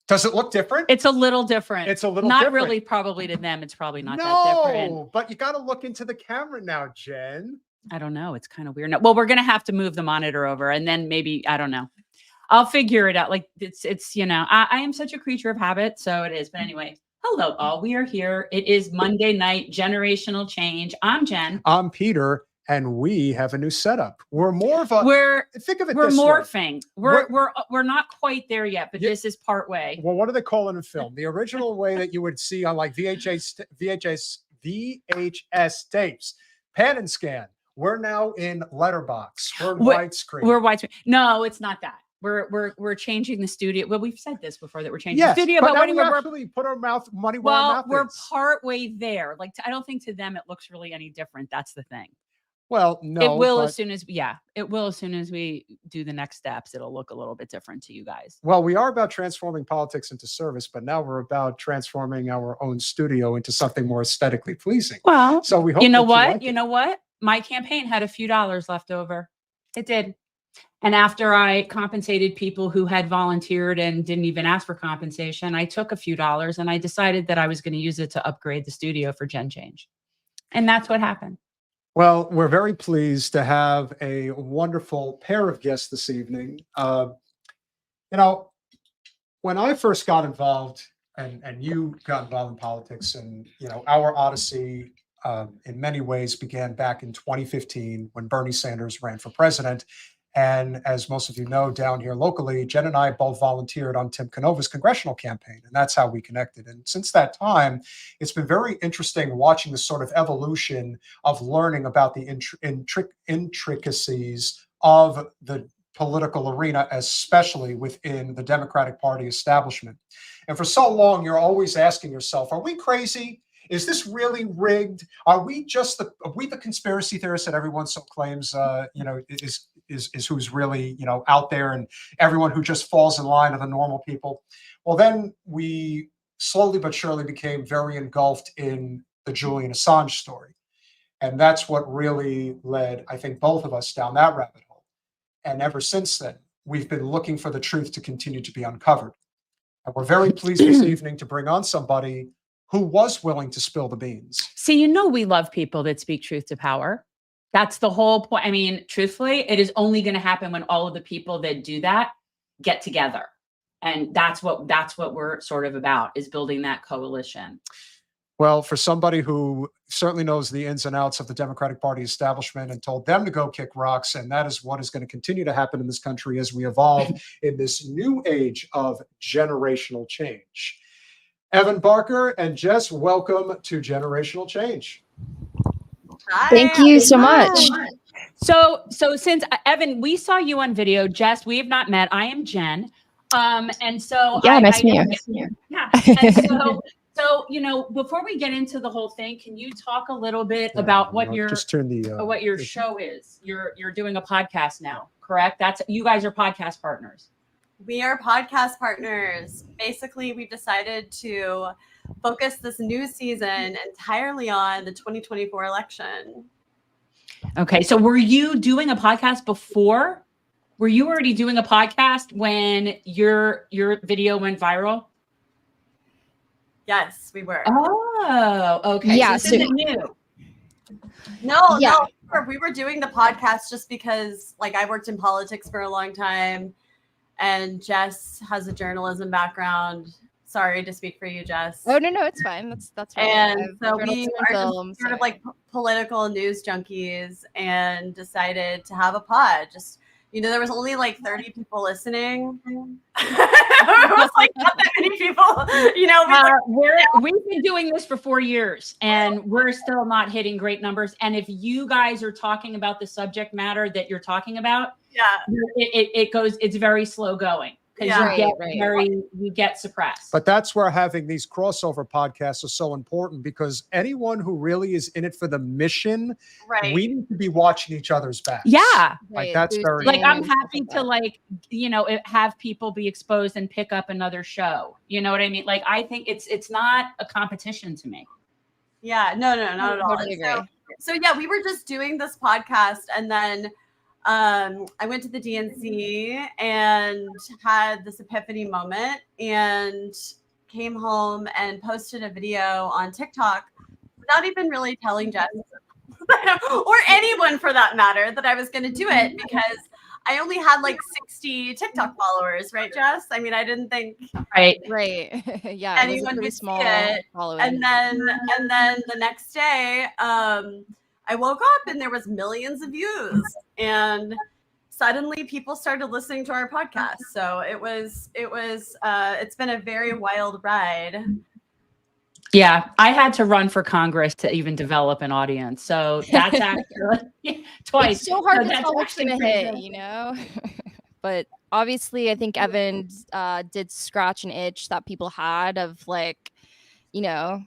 Does it look different? It's a little different. It's a little not different. Really probably to them. It's probably not that different. No, but you got to look into the camera now, Jen. I don't know. It's kind of weird. Well, we're going to have to move the monitor over and then maybe, I don't know. I'll figure it out. Like it's, you know, I am such a creature of habit. So it is. But anyway, hello all. We are here. It is Monday night, generational change. I'm Jen. I'm Peter. And we have a new setup. We're more of a. Think of it. We're this morphing. Way. We're not quite there yet, but this is part way. Well, what do they call it in film? The original way that you would see on like VHS tapes, pan and scan. We're now in letterbox. We're widescreen. We're widescreen. No, it's not that. We're changing the studio. Well, we've said this before that we're changing the studio, but we actually put our money where our mouth is. We're part way there. Like I don't think to them it looks really any different. That's the thing. Well, no, it will as soon as we do the next steps. It'll look a little bit different to you guys. Well, we are about transforming politics into service, but now we're about transforming our own studio into something more aesthetically pleasing. Well, so we hope you know what? My campaign had a few dollars left over. It did. And after I compensated people who had volunteered and didn't even ask for compensation, I took a few dollars and I decided that I was going to use it to upgrade the studio for Gen Change. And that's what happened. Well, we're very pleased to have a wonderful pair of guests this evening. You know, when I first got involved and you got involved in politics, and, you know, our odyssey in many ways began back in 2015 when Bernie Sanders ran for president. And as most of you know, down here locally, Jen and I both volunteered on Tim Canova's congressional campaign, and that's how we connected. And since that time, it's been very interesting watching the sort of evolution of learning about the intricacies of the political arena, especially within the Democratic Party establishment. And for so long, you're always asking yourself, are we crazy? Is this really rigged? Are we the conspiracy theorists that everyone so claims, you know, is who's really, you know, out there, and everyone who just falls in line are the normal people? Well, then we slowly but surely became very engulfed in the Julian Assange story. And that's what really led, I think, both of us down that rabbit hole. And ever since then, we've been looking for the truth to continue to be uncovered. And we're very pleased this evening to bring on somebody who was willing to spill the beans. See, you know, we love people that speak truth to power. That's the whole point. I mean, truthfully, it is only going to happen when all of the people that do that get together. And that's what we're sort of about, is building that coalition. Well, for somebody who certainly knows the ins and outs of the Democratic Party establishment and told them to go kick rocks, and that is what is going to continue to happen in this country as we evolve in this new age of generational change. Evan Barker and Jess, welcome to Generational Change. Hi. Thank you so much. So since Evan, we saw you on video. Jess, we have not met. I am Jen. And so nice to meet you. Yeah. And so, you know, before we get into the whole thing, can you talk a little bit about what your show is? You're doing a podcast now, correct? You guys are podcast partners. We are podcast partners. Basically, we decided to focus this new season entirely on the 2024 election. Okay. So were you doing a podcast before? Were you already doing a podcast when your video went viral? Yes, we were. Oh, okay. Yeah. So this isn't new. No, we were doing the podcast just because, like, I worked in politics for a long time. And Jess has a journalism background. Sorry to speak for you, Jess. Oh, no, it's fine. That's fine. And so we are just sort of like political news junkies and decided to have a pod, just you know, there was only like 30 people listening. It was like not that many people, you know. We've been doing this for 4 years and we're still not hitting great numbers. And if you guys are talking about the subject matter that you're talking about, it's very slow going. Because you get suppressed. But that's where having these crossover podcasts are so important, because anyone who really is in it for the mission, we need to be watching each other's backs. Yeah. Like that's very like I'm happy to like, you know, have people be exposed and pick up another show. You know what I mean? Like I think it's not a competition to me. Yeah, no, not at all. So yeah, we were just doing this podcast and then I went to the DNC and had this epiphany moment and came home and posted a video on TikTok without even really telling Jess or anyone for that matter that I was going to do it, because I only had like 60 TikTok followers, right, Jess? I mean, I didn't think yeah, anyone would see it. Following. And then the next day, I woke up and there was millions of views, and suddenly people started listening to our podcast. So it's been a very wild ride. Yeah, I had to run for Congress to even develop an audience. So that's actually twice. It's so hard to tell what's going to hit, you know? But obviously, I think Evan did scratch an itch that people had of like, you know,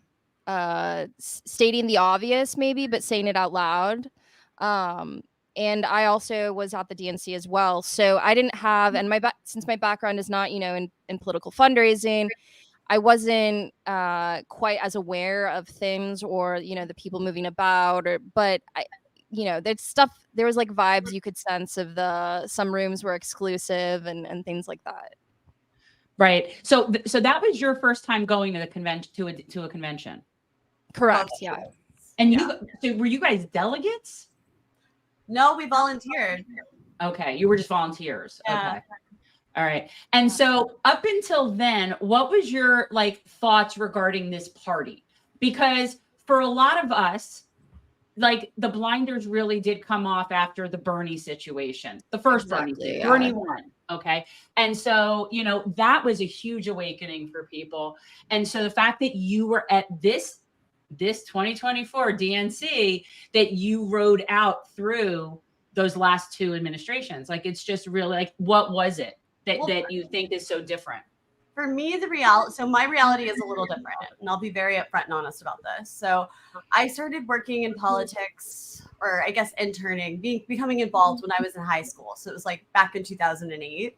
stating the obvious maybe, but saying it out loud. And I also was at the DNC as well. So I didn't have, and since my background is not, you know, in political fundraising, I wasn't quite as aware of things or, you know, the people moving about, but I, you know, there was like vibes you could sense of some rooms were exclusive and things like that. Right. So that was your first time going to the convention, to a convention. Correct. Yeah. And so were you guys delegates? No, we volunteered. Okay. You were just volunteers. Yeah. Okay. All right. And so up until then, what was your like thoughts regarding this party? Because for a lot of us, like the blinders really did come off after the Bernie situation, the first Bernie won. Okay. And so, you know, that was a huge awakening for people. And so the fact that you were at this 2024 DNC, that you rode out through those last two administrations, like, it's just really like, what was it that you think is so different? For me, my reality is a little different, and I'll be very upfront and honest about this. So I started working in politics, or I guess interning, becoming involved when I was in high school. So it was like back in 2008.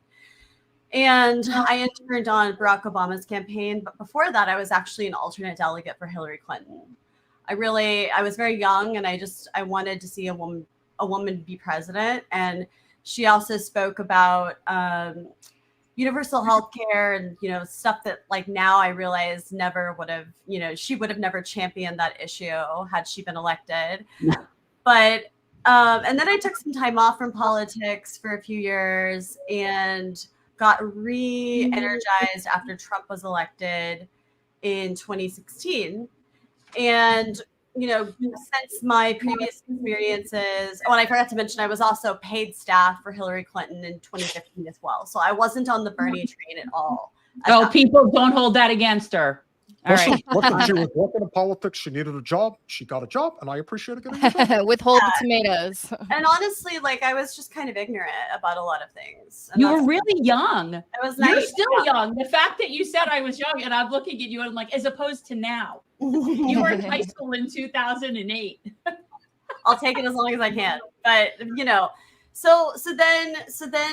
And I interned on Barack Obama's campaign. But before that, I was actually an alternate delegate for Hillary Clinton. I was very young, and I wanted to see a woman be president. And she also spoke about universal health care and, you know, stuff that like now I realize never would have, you know, she would have never championed that issue had she been elected. But and then I took some time off from politics for a few years and got re-energized after Trump was elected in 2016. And, you know, since my previous experiences, and I forgot to mention, I was also paid staff for Hillary Clinton in 2015 as well. So I wasn't on the Bernie train at all. People don't hold that against her. All right. Listen, she was working in politics. She needed a job. She got a job, and I appreciate getting a job. Withhold the tomatoes. And honestly, like, I was just kind of ignorant about a lot of things. And you were really young. I was You're nice. still young. The fact that you said I was young, and I'm looking at you and I'm like, as opposed to now. You were in high school in 2008. I'll take it as long as I can. But, you know, so then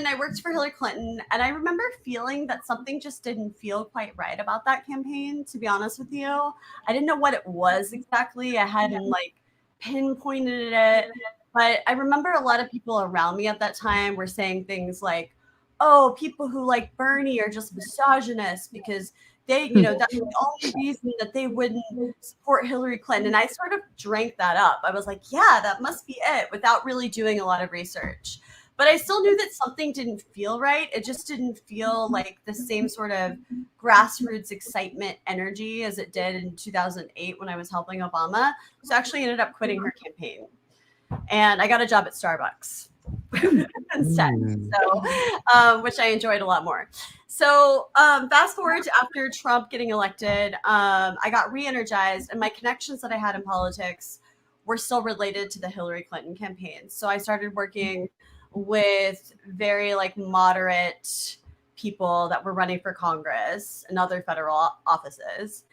I worked for Hillary Clinton, and I remember feeling that something just didn't feel quite right about that campaign, to be honest with you. I didn't know what it was exactly. I hadn't like pinpointed it, but I remember a lot of people around me at that time were saying things like, oh, people who like Bernie are just misogynists because they, you know, that's the only reason that they wouldn't support Hillary Clinton. And I sort of drank that up. I was like, yeah, that must be it, without really doing a lot of research. But I still knew that something didn't feel right. It just didn't feel like the same sort of grassroots excitement energy as it did in 2008 when I was helping Obama. So I actually ended up quitting her campaign. And I got a job at Starbucks. instead. So, which I enjoyed a lot more. So fast forward to after Trump getting elected, I got re-energized, and my connections that I had in politics were still related to the Hillary Clinton campaign. So I started working with very like moderate people that were running for Congress and other federal offices.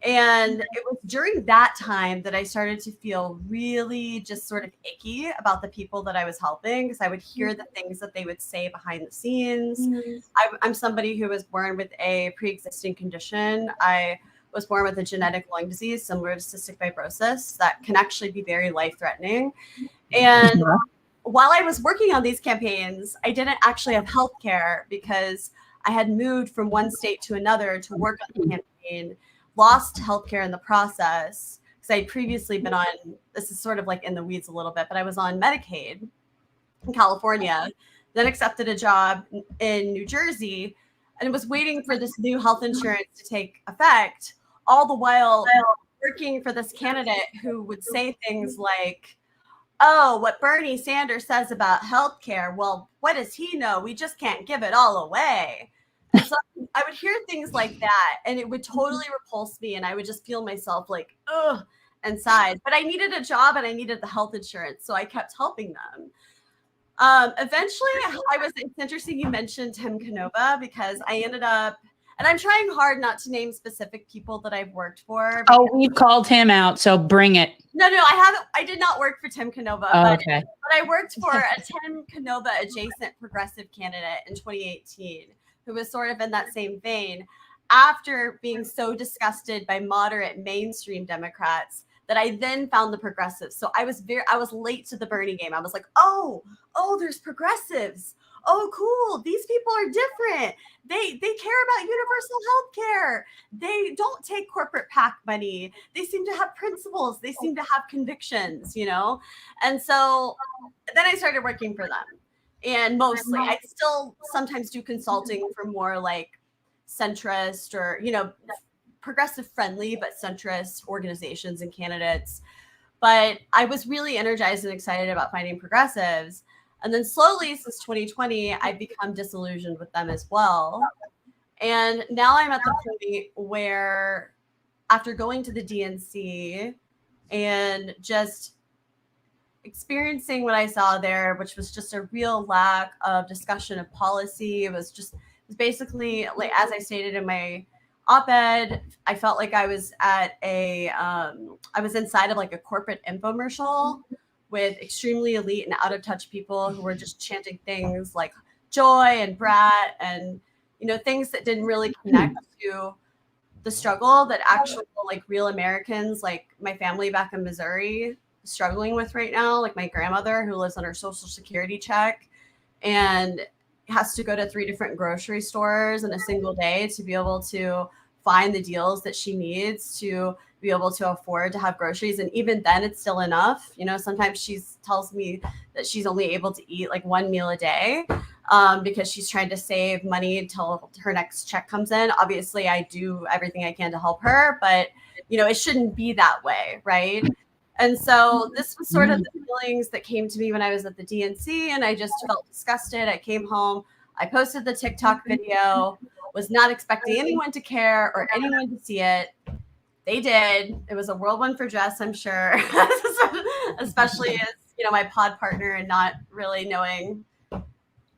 And it was during that time that I started to feel really just sort of icky about the people that I was helping, because I would hear the things that they would say behind the scenes. I'm somebody who was born with a pre-existing condition. I was born with a genetic lung disease similar to cystic fibrosis that can actually be very life-threatening. And while I was working on these campaigns, I didn't actually have health care because I had moved from one state to another to work on the campaign, lost healthcare in the process because I had previously been on, this is sort of like in the weeds a little bit, but I was on Medicaid in California, then accepted a job in New Jersey, and was waiting for this new health insurance to take effect, all the while working for this candidate who would say things like, oh, what Bernie Sanders says about healthcare, well, what does he know? We just can't give it all away. And so I would hear things like that, and it would totally repulse me, and I would just feel myself like, ugh, inside. But I needed a job, and I needed the health insurance, so I kept helping them. Eventually, it's interesting you mentioned Tim Canova, because I ended up, and I'm trying hard not to name specific people that I've worked for. Oh, we called him out, so bring it. No, I did not work for Tim Canova, Okay. but I worked for a Tim Canova adjacent progressive candidate in 2018. Who was sort of in that same vein, after being so disgusted by moderate mainstream Democrats that I then found the progressives. So I was late to the Bernie game. I was like, oh, there's progressives. Oh, cool. These people are different. They care about universal health care. They don't take corporate PAC money. They seem to have principles. They seem to have convictions, you know? And so then I started working for them. And mostly, I still sometimes do consulting for more like centrist or, you know, progressive friendly, but centrist organizations and candidates. But I was really energized and excited about finding progressives. And then slowly since 2020, I've become disillusioned with them as well. And now I'm at the point where after going to the DNC and just experiencing what I saw there, which was just a real lack of discussion of policy. It was basically, like, as I stated in my op-ed, I felt like I was at I was inside of like a corporate infomercial with extremely elite and out of touch people who were just chanting things like joy and brat and, you know, things that didn't really connect to the struggle that actual like real Americans, like my family back in Missouri, struggling with right now, like my grandmother who lives on her Social Security check and has to go to 3 different grocery stores in a single day to be able to find the deals that she needs to be able to afford to have groceries. And even then it's still enough. You know, sometimes she tells me that she's only able to eat like 1 meal a day because she's trying to save money until her next check comes in. Obviously I do everything I can to help her, but you know, it shouldn't be that way, right? And so this was sort of the feelings that came to me when I was at the DNC, and I just felt disgusted. I came home, I posted the TikTok video, was not expecting anyone to care or anyone to see it. They did. It was a whirlwind for Jess, I'm sure, especially as, you know, my pod partner and not really knowing,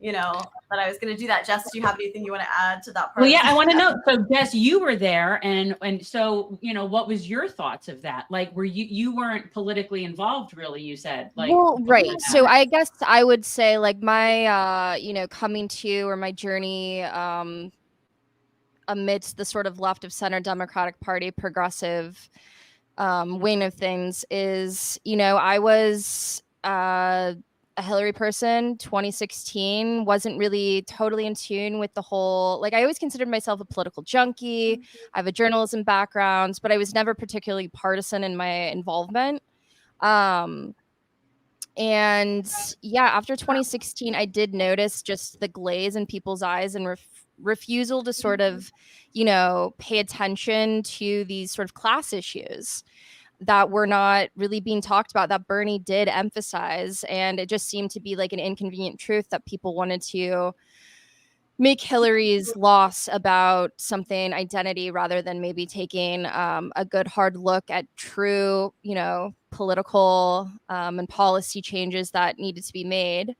you know, that I was going to do that. Jess, do you have anything you want to add to that part? Well, yeah, I want to know. So, Jess, you were there, and so, you know, what was your thoughts of that? Like, were you weren't politically involved, really? You said, like, well, right. So, I guess I would say, like, my, you know, coming to or my journey, amidst the sort of left of center Democratic Party progressive wing of things is, you know, I was a Hillary person. 2016 wasn't really totally in tune with the whole, like, I always considered myself a political junkie. I have a journalism background, but I was never particularly partisan in my involvement. And yeah, after 2016, I did notice just the glaze in people's eyes and refusal to sort of, you know, pay attention to these sort of class issues. that were not really being talked about that Bernie did emphasize. And it just seemed to be like an inconvenient truth that people wanted to make Hillary's loss about something identity rather than maybe taking a good hard look at true, political and policy changes that needed to be made.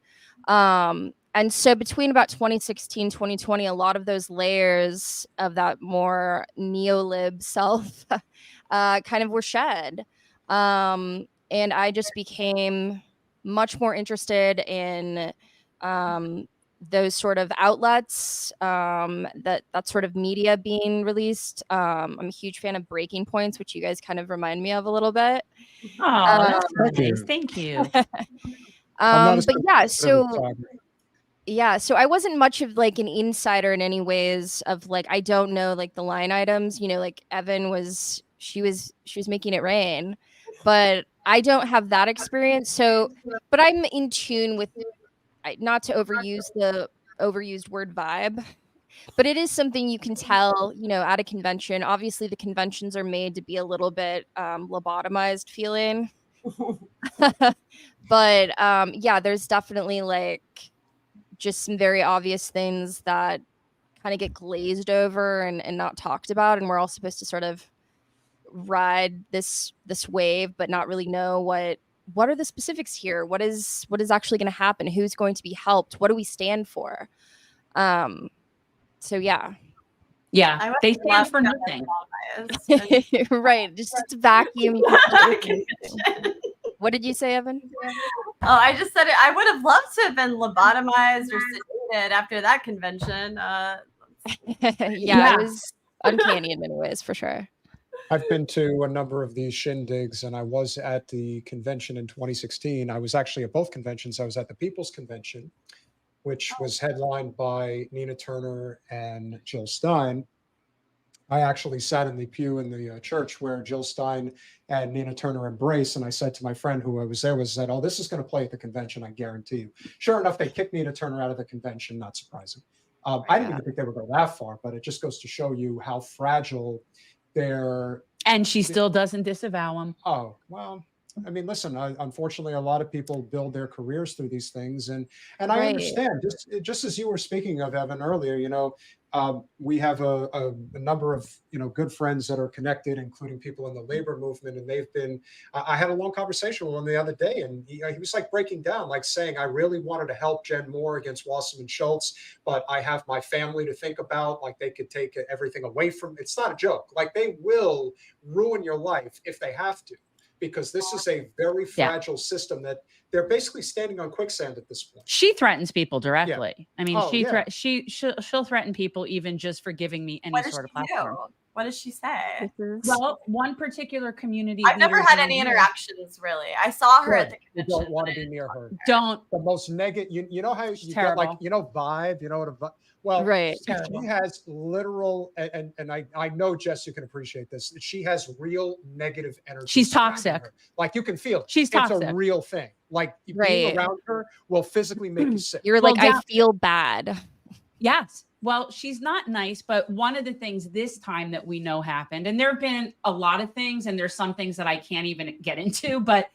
And so between about 2016, 2020, a lot of those layers of that more neolib self kind of were shed. And I just became much more interested in those sort of outlets, that sort of media being released. I'm a huge fan of Breaking Points, which you guys kind of remind me of a little bit. Oh, that's nice. Thank you. But so I wasn't much of like an insider in any ways of like, I don't know like the line items, like Evan was, she was making it rain, but I don't have that experience. So, but I'm in tune with, not to overuse the overused word vibe, but it is something you can tell, at a convention. Obviously the conventions are made to be a little bit lobotomized feeling. But yeah, there's definitely like just some very obvious things that kind of get glazed over and not talked about. And we're all supposed to sort of ride this wave, but not really know what are the specifics here? What is actually going to happen? Who's going to be helped? What do we stand for? So yeah. Yeah, they stand for nothing. Right. Just to vacuum. What did you say, Evan? Oh, I just said it. I would have loved to have been lobotomized or sedated after that convention. Yeah, it was uncanny in many ways, for sure. I've been to a number of these shindigs, and I was at the convention in 2016. I was actually at both conventions. I was at the People's Convention, which was headlined by Nina Turner and Jill Stein. I actually sat in the pew in the church where Jill Stein and Nina Turner embraced, and I said to my friend who I was there with, said, "Oh, this is going to play at the convention, I guarantee you." Sure enough, they kicked Nina Turner out of the convention, not surprising. I didn't even think they would go that far, but it just goes to show you how fragile and she still doesn't disavow him. Oh, well, I mean, listen, unfortunately, a lot of people build their careers through these things. And I understand, just as you were speaking of, Evan, earlier, we have a number of, good friends that are connected, including people in the labor movement. And they've been, I had a long conversation with him the other day, and he was like breaking down, like saying, I really wanted to help Jen Moore against Wasserman Schultz, but I have my family to think about. Like, they could take everything away from, it's not a joke. Like, they will ruin your life if they have to, because this is a very fragile system that they're basically standing on quicksand at this point. She threatens people directly. Yeah. I mean, she'll threaten people even just for giving me any sort of platform. What does she say? Well, one particular community. I've never had any interactions, really. I saw her at the convention. You don't want to be near her. Don't. The most negative. You know how you get like, vibe. You know what a vibe. Well, right. She has literal, and I know, Jess, you can appreciate this. She has real negative energy. She's toxic. Like, you can feel it. She's toxic. It's a real thing. Like, being around her will physically make you sick. You're like, I feel bad. Yes. Well, she's not nice, but one of the things this time that we know happened, and there have been a lot of things, and there's some things that I can't even get into, but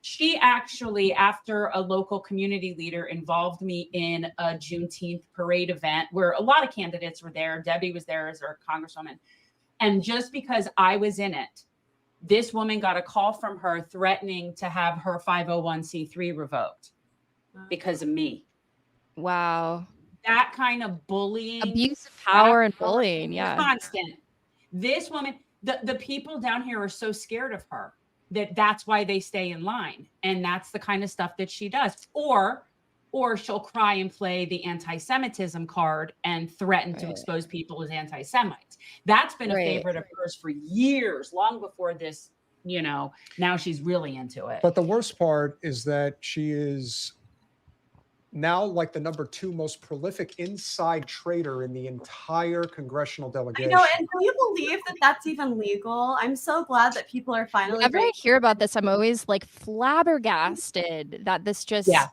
she actually, after a local community leader involved me in a Juneteenth parade event where a lot of candidates were there. Debbie was there as our congresswoman. And just because I was in it, this woman got a call from her threatening to have her 501c3 revoked because of me. Wow. That kind of bullying. Abuse of power and bullying, yeah. Constant. This woman, the people down here are so scared of her that's why they stay in line. And that's the kind of stuff that she does. Or she'll cry and play the anti-Semitism card and threaten to expose people as anti-Semites. That's been a favorite of hers for years, long before this, now she's really into it. But the worst part is that she is now like the number 2 most prolific inside trader in the entire congressional delegation. I know, and do you believe that that's even legal? I'm so glad that people are finally. Whenever I hear about this, I'm always like flabbergasted that this just. Yeah.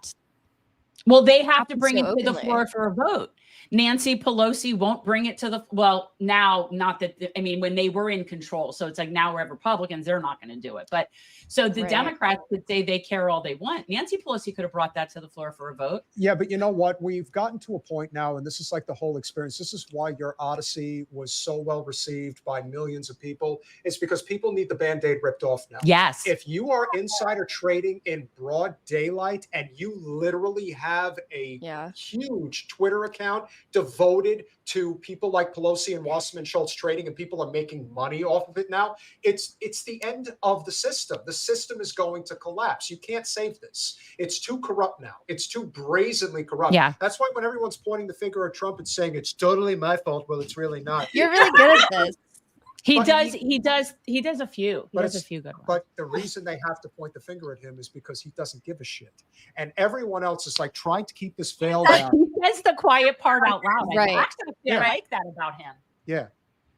Well, they have to bring it to the floor for a vote. Nancy Pelosi won't bring it to the, well, now, not that, I mean, when they were in control. So it's like now we're Republicans, they're not going to do it. But so the Democrats could say they care all they want. Nancy Pelosi could have brought that to the floor for a vote. Yeah, but you know what? We've gotten to a point now, and this is like the whole experience. This is why your Odyssey was so well received by millions of people. It's because people need the Band-Aid ripped off now. Yes. If you are insider trading in broad daylight and you literally have a huge Twitter account devoted to people like Pelosi and Wasserman Schultz trading, and people are making money off of it now, it's the end of the system. The system is going to collapse. You can't save this. It's too corrupt now. It's too brazenly corrupt. Yeah. That's why when everyone's pointing the finger at Trump and saying it's totally my fault, well, it's really not. You're really good at this. He does a few. He does a few good ones. But the reason they have to point the finger at him is because he doesn't give a shit. And everyone else is like trying to keep this veil down. He says the quiet part out loud. Right. I actually like that about him. Yeah.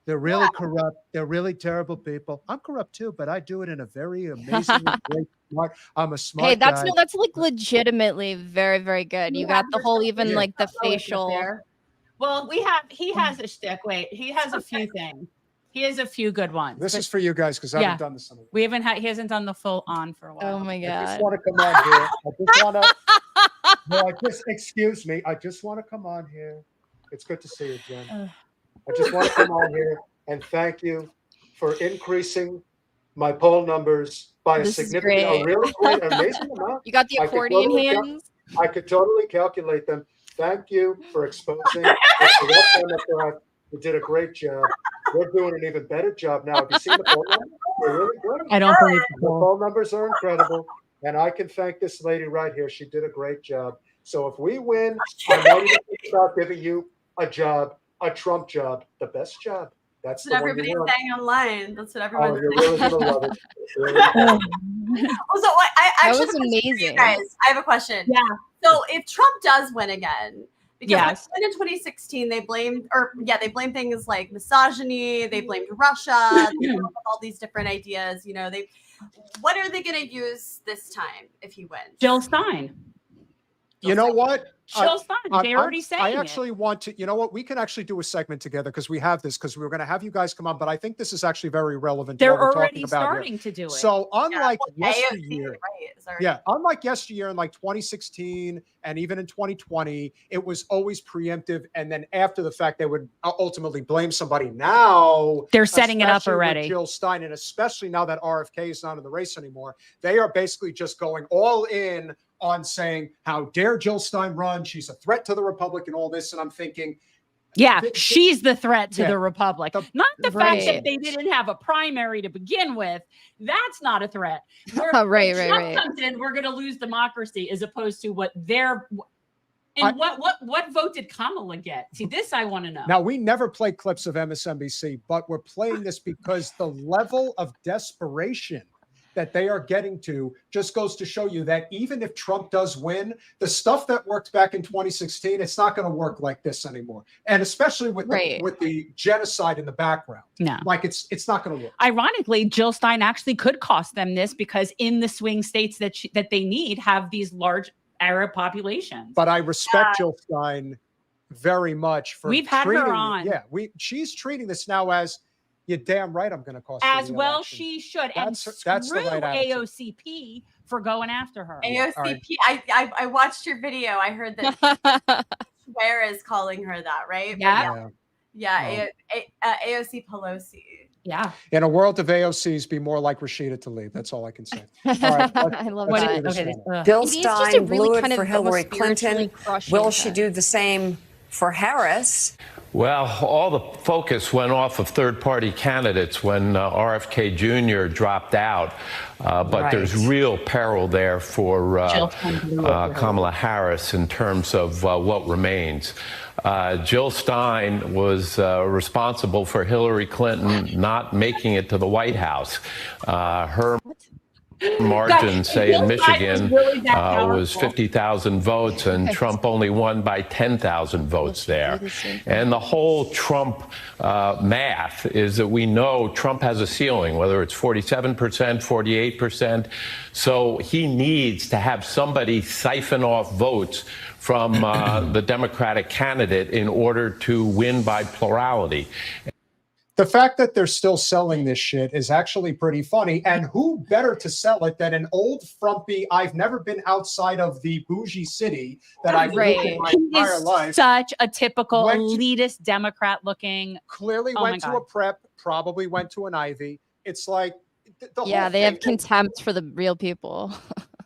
They're really corrupt. They're really terrible people. I'm corrupt too, but I do it in a very amazingly great smart. I'm a smart Hey, that's guy. that's like legitimately very, very good. You got the whole even like the facial. Well, he has a shtick. Wait, he has a few things. He has a few good ones. This is for you guys because I haven't done this in a while. We haven't had. He hasn't done the full on for a while. Oh my god! I just want to come on here. I just want to. No, excuse me. I just want to come on here. It's good to see you, Jen. I just want to come on here and thank you for increasing my poll numbers by a significant, a really great, amazing amount. You got the accordion hands. I could totally calculate them. Thank you for exposing. You did a great job. We're doing an even better job now. Have you seen the poll numbers? They're really good. I don't believe the poll numbers are incredible. And I can thank this lady right here. She did a great job. So if we win, I'm ready to start giving you a job, a Trump job, the best job. That's what everybody's saying online. That's what everyone's saying. You're really gonna love it. Really so I actually that was amazing. Guys, I have a question. Yeah. So if Trump does win again, because Yes. in 2016 they blamed things like misogyny, they blamed Russia, they came up with all these different ideas. You know, what are they going to use this time if he wins? Jill Stein. You know what? Jill Stein. They're already saying I actually want to, you know what? We can actually do a segment together because we have this, because we were going to have you guys come on, but I think this is actually very relevant. They're to what we're already talking about starting here. to do it. So unlike AOC, yesteryear, right, unlike yesteryear in like 2016 and even in 2020, it was always preemptive. And then after the fact, they would ultimately blame somebody. Now they're setting it up especially with already. Jill Stein, and especially now that RFK is not in the race anymore, they are basically just going all in on saying, how dare Jill Stein run? She's a threat to the Republic and all this. And I'm thinking, she's the threat to the Republic. Not the fact Right. that they didn't have a primary to begin with. That's not a threat. Right. Comes in, we're going to lose democracy, as opposed to what they're. And what vote did Kamala get? See, this I want to know. Now, we never play clips of MSNBC, but we're playing this because the level of desperation that they are getting to just goes to show you that even if Trump does win, the stuff that worked back in 2016, it's not going to work like this anymore. And especially with the genocide in the background. No. Like it's not going to work. Ironically, Jill Stein actually could cost them this, because in the swing states that they need have these large Arab populations. But I respect Jill Stein very much for we've had her on. Yeah, she's treating this now as, you're damn right I'm going to cost as you the well election. she should. That's and the right attitude. AOCP for going after her. AOCP. I watched your video. I heard that Where is calling her that, right? Yeah. AOC Pelosi. Yeah. In a world of AOCs, be more like Rashida Tlaib. That's all I can say. All right, I love that. Bill Maybe it's just a Stein really blew kind it of for Hillary almost spiritually Clinton. crushing Will her. she do the same for Harris? Well, all the focus went off of third-party candidates when RFK Jr. dropped out, but there's real peril there for Kamala Harris in terms of what remains. Jill Stein was responsible for Hillary Clinton not making it to the White House. Her margin, say in Michigan, was 50,000 votes, and Trump only won by 10,000 votes there. And the whole Trump math is that we know Trump has a ceiling, whether it's 47%, 48%. So he needs to have somebody siphon off votes from the Democratic candidate in order to win by plurality. The fact that they're still selling this shit is actually pretty funny. And who better to sell it than an old frumpy, I've never been outside of the bougie city that I've lived in my entire life. Such a typical elitist Democrat looking. Clearly went to a prep, probably went to an Ivy. It's like, yeah, they have contempt for the real people.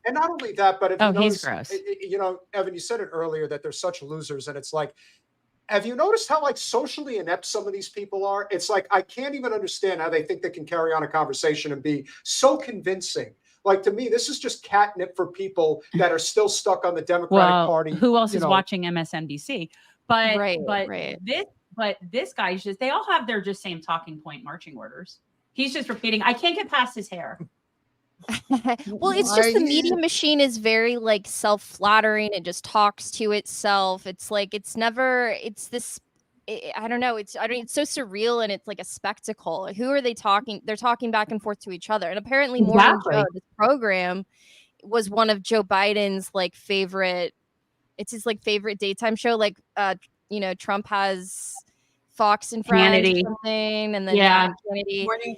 And not only that, but if oh, you notice, he's gross. You know, Evan, you said it earlier that they're such losers, and it's like, have you noticed how like socially inept some of these people are? It's like, I can't even understand how they think they can carry on a conversation and be so convincing. Like, to me, this is just catnip for people that are still stuck on the Democratic Party. Who else is watching MSNBC? But this guy's just, they all have their just same talking point marching orders. He's just repeating, I can't get past his hair. Well, it's just the media machine is very like self-flattering. It just talks to itself. It's like it's this I don't know, it's so surreal, and it's like a spectacle. Who are they talking? They're talking back and forth to each other. And apparently Morning Joe, this program, was one of Joe Biden's like favorite, it's his like favorite daytime show. Like you know, Trump has Fox and Friends or something, and then Kennedy. Morning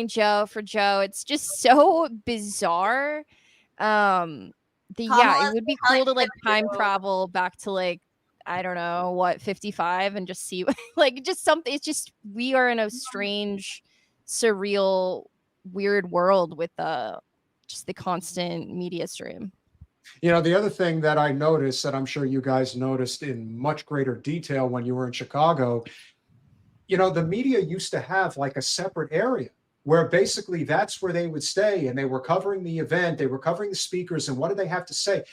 Joe for Joe. It's just so bizarre. It would be cool to like time travel back to like, I don't know what, 55, and just see like just something. It's just, we are in a strange, surreal, weird world with just the constant media stream. You know, the other thing that I noticed, that I'm sure you guys noticed in much greater detail when you were in Chicago, you know, the media used to have like a separate area where basically that's where they would stay, and they were covering the event, they were covering the speakers, and what do they have to say?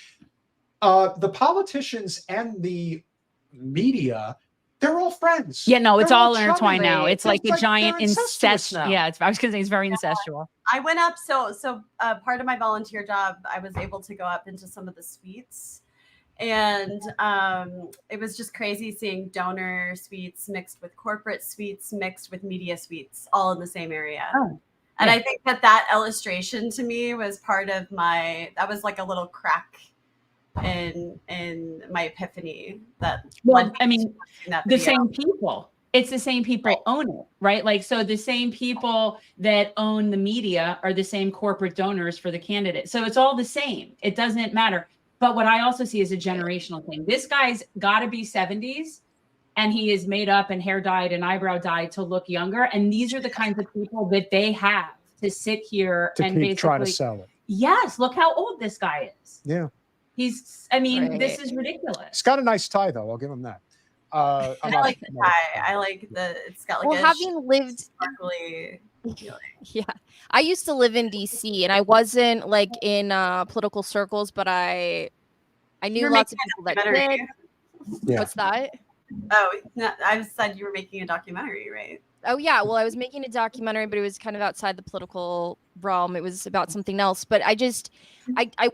The politicians and the media, they're all friends. Yeah, no, it's they're all intertwined now. It's like a like giant incest. Yeah, I was gonna say it's very incestual. I went up, so part of my volunteer job, I was able to go up into some of the suites, and it was just crazy seeing donor suites mixed with corporate suites mixed with media suites all in the same area. And I think that illustration to me was part of that was like a little crack in my epiphany. I mean, the same people. It's the same people own it, right? Like, so the same people that own the media are the same corporate donors for the candidate. So it's all the same. It doesn't matter. But what I also see is a generational thing. This guy's got to be 70s, and he is made up and hair dyed and eyebrow dyed to look younger. And these are the kinds of people that they have to sit here and basically try to sell it. Yes, look how old this guy is. Yeah. This is ridiculous. He's got a nice tie, though. I'll give him that. I like the tie. I like it's got like having lived sparkly. Yeah, I used to live in DC, and I wasn't like in political circles, but I knew lots of people that did. Yeah. What's that? Oh, no, I said you were making a documentary, right? Oh yeah, well, I was making a documentary, but it was kind of outside the political realm. It was about something else. But I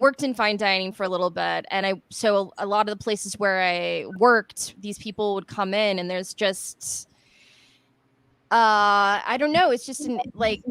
worked in fine dining for a little bit, and so a lot of the places where I worked, these people would come in, and there's just I don't know. It's just like,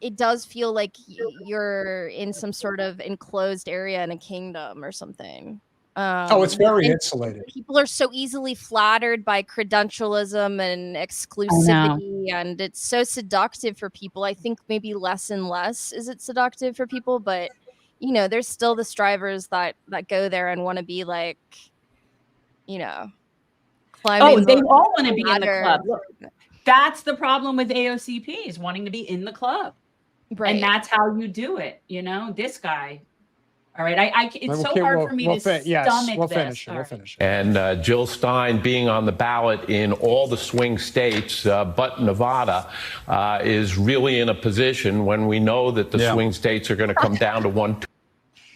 it does feel like you're in some sort of enclosed area in a kingdom or something. It's very insulated. People are so easily flattered by credentialism and exclusivity, and it's so seductive for people. I think maybe less and less is it seductive for people, but you know, there's still the strivers that go there and want to be like, you know, climbing. They all want to be in the club. Look, that's the problem with AOCP, is wanting to be in the club, right? And that's how you do it. You know, this guy. All right, it's so hard for me to stomach this. We'll finish it. And Jill Stein being on the ballot in all the swing states, but Nevada, is really in a position when we know that the swing states are going to come down to 1.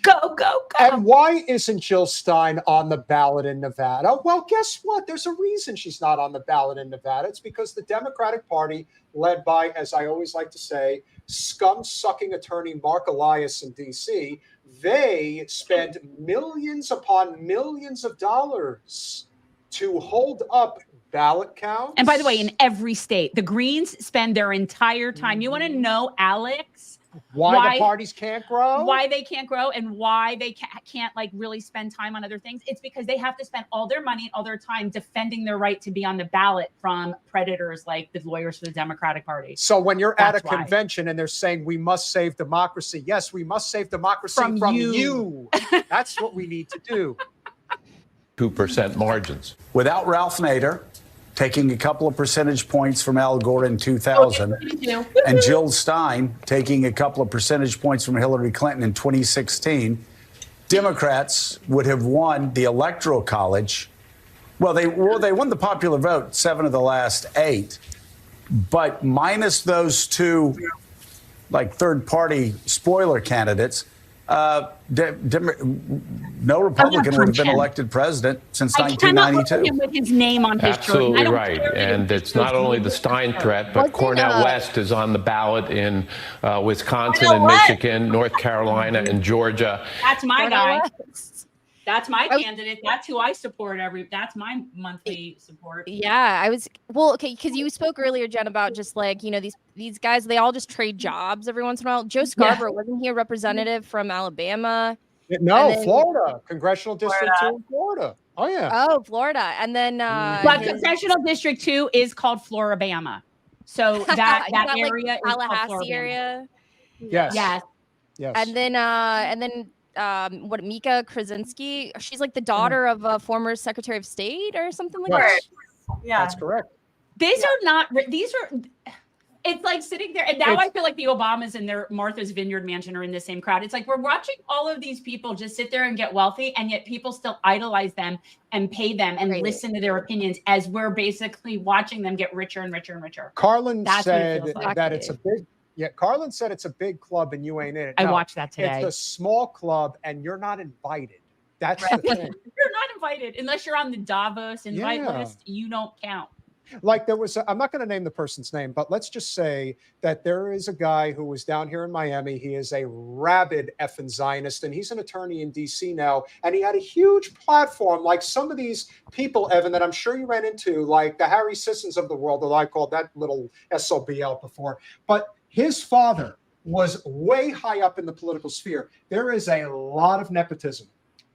Go. And why isn't Jill Stein on the ballot in Nevada? Well, guess what? There's a reason she's not on the ballot in Nevada. It's because the Democratic Party, led by, as I always like to say, scum-sucking attorney Mark Elias in D.C., they spend millions upon millions of dollars to hold up ballot counts. And by the way, in every state, the Greens spend their entire time. You want to know, Alex, Why the parties can't grow? Why they can't grow and why they can't like really spend time on other things. It's because they have to spend all their money, all their time defending their right to be on the ballot from predators like the lawyers for the Democratic Party. So when you're at a convention and they're saying we must save democracy, yes, we must save democracy from you. That's what we need to do. 2% margins. Without Ralph Nader taking a couple of percentage points from Al Gore in 2000, and Jill Stein taking a couple of percentage points from Hillary Clinton in 2016, Democrats would have won the Electoral College. Well, they won the popular vote 7 of the last 8, but minus those two, like third-party spoiler candidates, no Republican would have been elected president since 1992. With his name on his Absolutely right. And it's not only the Stein threat, but Cornel West is on the ballot in Wisconsin and Michigan, North Carolina and Georgia. That's my guy. That's my candidate. That's who I support that's my monthly support. Yeah, okay, because you spoke earlier, Jen, about just like, these guys, they all just trade jobs every once in a while. Joe Scarborough, wasn't he a representative from Alabama? No, Florida, Congressional District 2 in Florida. Oh, yeah. Oh, Florida. And then but Congressional District 2 is called Floribama. So that area is Tallahassee area. Yes. And then what, Mika Krasinski? She's like the daughter of a former Secretary of State or something like that. Yeah, that's correct. These are it's like sitting there, and now I feel like the Obamas and their Martha's Vineyard mansion are in the same crowd. It's like we're watching all of these people just sit there and get wealthy, and yet people still idolize them and pay them and listen to their opinions as we're basically watching them get richer and richer and richer. Carlin said that it's a big. Yeah, Carlin said it's a big club and you ain't in it. I watched that today. It's a small club and you're not invited. That's the thing. You're not invited unless you're on the Davos invite list. You don't count. Like there was, I'm not going to name the person's name, but let's just say that there is a guy who was down here in Miami. He is a rabid effing Zionist, and he's an attorney in DC now. And he had a huge platform, like some of these people, Evan, that I'm sure you ran into, like the Harry Sissons of the world, that I called that little SOBL before. But his father was way high up in the political sphere. There is a lot of nepotism.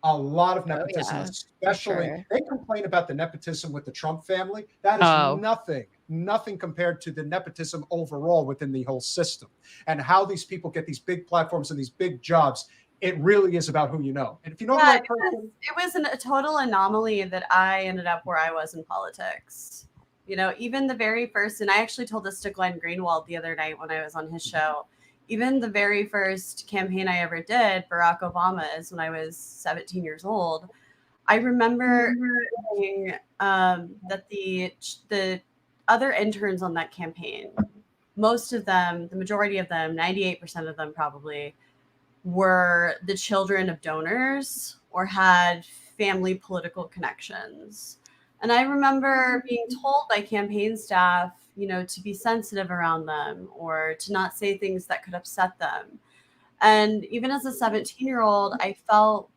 Especially they complain about the nepotism with the Trump family. That is nothing compared to the nepotism overall within the whole system and how these people get these big platforms and these big jobs. It really is about who you know. And if you know the right person, it was a total anomaly that I ended up where I was in politics. Even the very first, and I actually told this to Glenn Greenwald the other night when I was on his show. Even the very first campaign I ever did, Barack Obama's, when I was 17 years old, I remember saying, that the other interns on that campaign, most of them, the majority of them, 98% of them probably, were the children of donors or had family political connections. And I remember being told by campaign staff, to be sensitive around them or to not say things that could upset them. And even as a 17-year-old, I felt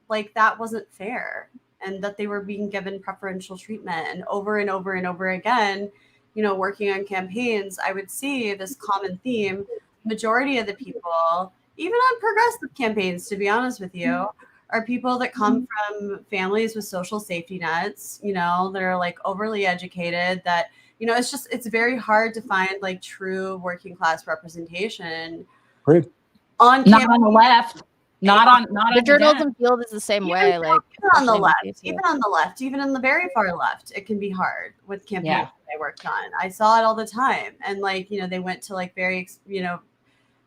like that wasn't fair and that they were being given preferential treatment. And over and over and over again, working on campaigns, I would see this common theme. Majority of the people, even on progressive campaigns, to be honest with you, are people that come from families with social safety nets, that are like overly educated, that it's very hard to find like true working class representation on not on the left, not the journalism field is the same way. Like even on the left, even in the very far left, it can be hard with campaigns that I worked on. I saw it all the time, and they went to like very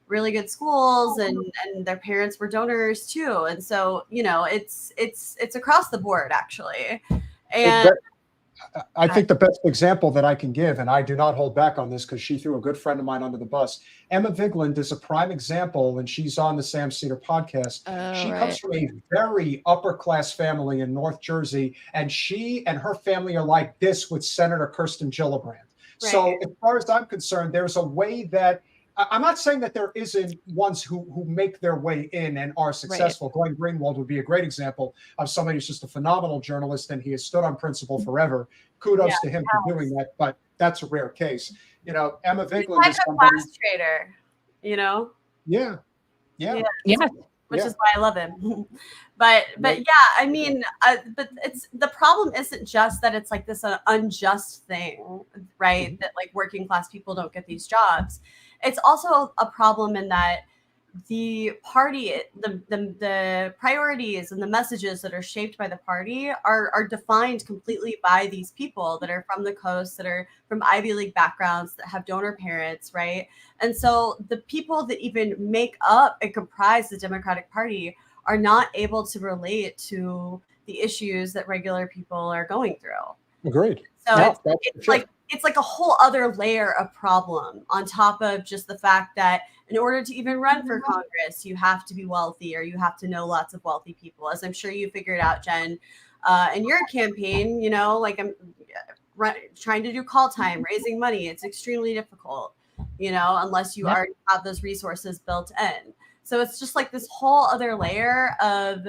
really good schools, and their parents were donors too, and so it's across the board actually, and. I think the best example that I can give, and I do not hold back on this because she threw a good friend of mine under the bus. Emma Vigeland is a prime example, and she's on the Sam Cedar podcast. She comes from a very upper class family in North Jersey, and she and her family are like this with Senator Kirsten Gillibrand. Right. So as far as I'm concerned, there's a way that I'm not saying that there isn't ones who make their way in and are successful. Glenn Greenwald would be a great example of somebody who's just a phenomenal journalist, and he has stood on principle forever. Kudos to him for doing that, but that's a rare case. Emma Vigeland is somebody. Class trader, Yeah. Yeah. Which Yeah. is why I love him. but yeah, I mean, but it's the problem isn't just that it's like this unjust thing, right? That like working class people don't get these jobs. It's also a problem in that the party, the priorities and the messages that are shaped by the party are defined completely by these people that are from the coast, that are from Ivy League backgrounds, that have donor parents, right? And so the people that even make up and comprise the Democratic Party are not able to relate to the issues that regular people are going through. Agreed. So it's like a whole other layer of problem on top of just the fact that in order to even run for Congress, you have to be wealthy or you have to know lots of wealthy people, as I'm sure you figured out, Jen, in your campaign. You know, like I'm trying to do call time, raising money. It's extremely difficult, you know, unless you already have those resources built in. So it's just like this whole other layer of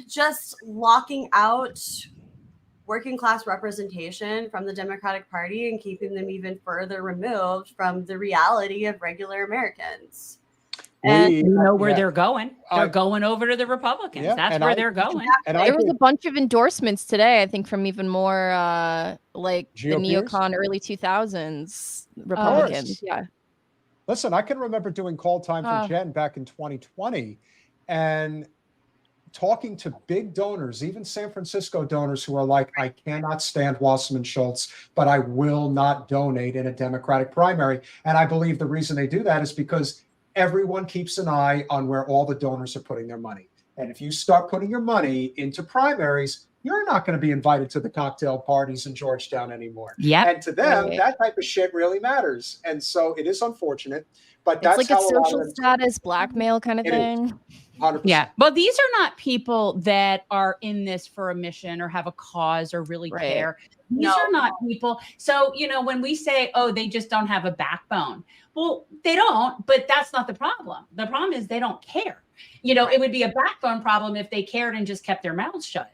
just locking out working class representation from the Democratic Party and keeping them even further removed from the reality of regular Americans. And you know where they're going. They're going over to the Republicans. That's where they're going. And there was a bunch of endorsements today, I think, from even more like the neocon early 2000s Republicans. Yeah. Listen, I can remember doing call time for Jen back in 2020 and talking to big donors, even San Francisco donors who are like, I cannot stand Wasserman Schultz, but I will not donate in a Democratic primary. And I believe the reason they do that is because everyone keeps an eye on where all the donors are putting their money. And if you start putting your money into primaries, you're not going to be invited to the cocktail parties in Georgetown anymore. Yeah. And to them, that type of shit really matters. And so it is unfortunate, but that's like a social status blackmail kind of thing. 100%. Yeah. But these are not people that are in this for a mission or have a cause or really care. These are not people. So, you know, when we say, oh, they just don't have a backbone. Well, they don't, but that's not the problem. The problem is they don't care. You know, it would be a backbone problem if they cared and just kept their mouths shut.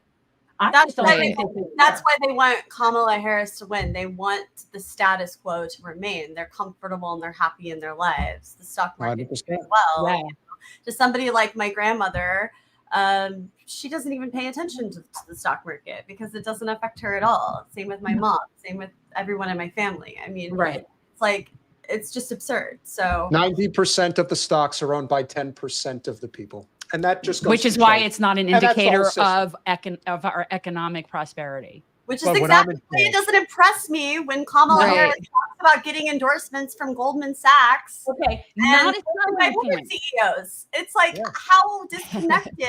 That's why they want Kamala Harris to win. They want the status quo to remain. They're comfortable and they're happy in their lives. The stock market is doing well. Yeah. To somebody like my grandmother, she doesn't even pay attention to the stock market because it doesn't affect her at all. Same with my mom. Same with everyone in my family. I mean, it's like, it's just absurd. So 90% of the stocks are owned by 10% of the people. And that just goes which is why it's not an indicator of our economic prosperity. Which is exactly why it doesn't impress me when Kamala Harris talks about getting endorsements from Goldman Sachs. Okay, not by women CEOs. It's like how disconnected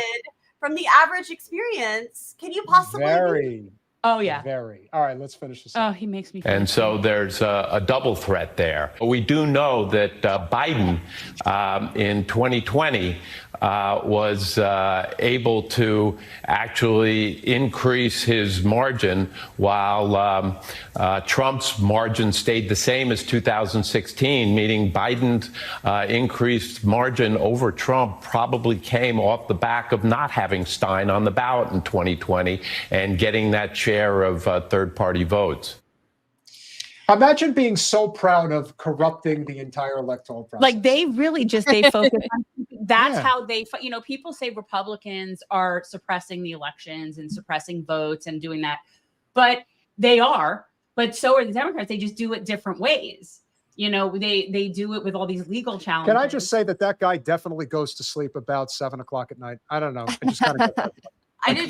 from the average experience can you possibly be? Oh, yeah. Very. All right, let's finish this. Oh, he makes me feel And so there's a double threat there. We do know that Biden in 2020 was able to actually increase his margin while Trump's margin stayed the same as 2016, meaning Biden's increased margin over Trump probably came off the back of not having Stein on the ballot in 2020 and getting that share of third-party votes. Imagine being so proud of corrupting the entire electoral process. Like they really just, they focus on, that's how they, you know, people say Republicans are suppressing the elections and suppressing votes and doing that, but they are, but so are the Democrats. They just do it different ways. You know, they do it with all these legal challenges. Can I just say that guy definitely goes to sleep about 7 o'clock at night? I don't know. I just kind of I did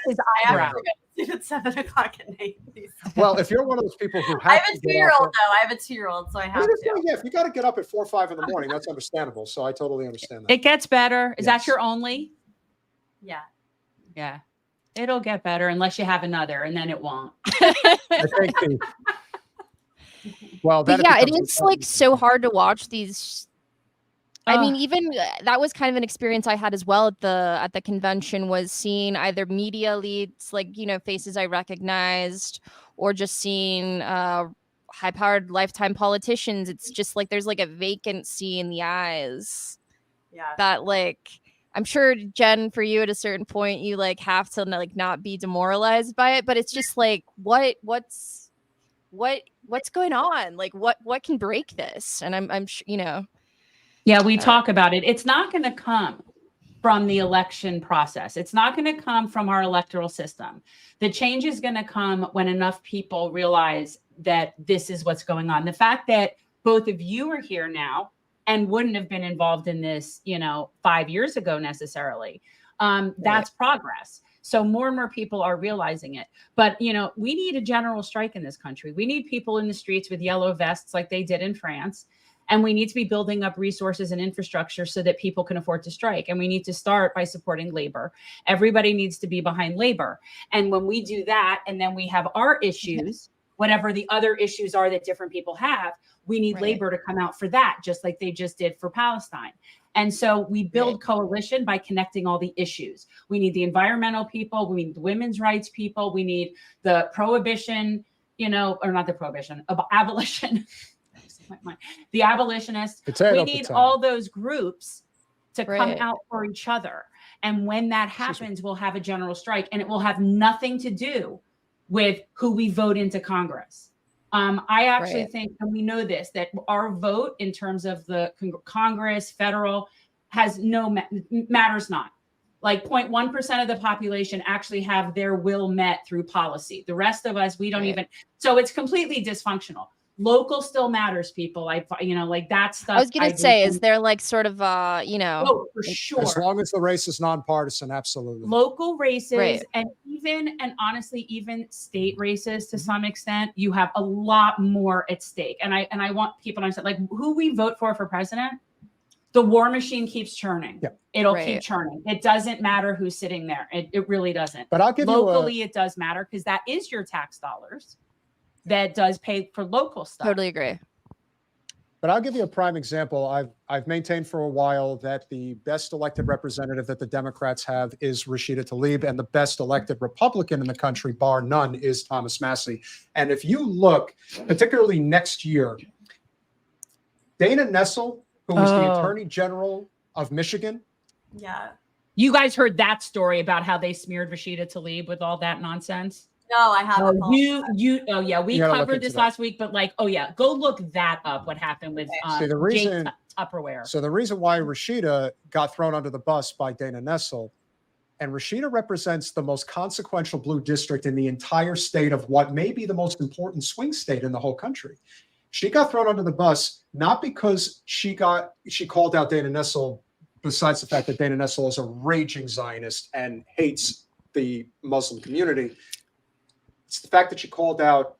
his eyebrows at 7 o'clock at night. Well, if you're one of those people who I have a 2-year-old though. I have a 2-year-old, so I have to. Yeah, if you got to get up at 4 or 5 in the morning, that's understandable. So I totally understand that. It gets better. Is that your only? Yeah. Yeah. It'll get better unless you have another, and then it won't. I think well, but yeah, it is like so hard to watch these. I mean, even that was kind of an experience I had as well at the convention, was seeing either media leads, like, you know, faces I recognized, or just seeing high-powered lifetime politicians. It's just like there's like a vacancy in the eyes. Yeah. That, like, I'm sure, Jen, for you at a certain point, you like have to like not be demoralized by it, but it's just like what's going on? Like what can break this? And I'm sure, you know. Yeah, we talk about it. It's not going to come from the election process. It's not going to come from our electoral system. The change is going to come when enough people realize that this is what's going on. The fact that both of you are here now and wouldn't have been involved in this, 5 years ago necessarily, that's progress. So more and more people are realizing it. But, we need a general strike in this country. We need people in the streets with yellow vests like they did in France. And we need to be building up resources and infrastructure so that people can afford to strike. And we need to start by supporting labor. Everybody needs to be behind labor. And when we do that, and then we have our issues, whatever the other issues are that different people have, we need labor to come out for that, just like they just did for Palestine. And so we build coalition by connecting all the issues. We need the environmental people. We need the women's rights people. We need the prohibition, or not the prohibition, abolition. The abolitionists. We need all those groups to come out for each other. And when that happens, we'll have a general strike, and it will have nothing to do with who we vote into Congress. I actually think, and we know this, that our vote in terms of the Congress, federal, has matters not. Like 0.1% of the population actually have their will met through policy. The rest of us, we don't even. So it's completely dysfunctional. Local still matters, people. Like that stuff. I was gonna say, is there like sort of Oh, for sure. As long as the race is nonpartisan, absolutely. Local races and honestly, even state races to some extent, you have a lot more at stake. And I want people to understand, like, who we vote for president, the war machine keeps churning. Yeah. It'll keep churning. It doesn't matter who's sitting there. It really doesn't. But I'll give locally, it does matter because that is your tax dollars. That does pay for local stuff. Totally agree. But I'll give you a prime example. I've maintained for a while that the best elected representative that the Democrats have is Rashida Tlaib, and the best elected Republican in the country, bar none, is Thomas Massie. And if you look, particularly next year, Dana Nessel, who was the Attorney General of Michigan. Yeah. You guys heard that story about how they smeared Rashida Tlaib with all that nonsense? No, I haven't. We covered this last week, but go look that up. What happened with Jake Tupperware? So the reason why Rashida got thrown under the bus by Dana Nessel, and Rashida represents the most consequential blue district in the entire state of what may be the most important swing state in the whole country. She got thrown under the bus not because she called out Dana Nessel, besides the fact that Dana Nessel is a raging Zionist and hates the Muslim community. It's the fact that she called out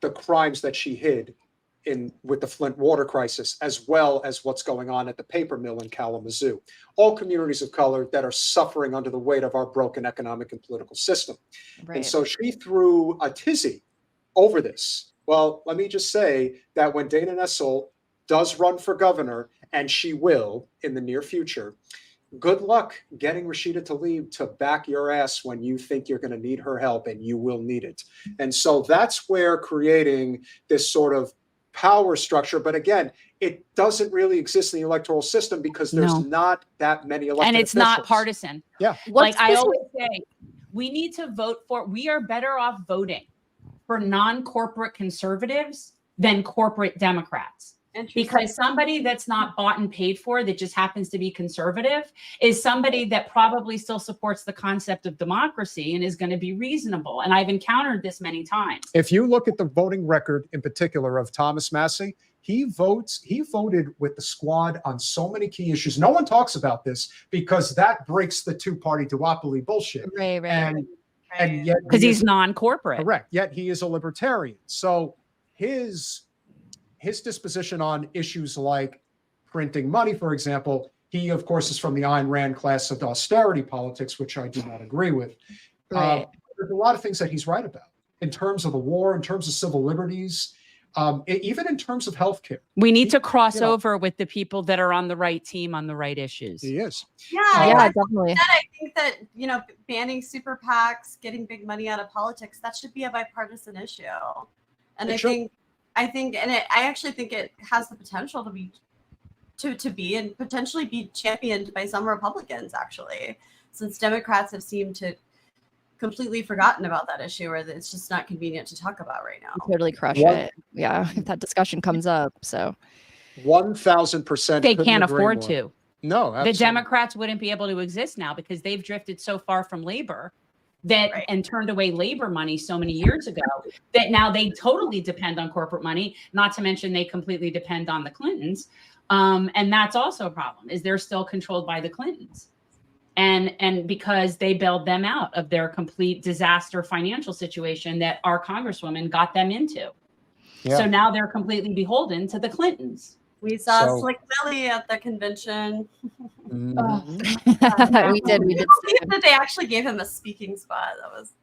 the crimes that she hid with the Flint water crisis, as well as what's going on at the paper mill in Kalamazoo. All communities of color that are suffering under the weight of our broken economic and political system. Right. And so she threw a tizzy over this. Well, let me just say that when Dana Nessel does run for governor, and she will in the near future, good luck getting Rashida Tlaib to back your ass when you think you're going to need her help, and you will need it. And so that's where creating this sort of power structure. But again, it doesn't really exist in the electoral system because there's not that many elected and it's officials. Not partisan. Yeah. Like I always say, we need to we are better off voting for non-corporate conservatives than corporate Democrats. Because somebody that's not bought and paid for, that just happens to be conservative, is somebody that probably still supports the concept of democracy and is going to be reasonable. And I've encountered this many times. If you look at the voting record in particular of Thomas Massie, he voted with the squad on so many key issues. No one talks about this because that breaks the two-party duopoly bullshit. Right. And yet because he's non-corporate. Correct. Yet he is a libertarian. So his disposition on issues like printing money, for example, he, of course, is from the Ayn Rand class of austerity politics, which I do not agree with. Right. There's a lot of things that he's right about in terms of the war, in terms of civil liberties, even in terms of healthcare. We need to cross over with the people that are on the right team on the right issues. He is. Yeah, definitely. I think that, banning super PACs, getting big money out of politics, that should be a bipartisan issue. And I actually think it has the potential to be and potentially be championed by some Republicans, actually, since Democrats have seemed to completely forgotten about that issue, or that it's just not convenient to talk about right now. Totally crush it. Yeah, if that discussion comes up. So 1,000%. They couldn't can't agree afford more. to. No, The absolutely. Democrats wouldn't be able to exist now because they've drifted so far from labor that and turned away labor money so many years ago that now they totally depend on corporate money, not to mention they completely depend on the Clintons. And that's also a problem, is they're still controlled by the Clintons. And because they bailed them out of their complete disaster financial situation that our congresswoman got them into. Yeah. So now they're completely beholden to the Clintons. We saw So- Slick Willie at the convention. Mhm. We did. I believe that they actually gave him a speaking spot. That was,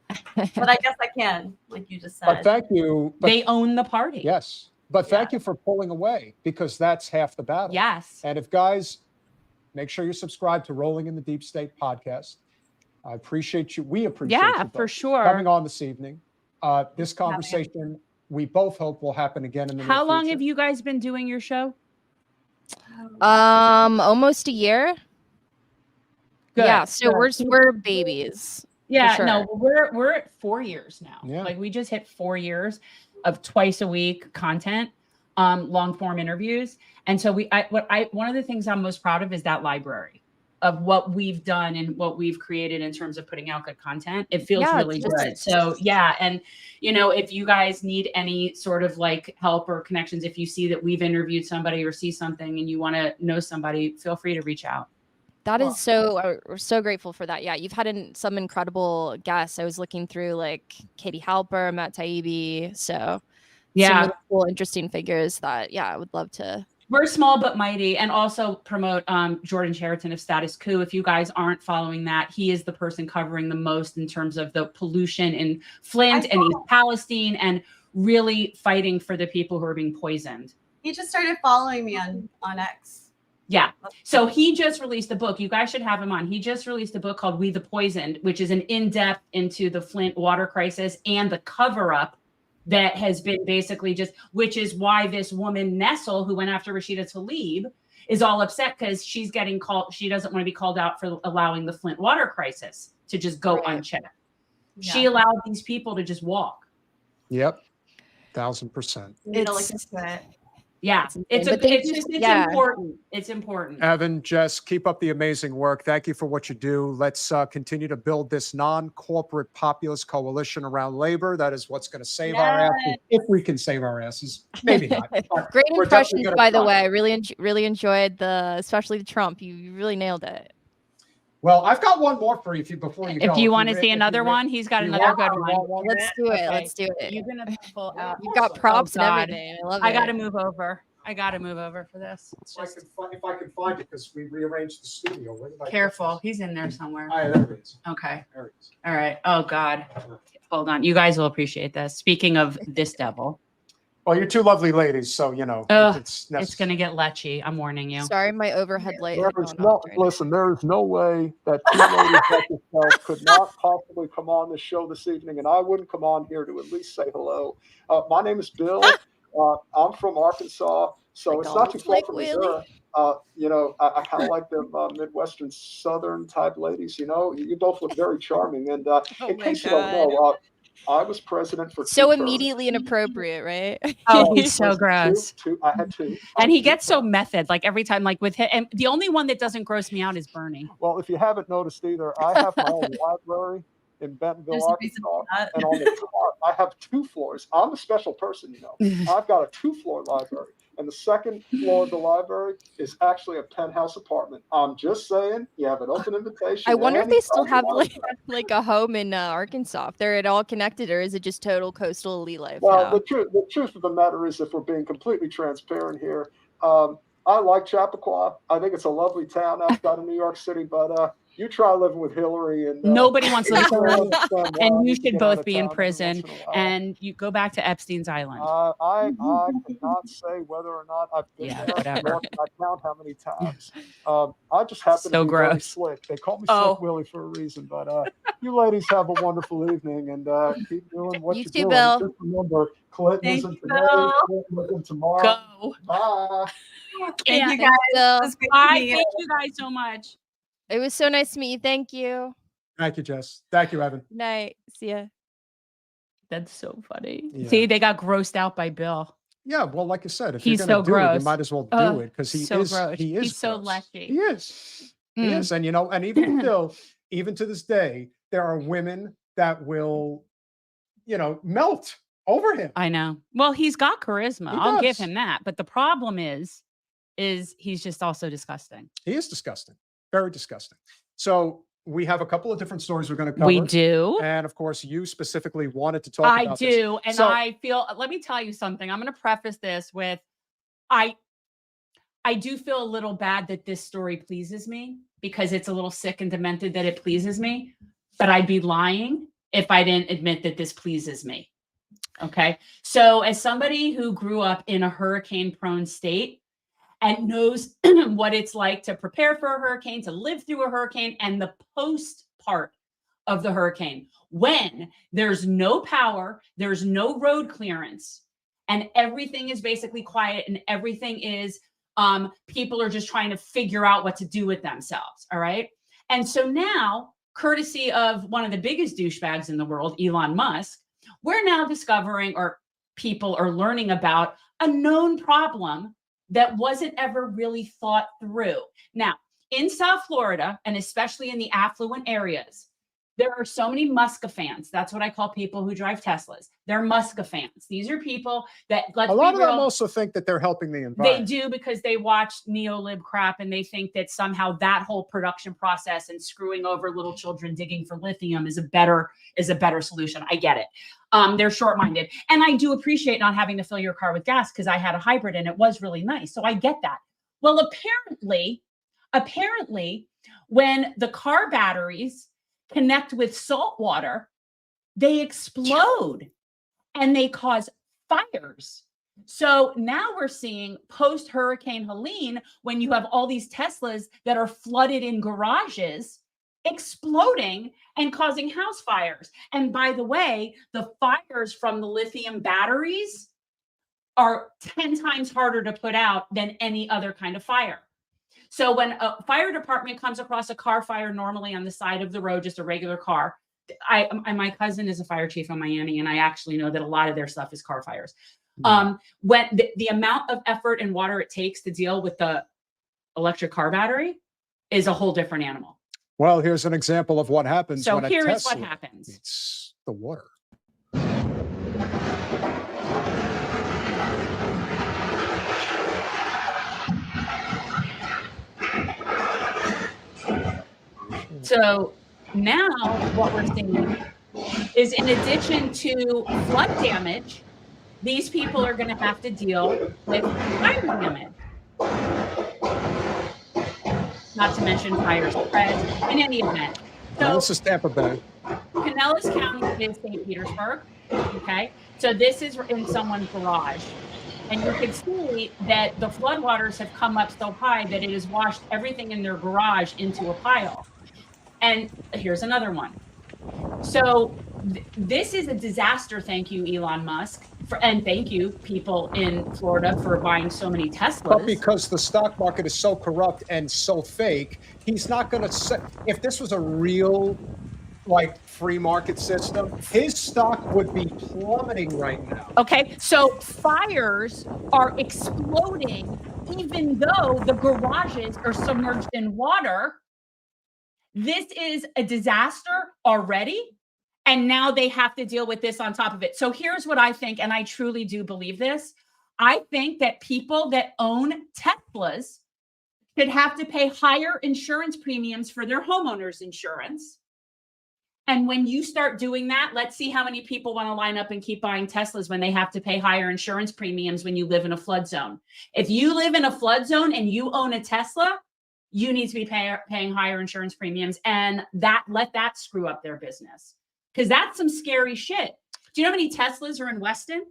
but I guess I can, like you just But said. thank you. But They own the party. yes, but thank you for pulling away, because that's half the battle. Yes. And if guys, make sure you subscribe to Rolling in the Deep State podcast. I appreciate you. We appreciate Yeah, you for both sure. coming on this evening. This conversation, we both hope will happen again in the How near long future. have you guys been doing your show? Almost a year. Good. Yeah, so Good. we're babies. Yeah, sure. no, we're at 4 years now. Yeah. Like we just hit 4 years of twice a week content, long form interviews. And so one of the things I'm most proud of is that library of what we've done and what we've created in terms of putting out good content. It feels Yeah, really it's just- good. So yeah. And if you guys need any sort of like help or connections, if you see that we've interviewed somebody or see something and you want to know somebody, feel free to reach out. That is so, we're so grateful for that. Yeah, you've had some incredible guests. I was looking through like Katie Halper, Matt Taibbi. So some Yeah. really cool, interesting figures that, I would love to. We're small but mighty, and also promote Jordan Sheraton of Status Quo. If you guys aren't following that, he is the person covering the most in terms of the pollution in Flint and East Palestine, and really fighting for the people who are being poisoned. He just started following me on X. Yeah. So he just released a book. You guys should have him on. He just released a book called We the Poisoned, which is an in-depth into the Flint water crisis and the cover-up that has been basically which is why this woman Nessel, who went after Rashida Tlaib, is all upset because she's getting called. She doesn't want to be called out for allowing the Flint water crisis to just go unchecked. Yeah. She allowed these people to just walk. Yep. 1,000%. You need to look into it. Yeah. It's important. It's important. Evan, Jess, keep up the amazing work. Thank you for what you do. Let's continue to build this non-corporate populist coalition around labor. That is what's going to save our asses, if we can save our asses. Maybe not. Great We're definitely impressions, gonna by the try. way. I really enjoyed especially the Trump. You really nailed it. Well, I've got one more for you before you go. If you want to re- see if another you re- one, he's got you another want- good you one. want one? Let's do it. Okay. Let's do it. You're gonna pull out. You've got props and God. everything. I love it. I got to move over. for this. It's If I just can find it, because we rearranged the studio. Where did I put careful. this? He's in there somewhere. There it is. Okay. There it is. All right. Oh God. Hold on. You guys will appreciate this. Speaking of this devil, Well, you're two lovely ladies, so Ugh, it's it's gonna get lechy. I'm warning you. Sorry, my overhead light. There had is gone no, off during- listen, there is no way that two ladies like yourself could not possibly come on the show this evening, and I wouldn't come on here to at least say hello. My name is Bill. I'm from Arkansas, so it's not too far Like from Willie. Missouri. I kind of like them Midwestern Southern type ladies. You both look very charming. And in my case you don't know, I was president for So 2 terms. immediately inappropriate, right? Oh, he's so Two- gross. I had two. And he Two gets so terms. method, like every time, like with him. And the only one that doesn't gross me out is Bernie. Well, if you haven't noticed either, I have my own library in Bentonville, There's a reason Arkansas, for that. and on the top, I have 2 floors. I'm a special person, I've got a 2-floor library, and the second floor of the library is actually a penthouse apartment. I'm just saying, you have an open invitation. I wonder if they still anytime you have want. like a home in Arkansas. If they're at all connected, or is it just total coastal elite life? Well, now? the truth of the matter is, if we're being completely transparent here, I like Chappaqua. I think it's a lovely town outside of New York City, but you try living with Hillary, and Nobody wants to live you'll with Hillary. understand why And we you should get out both of be in town every prison. once in a while. And you go back to Epstein's Island. I cannot say whether or not I've been Yeah, there. whatever. Nor can I count how many times. I just happen So to be very gross. slick. They call me Oh. Slick Willie for a reason. But you ladies have a wonderful evening, and keep doing what You you're too, doing. Bill. Just remember, Clinton Thank isn't you, today, Bill. Clinton isn't tomorrow. Go. Bye. Thank you Yeah. guys. Bill. It was great to Bye. meet you. Thank you guys so much. It was so nice to meet you. Thank you. Thank you, Jess. Thank you, Evan. Good night. See ya. That's so funny. Yeah. See, they got grossed out by Bill. Yeah, well, like I said, if He's you're so going to do it, you gross. might as well do Oh, it because he so is. gross. He is. He's so gross. lechy. He is. He Mm. is, and and even still, even to this day, there are women that will, melt over him. I know. Well, he's got charisma. He I'll give does. him that. But the problem is he's just also disgusting. He is disgusting, very disgusting. So we have a couple of different stories we're going to cover. We do. And of course, you specifically wanted to talk about this. I do. And I feel, let me tell you something. I'm going to preface this with, I do feel a little bad that this story pleases me because it's a little sick and demented that it pleases me, but I'd be lying if I didn't admit that this pleases me. Okay. So as somebody who grew up in a hurricane prone state and knows what it's like to prepare for a hurricane, to live through a hurricane, and the post part of the hurricane, when there's no power, there's no road clearance, and everything is basically quiet and everything is, people are just trying to figure out what to do with themselves. All right. And so now, courtesy of one of the biggest douchebags in the world, Elon Musk, we're now discovering, or people are learning about, a known problem that wasn't ever really thought through. Now, in South Florida, and especially in the affluent areas, there are so many Musk fans. That's what I call people who drive Teslas. They're Musk fans. These are people that, a lot of them also think that they're helping the environment. They do, because they watch neolib crap and they think that somehow that whole production process and screwing over little children digging for lithium is a better solution. I get it. They're short-minded. And I do appreciate not having to fill your car with gas because I had a hybrid and it was really nice. So I get that. Well, apparently, when the car batteries connect with salt water, they explode and they cause fires. So now we're seeing post Hurricane Helene, when you have all these Teslas that are flooded in garages, exploding and causing house fires. And by the way, the fires from the lithium batteries are 10 times harder to put out than any other kind of fire. So when a fire department comes across a car fire normally on the side of the road, just a regular car, my cousin is a fire chief in Miami, and I actually know that a lot of their stuff is car fires. When the amount of effort and water it takes to deal with the electric car battery is a whole different animal. Well, here's an example of what happens when a Tesla what happens. meets the water. So now what we're seeing is, in addition to flood damage, these people are going to have to deal with fire damage. Not to mention fire spread in any event. So this is Tampa Bay. Pinellas County is St. Petersburg. Okay. So this is in someone's garage. And you can see that the floodwaters have come up so high that it has washed everything in their garage into a pile. And here's another one. So this is a disaster. Thank you, Elon Musk. And thank you, people in Florida, for buying so many Teslas. But because the stock market is so corrupt and so fake, he's not going to if this was a real, free market system, his stock would be plummeting right now. Okay, so fires are exploding even though the garages are submerged in water. This is a disaster already, and now they have to deal with this on top of it. So here's what I think, and I truly do believe this. I think that people that own Teslas should have to pay higher insurance premiums for their homeowners insurance. And when you start doing that, let's see how many people want to line up and keep buying Teslas when they have to pay higher insurance premiums when you live in a flood zone. If you live in a flood zone and you own a Tesla, you need to be paying higher insurance premiums, and let that screw up their business, because that's some scary shit. Do you know how many Teslas are in Weston?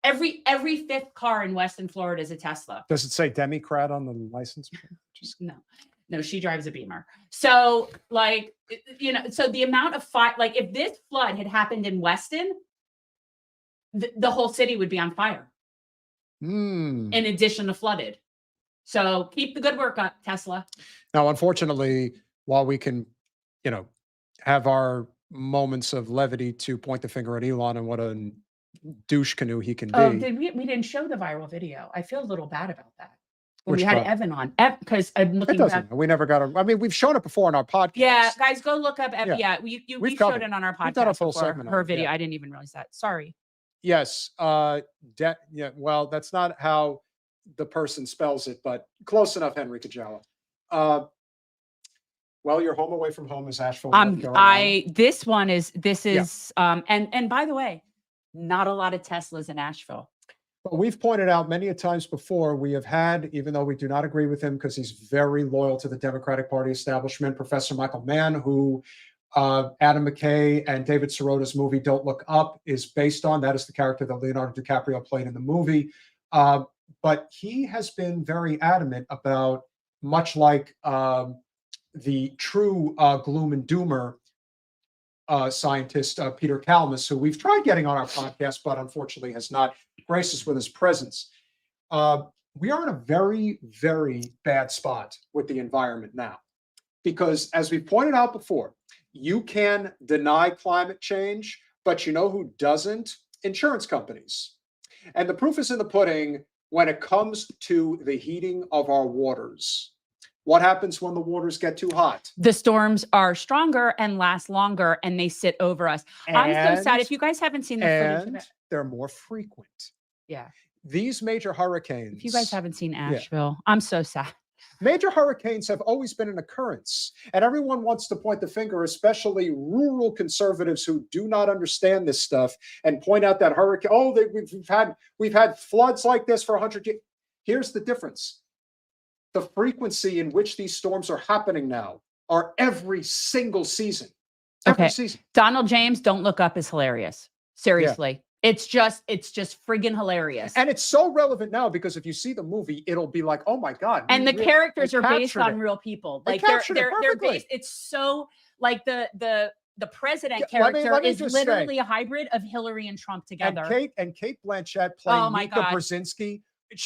Every fifth car in Weston, Florida is a Tesla. Does it say Democrat on the license plate? No, she drives a Beamer. So so the amount of fire, if this flood had happened in Weston, the whole city would be on fire. In addition to flooded. So keep the good work up, Tesla. Now, unfortunately, while we can, have our moments of levity to point the finger at Elon and what an douche canoe he can be. Oh, we didn't show the viral video. I feel a little bad about that. When Which we had part? Evan on, because I'm It looking doesn't. back. We never got. I mean, we've shown it before on our podcast. Yeah, guys, go look up. Yeah. We We've showed covered it on our We've done a podcast full before. segment on Her it, video. yeah. I didn't even realize that. Sorry. Yes. Yeah. Well, that's not how the person spells it, but close enough, Henry Kajala. Well, your home away from home is Asheville, North Carolina. This is and by the way, not a lot of Teslas in Asheville. But we've pointed out many a times before, we have had, even though we do not agree with him because he's very loyal to the Democratic Party establishment, Professor Michael Mann, who Adam McKay and David Sirota's movie Don't Look Up is based on. That is the character that Leonardo DiCaprio played in the movie. But he has been very adamant about, much like the true gloom and doomer scientist, Peter Kalmus, who we've tried getting on our podcast, but unfortunately has not graced us with his presence. We are in a very, very bad spot with the environment now. Because as we pointed out before, you can deny climate change, but you know who doesn't? Insurance companies. And the proof is in the pudding when it comes to the heating of our waters. What happens when the waters get too hot? The storms are stronger and last longer, and they sit over us. I'm so sad. If you guys haven't seen the footage of it, they're more frequent. yeah. These major hurricanes. If you guys haven't seen Asheville, I'm so sad. Major hurricanes have always been an occurrence, and everyone wants to point the finger, especially rural conservatives who do not understand this stuff, and point out that hurricane. Oh, we've had floods like this for 100 years. Here's the difference: the frequency in which these storms are happening now are every single season. Every season. Donald James, Don't Look Up is hilarious. Seriously. It's just friggin' hilarious. And it's so relevant now because if you see the movie, it'll be like, oh my God. And the characters are based on real people. Like they're based, it's so like the president character let me is just literally say, a hybrid of Hillary and Trump together. And Kate Blanchett playing Mika Brzezinski.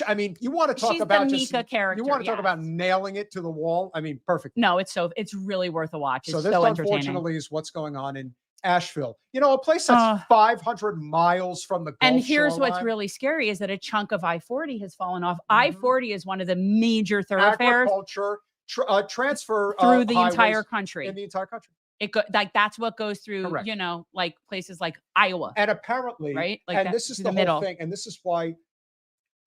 I mean, you want to talk She's about the just Mika character, you want to talk about nailing it to the wall. I mean, perfect. No, it's really worth a watch. It's so this so entertaining. Unfortunately is what's going on in Asheville. You know, a place that's 500 miles from the Gulf And here's shoreline. what's really scary is that a chunk of I-40 has fallen off. I-40 is one of the major thoroughfares. Agriculture transfer through the entire country. In the entire country. That's what goes through, Correct. you know, like places like Iowa. And apparently, right? Like and this is the whole thing. And this is why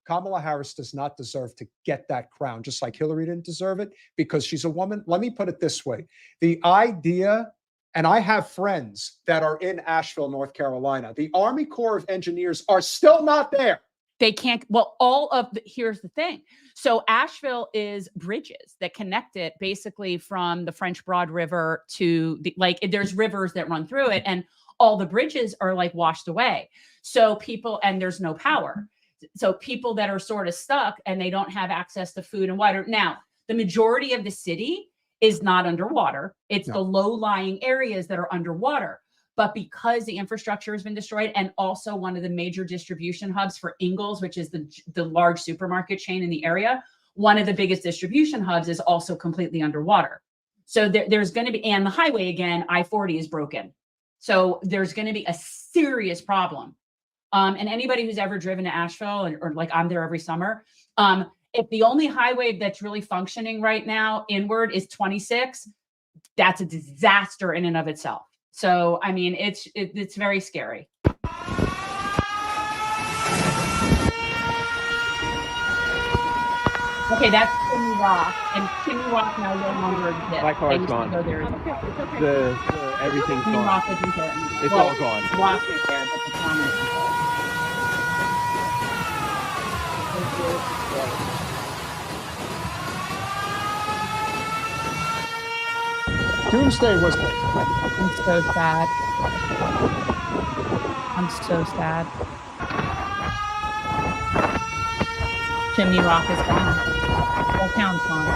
Kamala Harris does not deserve to get that crown, just like Hillary didn't deserve it, because she's a woman. Let me put it this way. The idea, and I have friends that are in Asheville, North Carolina, the Army Corps of Engineers are still not there. They can't, here's the thing. So Asheville is bridges that connect it basically from the French Broad River to there's rivers that run through it, and all the bridges are like washed away. So and there's no power. So people that are sort of stuck and they don't have access to food and water. Now, the majority of the city is not underwater. It's the low-lying areas that are underwater. But because the infrastructure has been destroyed, and also one of the major distribution hubs for Ingles, which is the large supermarket chain in the area, one of the biggest distribution hubs is also completely underwater. So there's going to be, and the highway again, I-40 is broken. So there's going to be a serious problem. And anybody who's ever driven to Asheville, or like I'm there every summer, if the only highway that's really functioning right now inward is 26, that's a disaster in and of itself. So, I mean, it's very scary. Okay, that's Kimmy Rock, and Kimmy Rock now no longer exists. My car is gone. Everything's Kimmy gone. Rock isn't there anymore. It's all gone. Rock is there, but the town isn't there. Doomsday was. I'm so sad. I'm so sad. Chimney Rock is gone. Whole town's gone.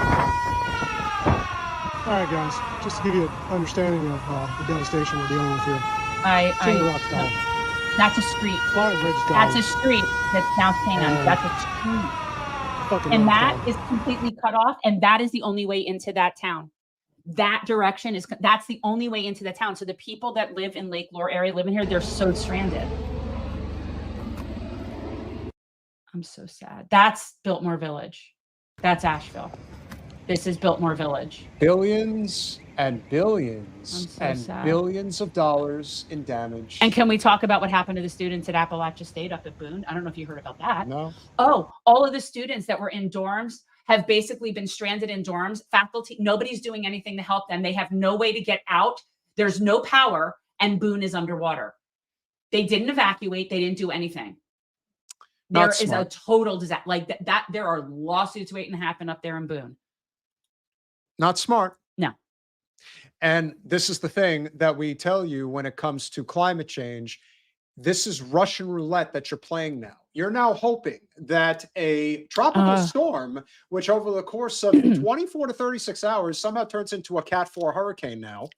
All right, guys. Just to give you an understanding of the devastation we're dealing with here. Chimney Rock's gone. That's a street. That's a street. That's South Canaan. That's a street. And that is completely cut off. And that is the only way into that town. That direction that's the only way into the town. So the people that live in Lake Lure area, live in here, they're so stranded. I'm so sad. That's Biltmore Village. That's Asheville. This is Biltmore Village. Billions and billions So and sad. billions of dollars in damage. And can we talk about what happened to the students at Appalachia State up at Boone? I don't know if you heard about that. No. Oh, all of the students that were in dorms have basically been stranded in dorms. Faculty, nobody's doing anything to help them. They have no way to get out. There's no power, and Boone is underwater. They didn't evacuate. They didn't do anything. There is a total disaster. Like that, there are lawsuits waiting to happen up there in Boone. Not smart. No. And this is the thing that we tell you when it comes to climate change. This is Russian roulette that you're playing now. You're now hoping that a tropical storm, which over the course of 24 to 36 hours somehow turns into a Cat 4 hurricane now,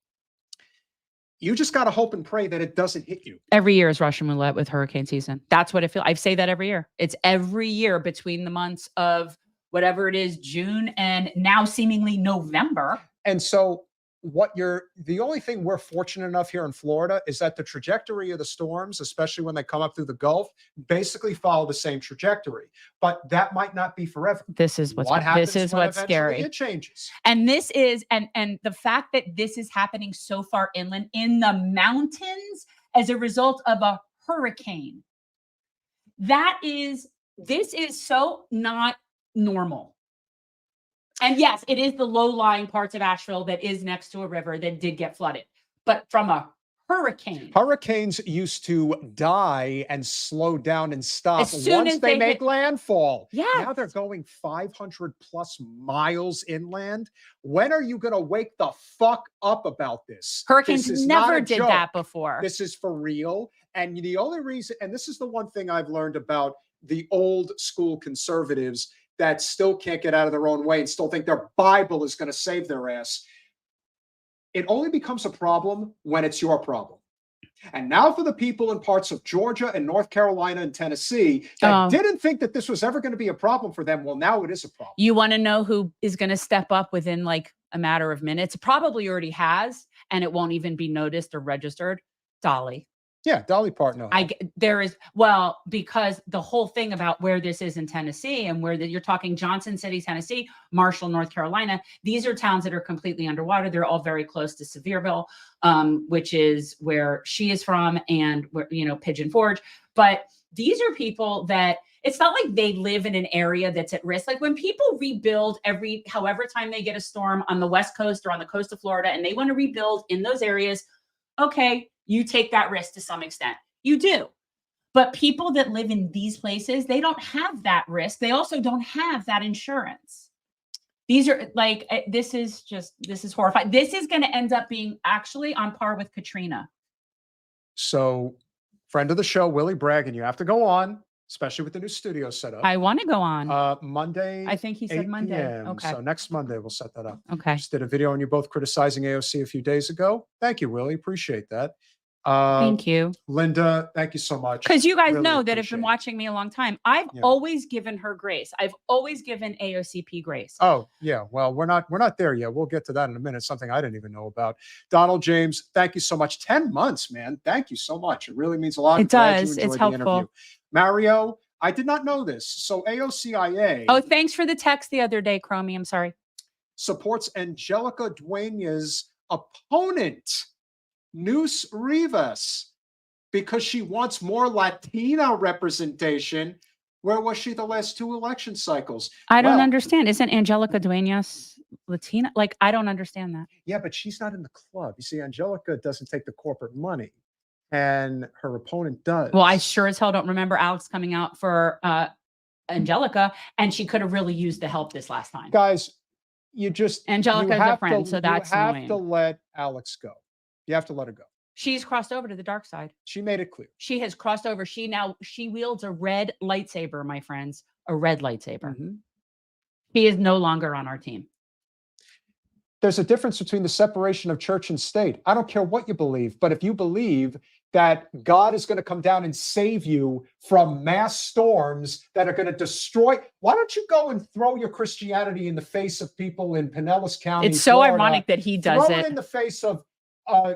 you just got to hope and pray that it doesn't hit you. Every year is Russian roulette with hurricane season. That's what it feels. I say that every year. It's every year between the months of whatever it is, June and now seemingly November. And so the only thing we're fortunate enough here in Florida is that the trajectory of the storms, especially when they come up through the Gulf, basically follow the same trajectory. But that might not be forever. This is what's scary. It changes. And this is, and the fact that this is happening so far inland in the mountains as a result of a hurricane. This is so not normal. And yes, it is the low-lying parts of Asheville that is next to a river that did get flooded. But from a hurricane. Hurricanes used to die and slow down and stop once they make landfall. Yeah. Now they're going 500 plus miles inland. When are you going to wake the fuck up about this? Hurricanes never did that before. This is for real. And the only reason, and this is the one thing I've learned about the old school conservatives that still can't get out of their own way and still think their Bible is going to save their ass. It only becomes a problem when it's your problem. And now for the people in parts of Georgia and North Carolina and Tennessee that didn't think that this was ever going to be a problem for them, well, now it is a problem. You want to know who is going to step up within like a matter of minutes? Probably already has, and it won't even be noticed or registered. Dolly. Yeah, Dolly Parton. Because the whole thing about where this is in Tennessee and you're talking Johnson City, Tennessee, Marshall, North Carolina, these are towns that are completely underwater. They're all very close to Sevierville, which is where she is from, and where, Pigeon Forge. But these are people that it's not like they live in an area that's at risk. Like when people rebuild however time they get a storm on the West Coast or on the coast of Florida, and they want to rebuild in those areas, okay, you take that risk to some extent. You do. But people that live in these places, they don't have that risk. They also don't have that insurance. These are like, this is horrifying. This is going to end up being actually on par with Katrina. So, friend of the show, Willie Bragg, and you have to go on, especially with the new studio set up. I want to go on. Monday. I think he said Monday. PM. Okay. So next Monday, we'll set that up. Okay. Just did a video on you both criticizing AOC a few days ago. Thank you, Willie. Appreciate that. Thank you. Linda, thank you so much. Because you guys know that have been watching me a long time. I've always given her grace. I've always given AOCP grace. Oh, yeah. Well, we're not there yet. We'll get to that in a minute. Something I didn't even know about. Donald James, thank you so much. 10 months, man. Thank you so much. It really means a lot. It does. It's helpful. Interview. Mario, I did not know this. So AOCIA. Oh, thanks for the text the other day, Chromie. I'm sorry. Supports Angelica Dueña's opponent, Noose Rivas, because she wants more Latina representation. Where was she the last two election cycles? I don't understand. Isn't Angelica Dueñas Latina? Like, I don't understand that. Yeah, but she's not in the club. You see, Angelica doesn't take the corporate money, and her opponent does. Well, I sure as hell don't remember Alex coming out for Angelica, and she could have really used the help this last time. Guys, Angelica's a friend, so that's annoying. You have to let Alex go. You have to let her go. She's crossed over to the dark side. She made it clear. She has crossed over. She wields a red lightsaber, my friends, a red lightsaber. Mm-hmm. She is no longer on our team. There's a difference between the separation of church and state. I don't care what you believe, but if you believe that God is going to come down and save you from mass storms that are going to destroy, why don't you go and throw your Christianity in the face of people in Pinellas County? It's so Florida, ironic that he does throw it in the face of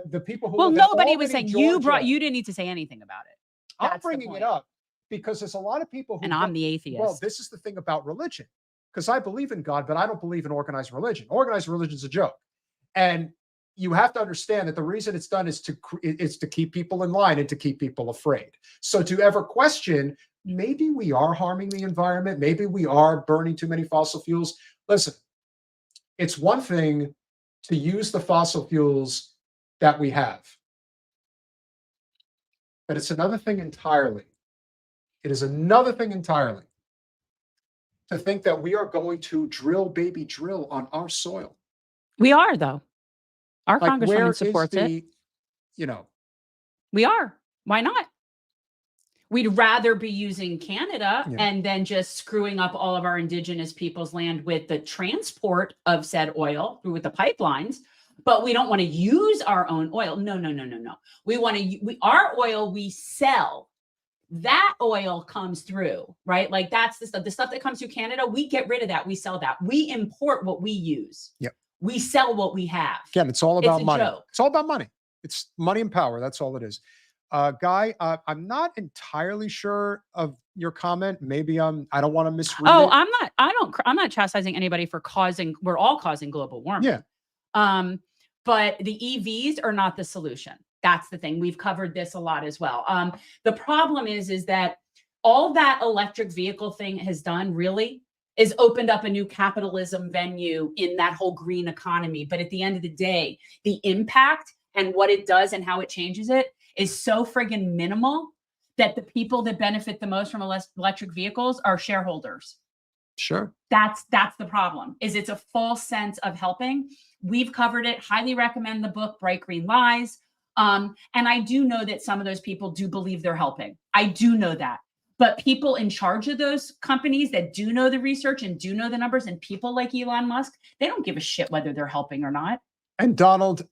the people who. Well, nobody was saying you didn't need to say anything about it. I'm bringing it up because there's a lot of people who. And I'm the atheist. Well, this is the thing about religion, because I believe in God, but I don't believe in organized religion. Organized religion is a joke. And you have to understand that the reason it's done is to keep people in line and to keep people afraid. So to ever question, maybe we are harming the environment, maybe we are burning too many fossil fuels. Listen, it's one thing to use the fossil fuels that we have, but it's another thing entirely. It is another thing entirely to think that we are going to drill, baby, drill on our soil. We are, though. Our Like, congresswoman where supports is it. You know, we are. Why not? We'd rather be using Canada and then just screwing up all of our indigenous people's land with the transport of said oil through with the pipelines. But we don't want to use our own oil. No. We want to. Our oil we sell. That oil comes through, right? Like that's the stuff that comes through Canada. We get rid of that. We sell that. We import what we use. Yep. We sell what we have. Again, it's all about money. Joke. It's all about money. It's money and power. That's all it is. Guy, I'm not entirely sure of your comment. Maybe I don't want to misread it. I'm not chastising anybody for we're all causing global warming. Yeah. But the EVs are not the solution. That's the thing. We've covered this a lot as well. The problem is that all that electric vehicle thing has done really is opened up a new capitalism venue in that whole green economy. But at the end of the day, the impact and what it does and how it changes it is so friggin' minimal that the people that benefit the most from electric vehicles are shareholders. Sure. That's the problem, is it's a false sense of helping. We've covered it. Highly recommend the book, Bright Green Lies. And I do know that some of those people do believe they're helping. I do know that. But people in charge of those companies that do know the research and do know the numbers, and people like Elon Musk, they don't give a shit whether they're helping or not. And Donald,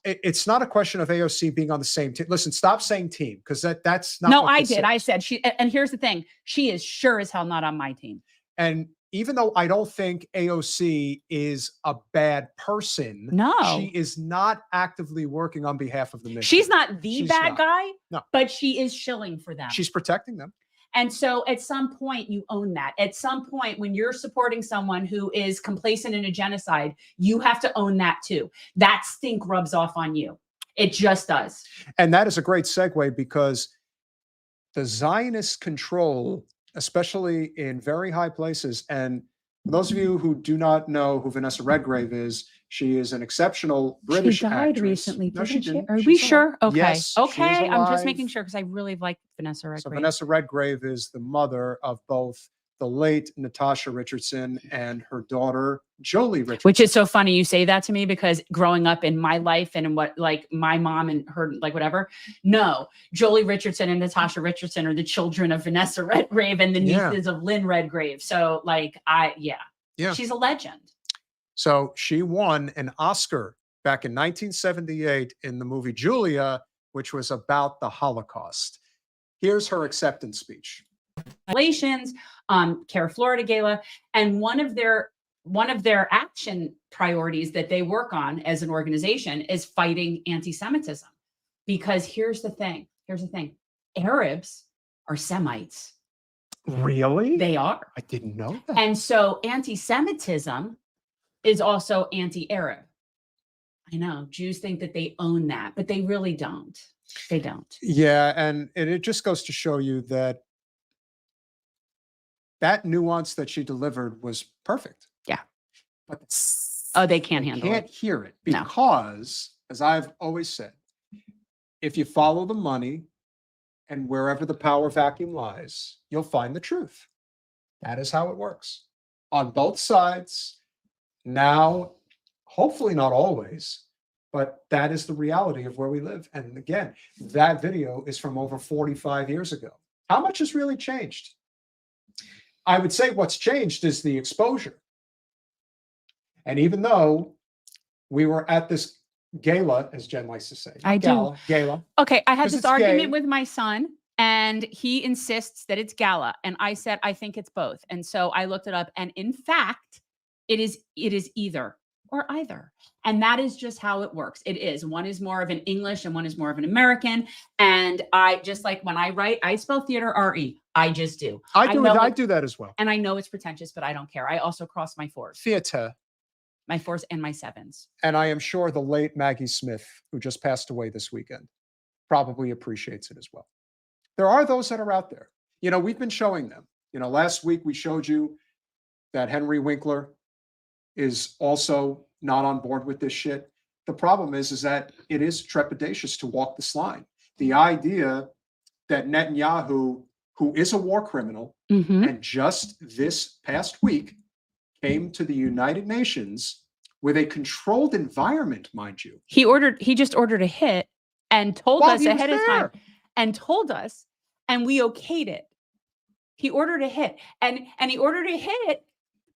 it's not a question of AOC being on the same team. Listen, stop saying team, because that's not. No, I did. I said she. And here's the thing: she is sure as hell not on my team. And even though I don't think AOC is a bad person, no, she is not actively working on behalf of the mission. She's not the bad guy, no, but she is shilling for them. She's protecting them. And so at some point you own that. At some point when you're supporting someone who is complacent in a genocide, you have to own that too. That stink rubs off on you. It just does. And that is a great segue, because the Zionist control, especially in very high places, and for those of you who do not know who Vanessa Redgrave is, she is an exceptional British actress. She died actress. recently, No, she didn't. Are we sure? Okay. Yes, okay. I'm just making sure, because I really like Vanessa Redgrave. So Vanessa Redgrave is the mother of both the late Natasha Richardson and her daughter, Jolie Richardson. Which is so funny you say that to me, because growing up in my life and in what, like, my mom and her, like, whatever. No, Jolie Richardson and Natasha Richardson are the children of Vanessa Redgrave and the nieces of Lynn Redgrave. So, like, she's a legend. So she won an Oscar back in 1978 in the movie Julia, which was about the Holocaust. Here's her acceptance speech. Relations, Care Florida Gala, and one of their action priorities that they work on as an organization is fighting anti-Semitism. Because here's the thing. Arabs are Semites. Really? They are. I didn't know that. And so anti-Semitism is also anti-Arab. I know Jews think that they own that, but they really don't. They don't. Yeah, and it just goes to show you that nuance that she delivered was perfect. Yeah. But they can't handle it. Can't hear it because, as I've always said, if you follow the money and wherever the power vacuum lies, you'll find the truth. That is how it works. On both sides. Now, hopefully not always, but that is the reality of where we live. And again, that video is from over 45 years ago. How much has really changed? I would say what's changed is the exposure. And even though we were at this gala, as Jen likes to say. Gala. Okay, I had this argument with my son, and he insists that it's gala. And I said, I think it's both. And so I looked it up, and in fact, it is either or either. And that is just how it works. It is. One is more of an English and one is more of an American. And I just, like when I write, I spell theater R-E. I just do. I do know that as well. And I know it's pretentious, but I don't care. I also cross my fours. Theater. My fours and my sevens. And I am sure the late Maggie Smith, who just passed away this weekend, probably appreciates it as well. There are those that are out there. You know, we've been showing them. You know, last week we showed you that Henry Winkler is also not on board with this shit. The problem is that it is trepidatious to walk this line. The idea that Netanyahu, who is a war criminal, and just this past week came to the United Nations with a controlled environment, mind you. He just ordered a hit and told us ahead of time and told us, and we okayed it. He ordered a hit and he ordered a hit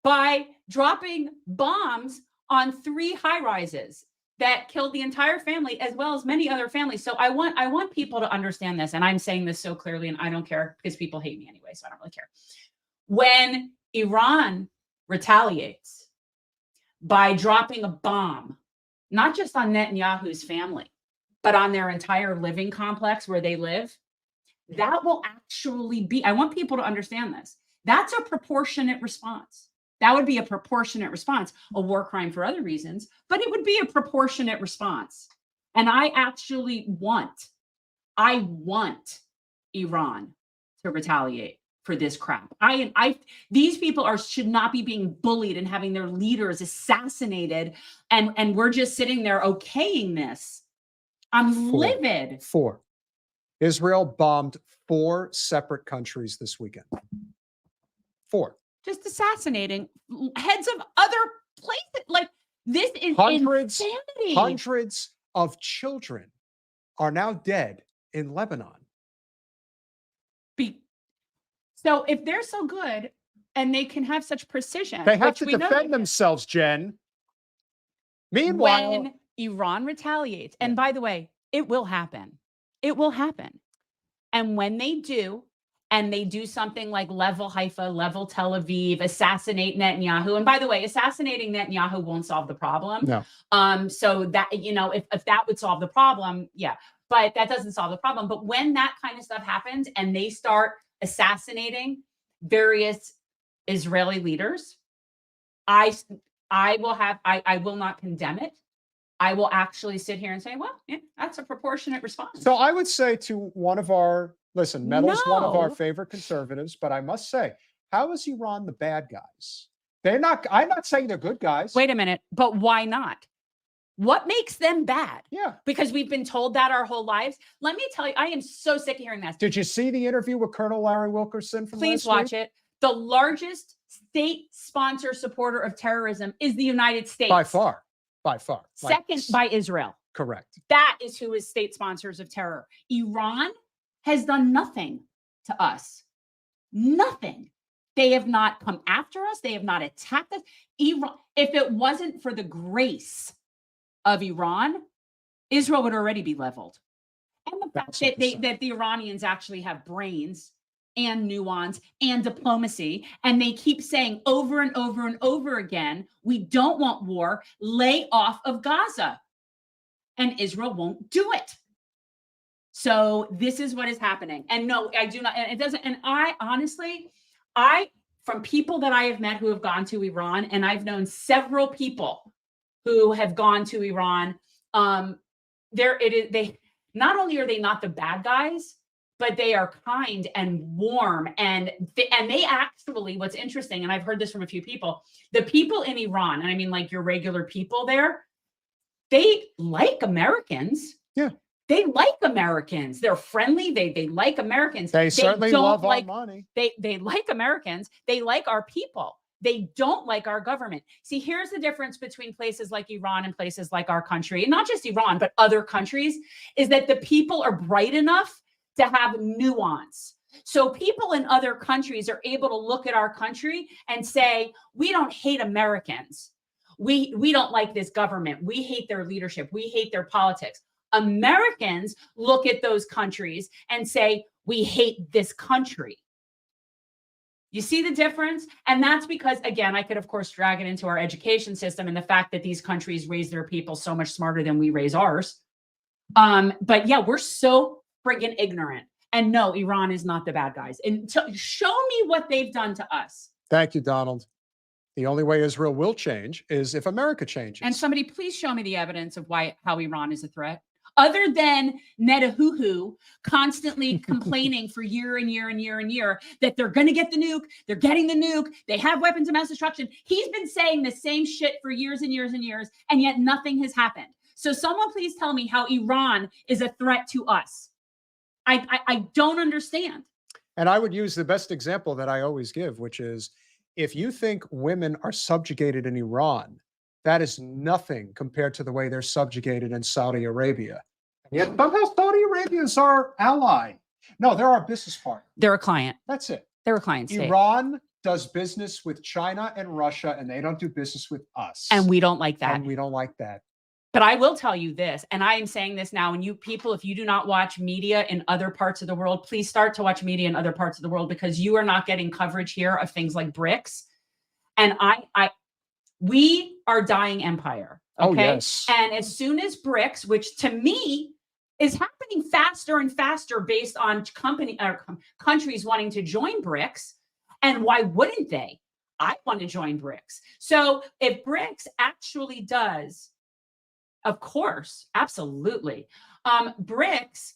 by dropping bombs on 3 high-rises that killed the entire family as well as many other families. So I want people to understand this, and I'm saying this so clearly, and I don't care because people hate me anyway, so I don't really care. When Iran retaliates by dropping a bomb, not just on Netanyahu's family, but on their entire living complex where they live, that will actually be, I want people to understand this, that's a proportionate response. That would be a proportionate response, a war crime for other reasons, but it would be a proportionate response. And I actually want Iran to retaliate for this crap. These people should not be being bullied and having their leaders assassinated, and we're just sitting there okaying this. I'm livid. 4. Israel bombed 4 separate countries this weekend. 4. Just assassinating heads of other places. Like, this is insanity. Hundreds of children are now dead in Lebanon. So if they're so good and they can have such precision, they have to defend themselves, Jen. Meanwhile, when Iran retaliates, and by the way, it will happen. It will happen. And when they do, and they do something like level Haifa, level Tel Aviv, assassinate Netanyahu. And by the way, assassinating Netanyahu won't solve the problem. No. So that, you know, if that would solve the problem, yeah. But that doesn't solve the problem. But when that kind of stuff happens and they start assassinating various Israeli leaders, I will not condemn it. I will actually sit here and say, well, yeah, that's a proportionate response. So I would say to one of our, listen, Metal's one of our favorite conservatives, but I must say, how is Iran the bad guys? I'm not saying they're good guys. Wait a minute, but why not? What makes them bad? Yeah. Because we've been told that our whole lives. Let me tell you, I am so sick of hearing that. Did you see the interview with Colonel Larry Wilkerson from Please last watch week? it. The largest state sponsor supporter of terrorism is the United States. By far. By far. Second by Israel. Correct. That is who is state sponsors of terror. Iran has done nothing to us. Nothing. They have not come after us. They have not attacked us. Iran, if it wasn't for the grace of Iran, Israel would already be leveled. And the fact that the Iranians actually have brains and nuance and diplomacy, and they keep saying over and over and over again, we don't want war, lay off of Gaza. And Israel won't do it. So this is what is happening. And no, I do not, and it doesn't, and I honestly, from people that I have met who have gone to Iran, and I've known several people who have gone to Iran, they not only are they not the bad guys, but they are kind and warm, and they actually, what's interesting, and I've heard this from a few people, the people in Iran, and I mean like your regular people there, they like Americans. Yeah. They like Americans. They're friendly. They like Americans. They certainly love our money. They like Americans. They like our people. They don't like our government. See, here's the difference between places like Iran and places like our country, and not just Iran, but other countries, is that the people are bright enough to have nuance. So people in other countries are able to look at our country and say, we don't hate Americans. We don't like this government. We hate their leadership. We hate their politics. Americans look at those countries and say, we hate this country. You see the difference? And that's because, again, I could, of course, drag it into our education system and the fact that these countries raise their people so much smarter than we raise ours. But yeah, we're so friggin' ignorant. And no, Iran is not the bad guys. And show me what they've done to us. Thank you, Donald. The only way Israel will change is if America changes. And somebody please show me the evidence of how Iran is a threat. Other than Netanyahu constantly complaining for year and year and year and year that they're going to get the nuke, they're getting the nuke, they have weapons of mass destruction. He's been saying the same shit for years and years and years, and yet nothing has happened. So someone please tell me how Iran is a threat to us. I don't understand. And I would use the best example that I always give, which is if you think women are subjugated in Iran, that is nothing compared to the way they're subjugated in Saudi Arabia. And yet somehow Saudi Arabia is our ally. No, they're our business partner. They're a client. That's it. They're a client state. Iran does business with China and Russia, and they don't do business with us. And we don't like that. And we don't like that. But I will tell you this, and I am saying this now, and you people, if you do not watch media in other parts of the world, please start to watch media in other parts of the world, because you are not getting coverage here of things like BRICS. And we are dying empire. Okay. Oh, yes. And as soon as BRICS, which to me is happening faster and faster based on countries wanting to join BRICS, and why wouldn't they? I want to join BRICS. So if BRICS actually does, of course, absolutely. BRICS,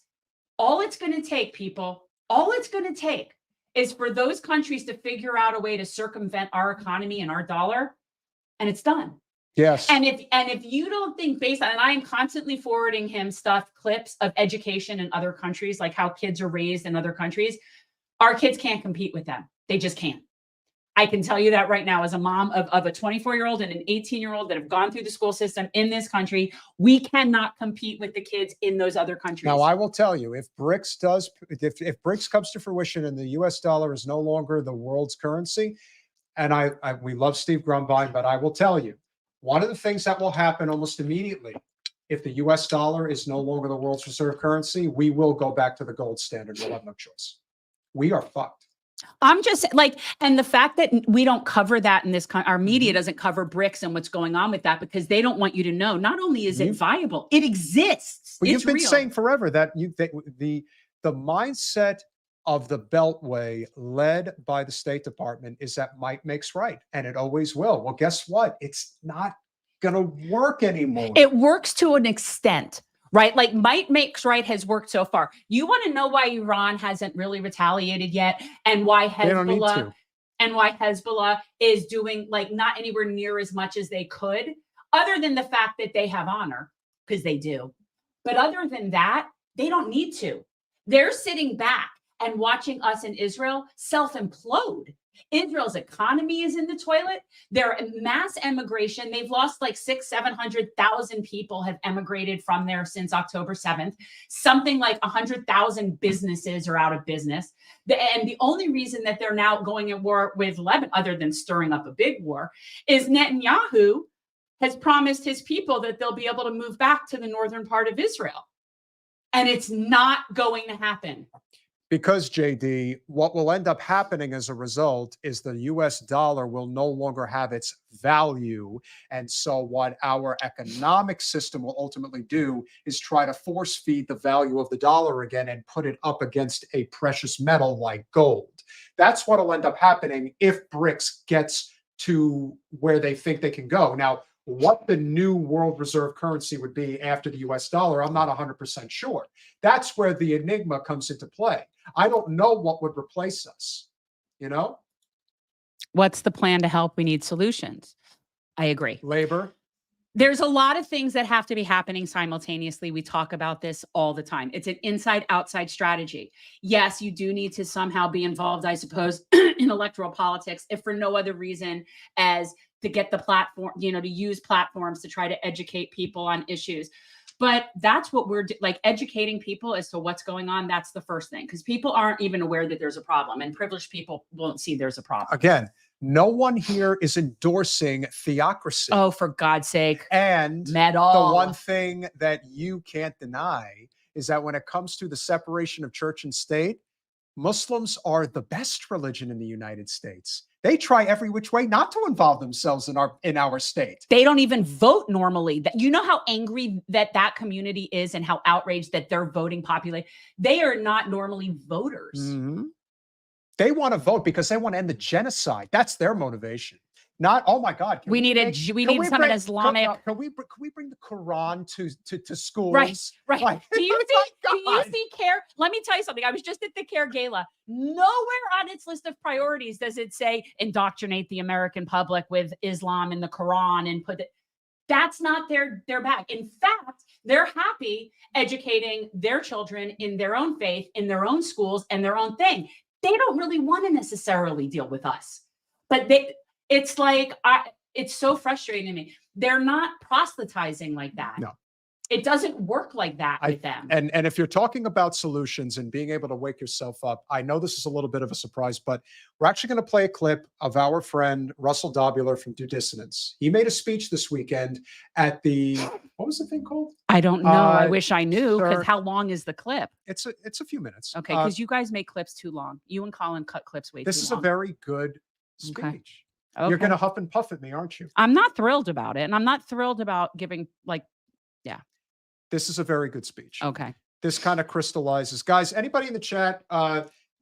all it's going to take, people, all it's going to take is for those countries to figure out a way to circumvent our economy and our dollar, and it's done. Yes. And if you don't think based on, and I am constantly forwarding him clips of education in other countries, like how kids are raised in other countries, our kids can't compete with them. They just can't. I can tell you that right now as a mom of a 24-year-old and an 18-year-old that have gone through the school system in this country, we cannot compete with the kids in those other countries. Now, I will tell you, if BRICS comes to fruition and the US dollar is no longer the world's currency, and we love Steve Grumbine, but I will tell you, one of the things that will happen almost immediately, if the US dollar is no longer the world's reserve currency, we will go back to the gold standard. We'll have no choice. We are fucked. I'm just like, and the fact that we don't cover that in this, our media doesn't cover BRICS and what's going on with that, because they don't want you to know, not only is it viable, it exists. Well, you've been saying forever that the mindset of the Beltway led by the State Department is that might makes right. And it always will. Well, guess what? It's not going to work anymore. It works to an extent. Right? Like might makes right has worked so far. You want to know why Iran hasn't really retaliated yet, and why Hezbollah is doing like not anywhere near as much as they could, other than the fact that they have honor, because they do. But other than that, they don't need to. They're sitting back and watching us in Israel self-implode. Israel's economy is in the toilet. Their mass emigration, they've lost like 700,000 people have emigrated from there since October 7th. Something like 100,000 businesses are out of business. And the only reason that they're now going at war with Lebanon, other than stirring up a big war, is Netanyahu has promised his people that they'll be able to move back to the northern part of Israel. And it's not going to happen. Because, JD, what will end up happening as a result is the US dollar will no longer have its value. And so what our economic system will ultimately do is try to force feed the value of the dollar again and put it up against a precious metal like gold. That's what will end up happening if BRICS gets to where they think they can go. Now, what the new world reserve currency would be after the US dollar, I'm not 100% sure. That's where the enigma comes into play. I don't know what would replace us, you know? What's the plan to help? We need solutions. I agree. Labor. There's a lot of things that have to be happening simultaneously. We talk about this all the time. It's an inside-outside strategy. Yes, you do need to somehow be involved, I suppose, in electoral politics, if for no other reason as to get the platform, to use platforms to try to educate people on issues. But that's what we're like, educating people as to what's going on. That's the first thing, because people aren't even aware that there's a problem, and privileged people won't see there's a problem. Again, no one here is endorsing theocracy. Oh, for God's sake. And Metal. The one thing that you can't deny is that when it comes to the separation of church and state, Muslims are the best religion in the United States. They try every which way not to involve themselves in our state. They don't even vote normally. That, you know how angry that community is and how outraged that their voting population. They are not normally voters. Mm-hmm. They want to vote because they want to end the genocide. That's their motivation. Not, oh my God, we need some Islamic. Can we bring the Quran to schools? Right. Like, do you see CARE? Let me tell you something. I was just at the CARE Gala. Nowhere on its list of priorities does it say indoctrinate the American public with Islam and the Quran and put it. That's not their bag. In fact, they're happy educating their children in their own faith, in their own schools, and their own thing. They don't really want to necessarily deal with us, but it's like, it's so frustrating to me. They're not proselytizing like that. No. It doesn't work like that with them. And if you're talking about solutions and being able to wake yourself up, I know this is a little bit of a surprise, but we're actually going to play a clip of our friend Russell Dobular from Do Dissonance. He made a speech this weekend at the, what was the thing called? I don't know. I wish I knew, because how long is the clip? It's a few minutes. Okay, because you guys make clips too long. You and Colin cut clips way too long. This is a very good speech. Okay. You're going to huff and puff at me, aren't you? I'm not thrilled about it. And I'm not thrilled about giving, This is a very good speech. Okay. This kind of crystallizes. Guys, anybody in the chat,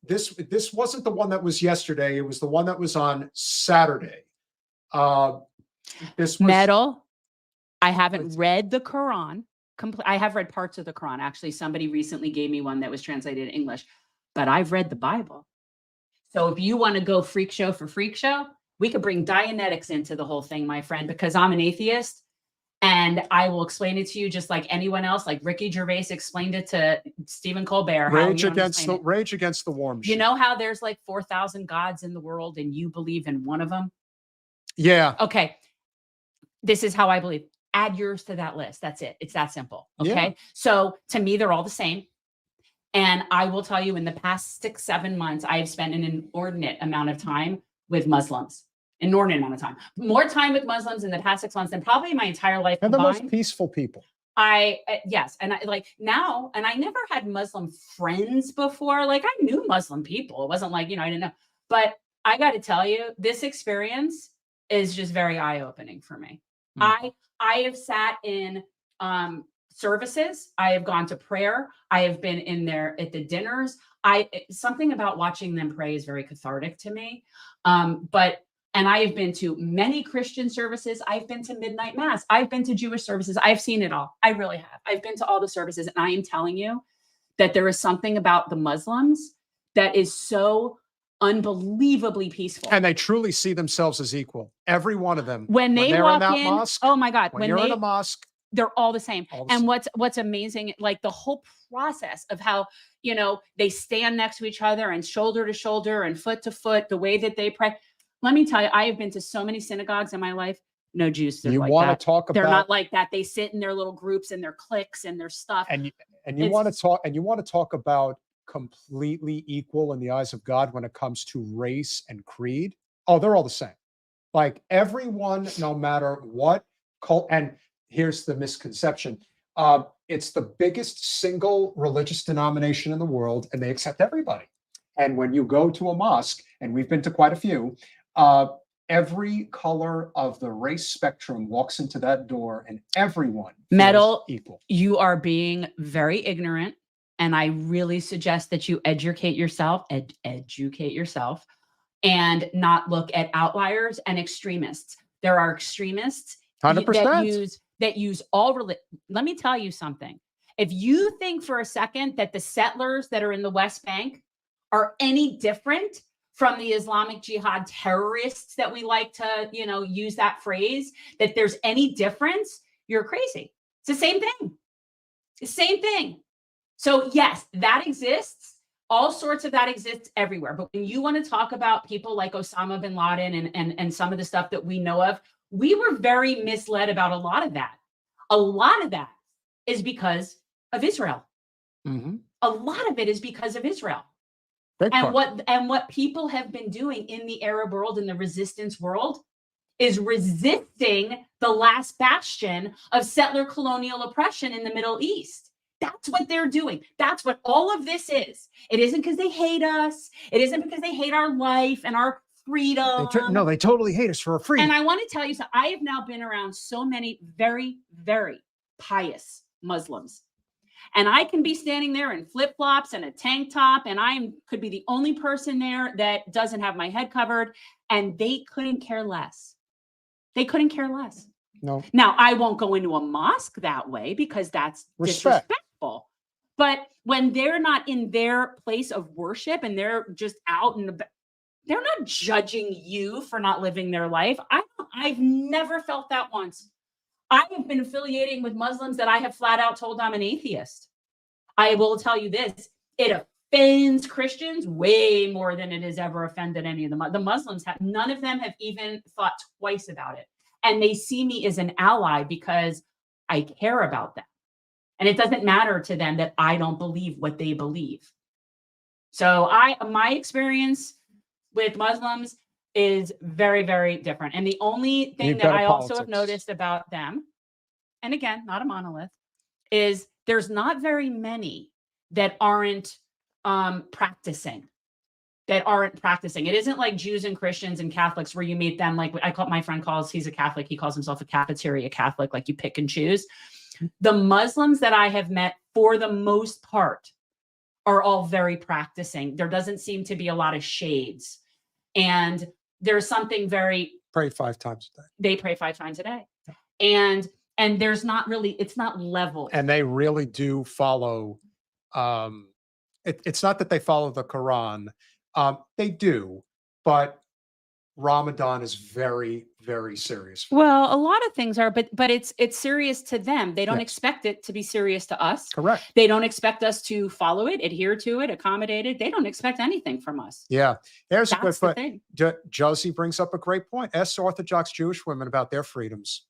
this wasn't the one that was yesterday. It was the one that was on Saturday. This was Metal. I haven't read the Quran. I have read parts of the Quran. Actually, somebody recently gave me one that was translated in English, but I've read the Bible. So if you want to go freak show for freak show, we could bring Dianetics into the whole thing, my friend, because I'm an atheist. And I will explain it to you just like anyone else, like Ricky Gervais explained it to Stephen Colbert. Rage Against the War Machine. You know how there's like 4,000 gods in the world and you believe in one of them? Yeah. Okay. This is how I believe. Add yours to that list. That's it. It's that simple. Okay. Yeah. So to me, they're all the same. And I will tell you, in the past 6-7 months, I have spent an inordinate amount of time with Muslims. Inordinate amount of time. More time with Muslims in the past 6 months than probably my entire life And the combined. most peaceful people. Yes. And I like now, and I never had Muslim friends before. Like I knew Muslim people. It wasn't like, I didn't know. But I got to tell you, this experience is just very eye-opening for me. I have sat in services. I have gone to prayer. I have been in there at the dinners. Something about watching them pray is very cathartic to me. And I have been to many Christian services. I've been to midnight mass. I've been to Jewish services. I've seen it all. I really have. I've been to all the services. And I am telling you that there is something about the Muslims that is so unbelievably peaceful. And they truly see themselves as equal. Every one of them. When they walk in, mosque, oh my God. when you're in a mosque, they're all the same. And what's amazing, like the whole process of how, they stand next to each other and shoulder to shoulder and foot to foot, the way that they pray. Let me tell you, I have been to so many synagogues in my life. No Jews. You want to talk about? They're not like that. They sit in their little groups and their cliques and their stuff. And you want to talk about completely equal in the eyes of God when it comes to race and creed. Oh, they're all the same. Like everyone, no matter what cult. And here's the misconception: it's the biggest single religious denomination in the world, and they accept everybody. And when you go to a mosque, and we've been to quite a few. Every color of the race spectrum walks into that door, and everyone feels equal. You are being very ignorant, and I really suggest that you educate yourself, and not look at outliers and extremists. There are extremists 100% that use all religion. Let me tell you something. If you think for a second that the settlers that are in the West Bank are any different from the Islamic Jihad terrorists that we like to, use that phrase, that there's any difference, you're crazy. It's the same thing. The same thing. So yes, that exists. All sorts of that exists everywhere. But when you want to talk about people like Osama bin Laden and some of the stuff that we know of, we were very misled about a lot of that. A lot of that is because of Israel. Mm-hmm. A lot of it is because of Israel. And what people have been doing in the Arab world, in the resistance world, is resisting the last bastion of settler colonial oppression in the Middle East. That's what they're doing. That's what all of this is. It isn't because they hate us. It isn't because they hate our life and our freedom. They totally hate us for our freedom. And I want to tell you something. I have now been around so many very, very pious Muslims. And I can be standing there in flip-flops and a tank top, and could be the only person there that doesn't have my head covered, and they couldn't care less. They couldn't care less. No. Now, I won't go into a mosque that way because that's disrespectful. But when they're not in their place of worship and they're just out and about, they're not judging you for not living their life. I've never felt that once. I have been affiliating with Muslims that I have flat out told I'm an atheist. I will tell you this, it offends Christians way more than it has ever offended any of them. The Muslims none of them have even thought twice about it. And they see me as an ally because I care about them. And it doesn't matter to them that I don't believe what they believe. So my experience with Muslims is very, very different. And the only thing that I also have noticed about them, and again, not a monolith, is there's not very many that aren't practicing. It isn't like Jews and Christians and Catholics where you meet them. Like my friend he's a Catholic. He calls himself a cafeteria Catholic, like you pick and choose. The Muslims that I have met for the most part are all very practicing. There doesn't seem to be a lot of shades. And there's something very... Pray 5 times a day. They pray 5 times a day. And there's not really, it's not level. And they really do follow, it's not that they follow the Quran. They do, but Ramadan is very, very serious. Well, a lot of things are, but it's serious to them. They don't expect it to be serious to us. Correct. They don't expect us to follow it, adhere to it, accommodate it. They don't expect anything from us. Yeah. There's That's a good the thing. Josie brings up a great point. Ask Orthodox Jewish women about their freedoms.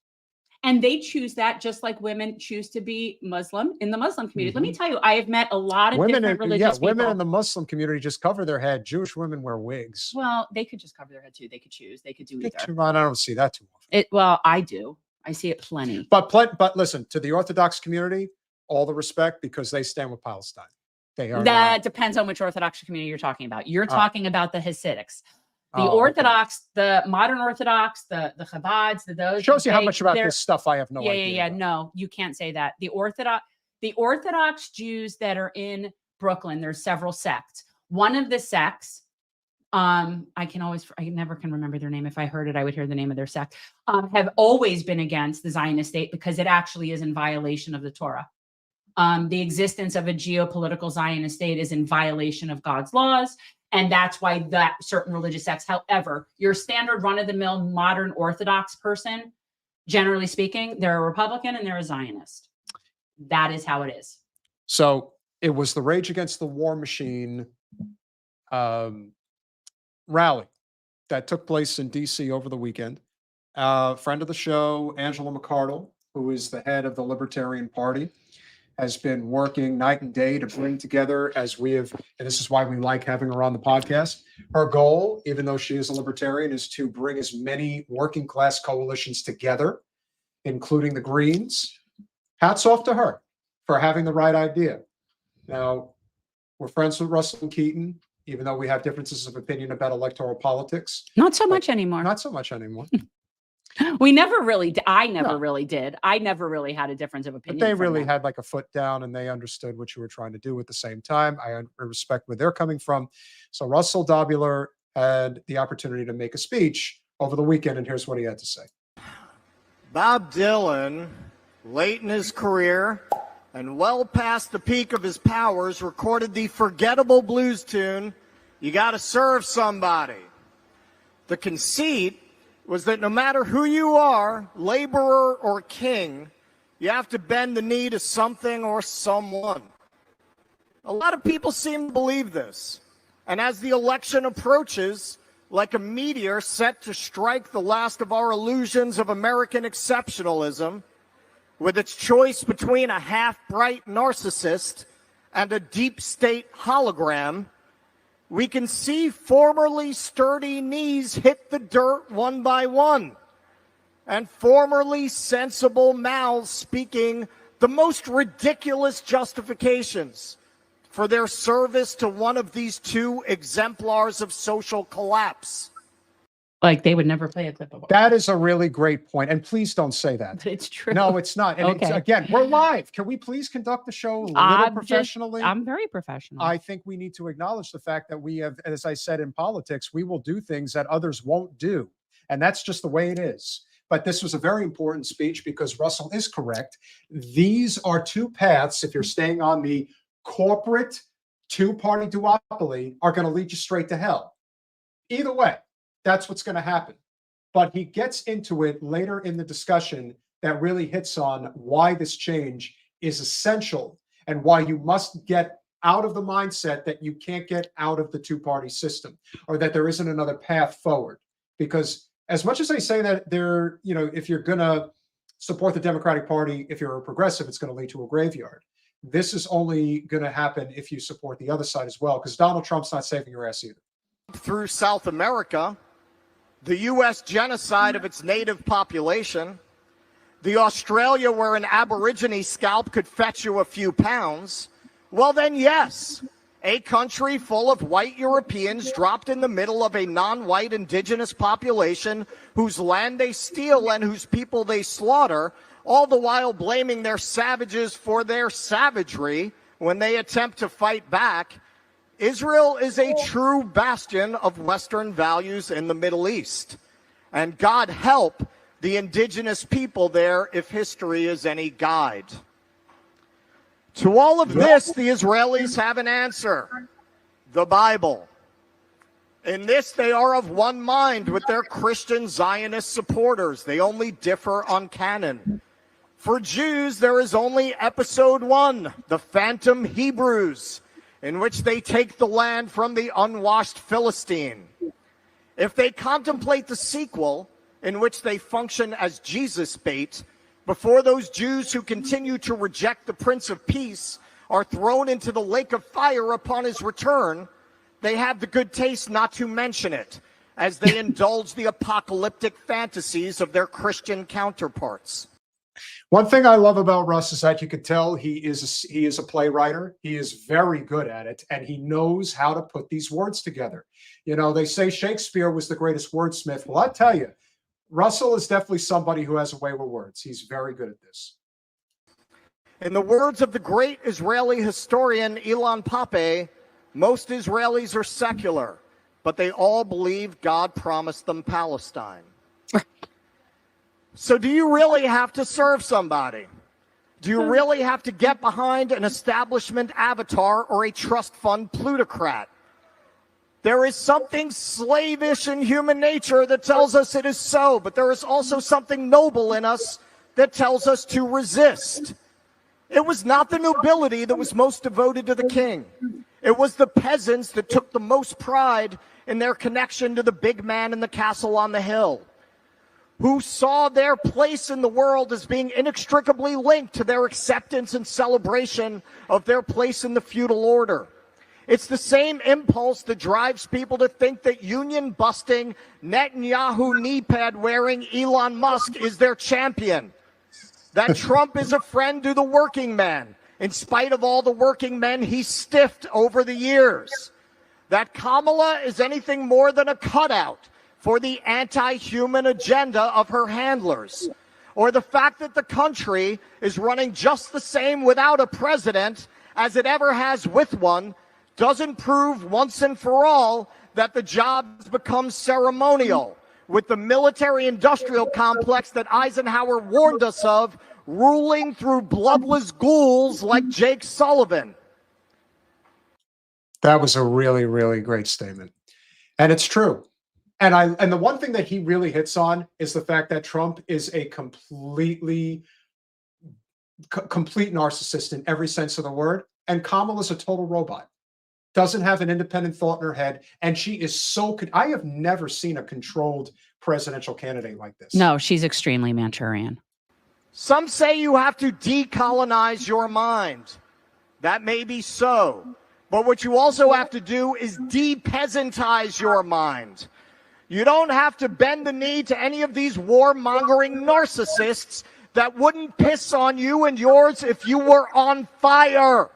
And they choose that just like women choose to be Muslim in the Muslim community. Let me tell you, I have met a lot of different religious people. Women in the Muslim community just cover their head. Jewish women wear wigs. Well, they could just cover their head too. They could choose. They could do either. I don't see that too often. Well, I do. I see it plenty. But listen, to the Orthodox community, all the respect because they stand with Palestine. They are. That depends on which Orthodox community you're talking about. You're talking about the Hasidics. The Orthodox, the modern Orthodox, the Chabads, those shows you how much about this stuff I have no idea. Yeah. No, you can't say that. The Orthodox Jews that are in Brooklyn, there's several sects. One of the sects, I never can remember their name. If I heard it, I would hear the name of their sect. Have always been against the Zionist state because it actually is in violation of the Torah. The existence of a geopolitical Zionist state is in violation of God's laws. And that's why that certain religious sects, however, your standard run-of-the-mill modern Orthodox person, generally speaking, they're a Republican and they're a Zionist. That is how it is. So it was the Rage Against the War Machine rally that took place in D.C. over the weekend. Friend of the show, Angela McArdle, who is the head of the Libertarian Party, has been working night and day to bring together, as we have, and this is why we like having her on the podcast. Her goal, even though she is a libertarian, is to bring as many working class coalitions together, including the Greens. Hats off to her for having the right idea. Now, we're friends with Russell and Keaton, even though we have differences of opinion about electoral politics. Not so much anymore. Not so much anymore. We never really did. I never really did. I never really had a difference of opinion. But they really had like a foot down and they understood what you were trying to do at the same time. I respect where they're coming from. So Russell Dobular had the opportunity to make a speech over the weekend, and here's what he had to say. Bob Dylan, late in his career and well past the peak of his powers, recorded the forgettable blues tune, "You Gotta Serve Somebody." The conceit was that no matter who you are, laborer or king, you have to bend the knee to something or someone. A lot of people seem to believe this. And as the election approaches, like a meteor set to strike the last of our illusions of American exceptionalism, with its choice between a half-bright narcissist and a deep state hologram, we can see formerly sturdy knees hit the dirt one by one, and formerly sensible mouths speaking the most ridiculous justifications for their service to one of these two exemplars of social collapse. Like they would never play a clip of it. That is a really great point. And please don't say that. It's true. No, it's not. And Okay. again, we're live. Can we please conduct the show a little professionally? I'm very professional. I think we need to acknowledge the fact that we have, as I said, in politics, we will do things that others won't do. And that's just the way it is. But this was a very important speech because Russell is correct. These are two paths, if you're staying on the corporate two-party duopoly, are going to lead you straight to hell. Either way, that's what's going to happen. But he gets into it later in the discussion that really hits on why this change is essential and why you must get out of the mindset that you can't get out of the two-party system or that there isn't another path forward. Because as much as I say that there, if you're going to support the Democratic Party, if you're a progressive, it's going to lead to a graveyard. This is only going to happen if you support the other side as well, because Donald Trump's not saving your ass either. Through South America, the U.S. genocide of its native population, the Australia where an Aborigine scalp could fetch you a few pounds, well then yes, a country full of white Europeans dropped in the middle of a non-white indigenous population whose land they steal and whose people they slaughter, all the while blaming their savages for their savagery when they attempt to fight back. Israel is a true bastion of Western values in the Middle East. And God help the indigenous people there if history is any guide. To all of this, the Israelis have an answer: the Bible. In this, they are of one mind with their Christian Zionist supporters. They only differ on canon. For Jews, there is only episode 1, the Phantom Hebrews, in which they take the land from the unwashed Philistine. If they contemplate the sequel, in which they function as Jesus bait, before those Jews who continue to reject the Prince of Peace are thrown into the lake of fire upon his return, they have the good taste not to mention it, as they indulge the apocalyptic fantasies of their Christian counterparts. One thing I love about Russ is that you could tell he is a playwright. He is very good at it, and he knows how to put these words together. They say Shakespeare was the greatest wordsmith. Well, I tell you, Russell is definitely somebody who has a way with words. He's very good at this. In the words of the great Israeli historian Elon, most Israelis are secular, but they all believe God promised them Palestine. So do you really have to serve somebody? Do you really have to get behind an establishment avatar or a trust fund plutocrat? There is something slavish in human nature that tells us it is so, but there is also something noble in us that tells us to resist. It was not the nobility that was most devoted to the king. It was the peasants that took the most pride in their connection to the big man in the castle on the hill, who saw their place in the world as being inextricably linked to their acceptance and celebration of their place in the feudal order. It's the same impulse that drives people to think that union-busting, Netanyahu knee-pad-wearing Elon Musk is their champion, that Trump is a friend to the working man, in spite of all the working men he stiffed over the years, that Kamala is anything more than a cutout for the anti-human agenda of her handlers, or the fact that the country is running just the same without a president as it ever has with one, doesn't prove once and for all that the job has become ceremonial, with the military-industrial complex that Eisenhower warned us of ruling through bloodless ghouls like Jake Sullivan. That was a really, really great statement. And it's true. And the one thing that he really hits on is the fact that Trump is a complete narcissist in every sense of the word. And Kamala's a total robot. Doesn't have an independent thought in her head. And she is I have never seen a controlled presidential candidate like this. No, she's extremely Manchurian. Some say you have to decolonize your mind. That may be so. But what you also have to do is de-peasantize your mind. You don't have to bend the knee to any of these warmongering narcissists that wouldn't piss on you and yours if you were on fire.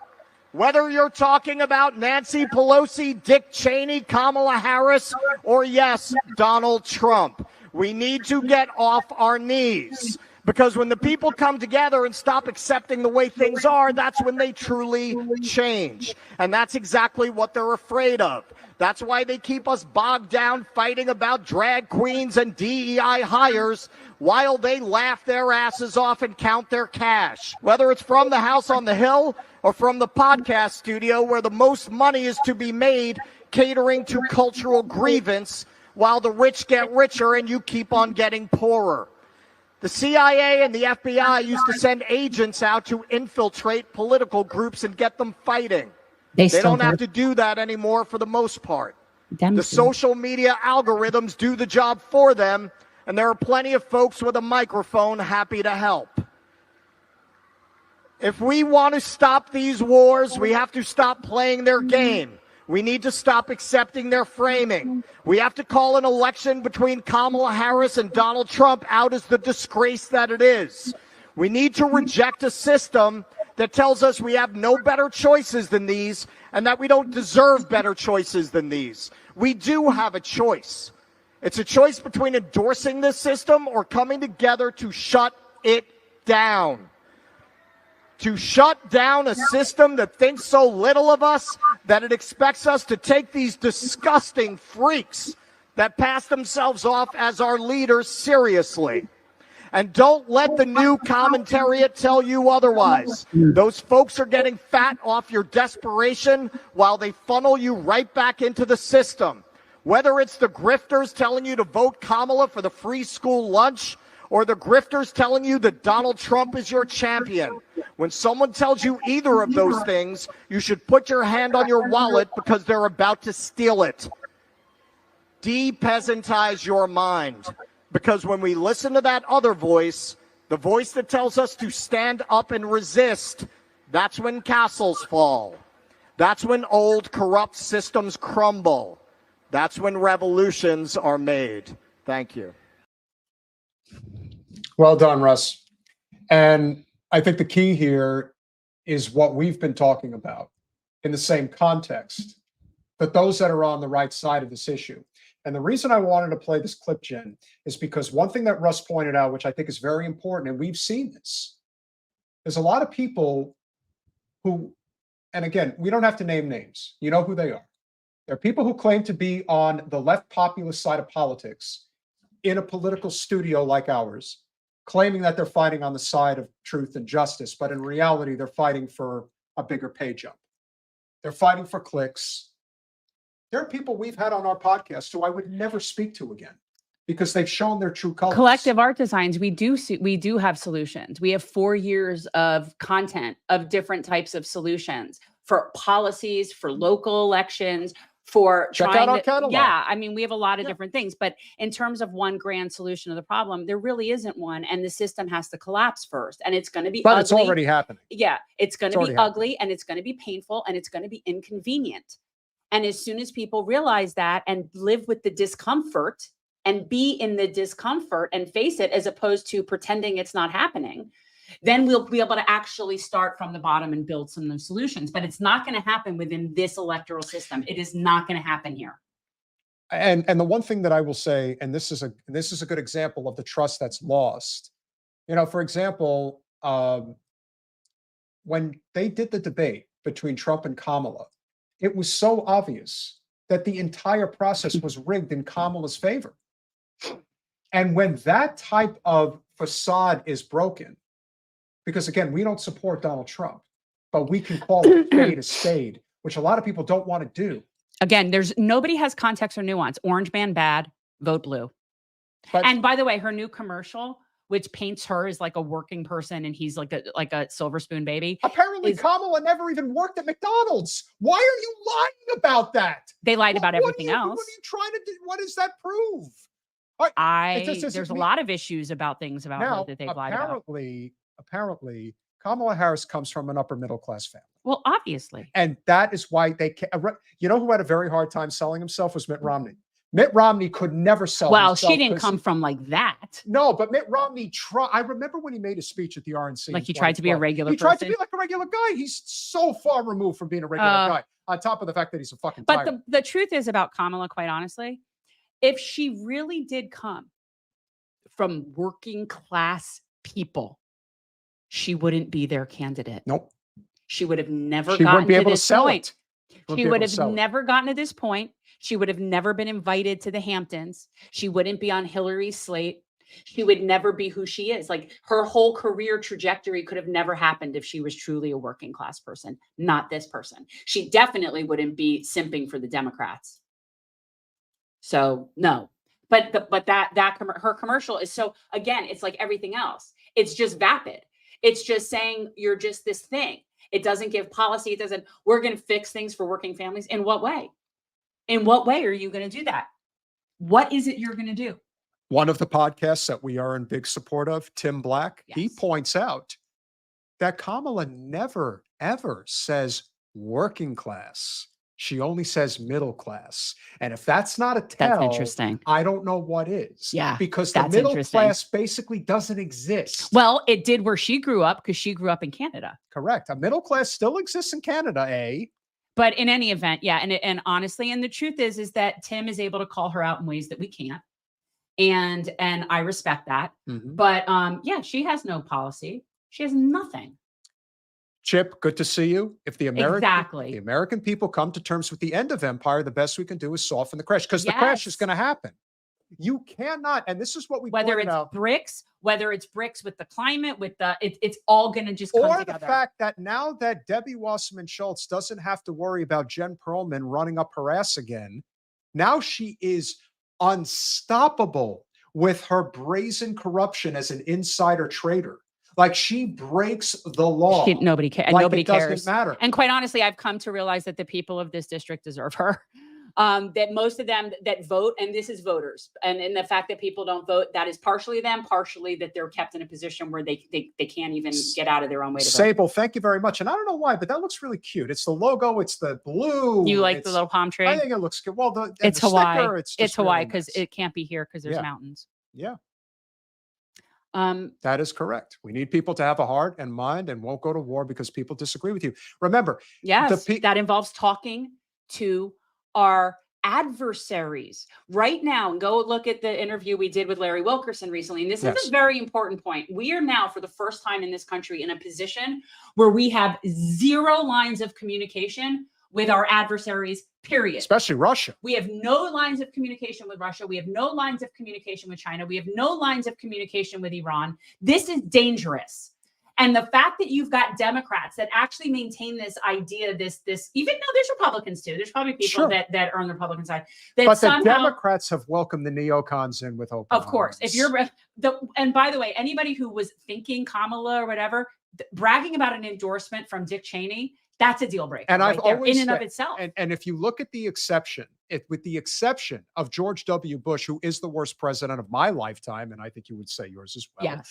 Whether you're talking about Nancy Pelosi, Dick Cheney, Kamala Harris, or yes, Donald Trump, we need to get off our knees. Because when the people come together and stop accepting the way things are, that's when they truly change. And that's exactly what they're afraid of. That's why they keep us bogged down fighting about drag queens and DEI hires while they laugh their asses off and count their cash. Whether it's from the house on the hill or from the podcast studio where the most money is to be made catering to cultural grievance while the rich get richer and you keep on getting poorer. The CIA and the FBI used to send agents out to infiltrate political groups and get them fighting. They don't have to do that anymore for the most part. The social media algorithms do the job for them, and there are plenty of folks with a microphone happy to help. If we want to stop these wars, we have to stop playing their game. We need to stop accepting their framing. We have to call an election between Kamala Harris and Donald Trump out as the disgrace that it is. We need to reject a system that tells us we have no better choices than these and that we don't deserve better choices than these. We do have a choice. It's a choice between endorsing this system or coming together to shut it down. To shut down a system that thinks so little of us that it expects us to take these disgusting freaks that pass themselves off as our leaders seriously. And don't let the new commentariat tell you otherwise. Those folks are getting fat off your desperation while they funnel you right back into the system. Whether it's the grifters telling you to vote Kamala for the free school lunch or the grifters telling you that Donald Trump is your champion. When someone tells you either of those things, you should put your hand on your wallet because they're about to steal it. De-peasantize your mind. Because when we listen to that other voice, the voice that tells us to stand up and resist, that's when castles fall. That's when old corrupt systems crumble. That's when revolutions are made. Thank you. Well done, Russ. And I think the key here is what we've been talking about in the same context, but those that are on the right side of this issue. And the reason I wanted to play this clip, Jen, is because one thing that Russ pointed out, which I think is very important, and we've seen this, there's a lot of people who, and again, we don't have to name names. You know who they are. There are people who claim to be on the left populist side of politics in a political studio like ours, claiming that they're fighting on the side of truth and justice, but in reality, they're fighting for a bigger pay jump. They're fighting for clicks. There are people we've had on our podcast who I would never speak to again because they've shown their true colors. Collective Art Designs, we do have solutions. We have 4 years of content of different types of solutions for policies, for local elections, for check out our catalog. Yeah, I mean, we have a lot of different things, but in terms of one grand solution of the problem, there really isn't one, and the system has to collapse first, and it's going to be but ugly. It's already happening. Yeah, it's going to be ugly, and it's going to be painful, and it's going to be inconvenient. And as soon as people realize that and live with the discomfort and be in the discomfort and face it, as opposed to pretending it's not happening, then we'll be able to actually start from the bottom and build some of those solutions. But it's not going to happen within this electoral system. It is not going to happen here. And the one thing that I will say, and this is a good example of the trust that's lost. You know, for example, when they did the debate between Trump and Kamala, it was so obvious that the entire process was rigged in Kamala's favor. And when that type of facade is broken, because again, we don't support Donald Trump, but we can call a spade a spade, which a lot of people don't want to do. Again, nobody has context or nuance. Orange man bad, vote blue. And by the way, her new commercial, which paints her as like a working person and he's like a silver spoon baby. Apparently Kamala never even worked at McDonald's. Why are you lying about that? They lied about everything else. What are you trying to do? What does that prove? There's a lot of issues about things about her that they've lied about. Apparently, Kamala Harris comes from an upper middle class family. Well, obviously. And that is why they can't. You know who had a very hard time selling himself was Mitt Romney. Mitt Romney could never sell. Well, she didn't come from like that. No, but Mitt Romney tried. I remember when he made a speech at the RNC. Like he tried to be a regular person. He tried to be like a regular guy. He's so far removed from being a regular guy. On top of the fact that he's a fucking tyrant. But the truth is about Kamala, quite honestly, if she really did come from working class people, she wouldn't be their candidate. Nope. She would have never She gotten wouldn't be to able to this sell point. it. She would have never gotten to this point. She would have never been invited to the Hamptons. She wouldn't be on Hillary's slate. She would never be who she is. Like her whole career trajectory could have never happened if she was truly a working class person, not this person. She definitely wouldn't be simping for the Democrats. So no, but her commercial is so, again, it's like everything else. It's just vapid. It's just saying you're just this thing. It doesn't give policy. It doesn't, we're going to fix things for working families. In what way? In what way are you going to do that? What is it you're going to do? One of the podcasts that we are in big support of, Tim Black, he points out that Kamala never, ever says working class. She only says middle class. And if that's not a tell, that's interesting. I don't know what is. Yeah, because the middle class basically doesn't exist. Well, it did where she grew up because she grew up in Canada. Correct. A middle class still exists in Canada, eh? But in any event, yeah. And honestly, and the truth is that Tim is able to call her out in ways that we can't. And I respect that. But yeah, she has no policy. She has nothing. Chip, good to see you. If the American people come to terms with the end of empire, the best we can do is soften the crash, because the crash is going to happen. You cannot, and this is what we whether it's bricks with the climate, with the it's all going to just come or together. The fact that now that Debbie Wasserman Schultz doesn't have to worry about Jen Perelman running up her ass again, now she is unstoppable with her brazen corruption as an insider trader. Like she breaks the law. Nobody cares. Like nobody cares. Doesn't matter. And quite honestly, I've come to realize that the people of this district deserve her. That most of them that vote, and this is voters, and the fact that people don't vote, that is partially them, partially that they're kept in a position where they can't even get out of their own way to vote. Sable, thank you very much. And I don't know why, but that looks really cute. It's the logo. It's the blue. You like the little palm tree? I think it looks good. Well, it's the Hawaii. Sticker, it's Hawaii because really nice. It can't be here because there's mountains. Yeah. That is correct. We need people to have a heart and mind and won't go to war because people disagree with you. Remember, yes, that involves talking to our adversaries right now. And go look at the interview we did with Larry Wilkerson recently. And this is a very important point. We are now, for the first time in this country, in a position where we have zero lines of communication with our adversaries, period. Especially Russia. We have no lines of communication with Russia. We have no lines of communication with China. We have no lines of communication with Iran. This is dangerous. And the fact that you've got Democrats that actually maintain this idea, this, even though there's Republicans too, there's probably people that are on the Republican side. But the Democrats have welcomed the neocons in with open arms. Of course. If you're, and by the way, anybody who was thinking Kamala or whatever, bragging about an endorsement from Dick Cheney, that's a deal breaker. And I've always in and of itself. And if you look at the exception, with the exception of George W. Bush, who is the worst president of my lifetime, and I think you would say yours as well. Yes.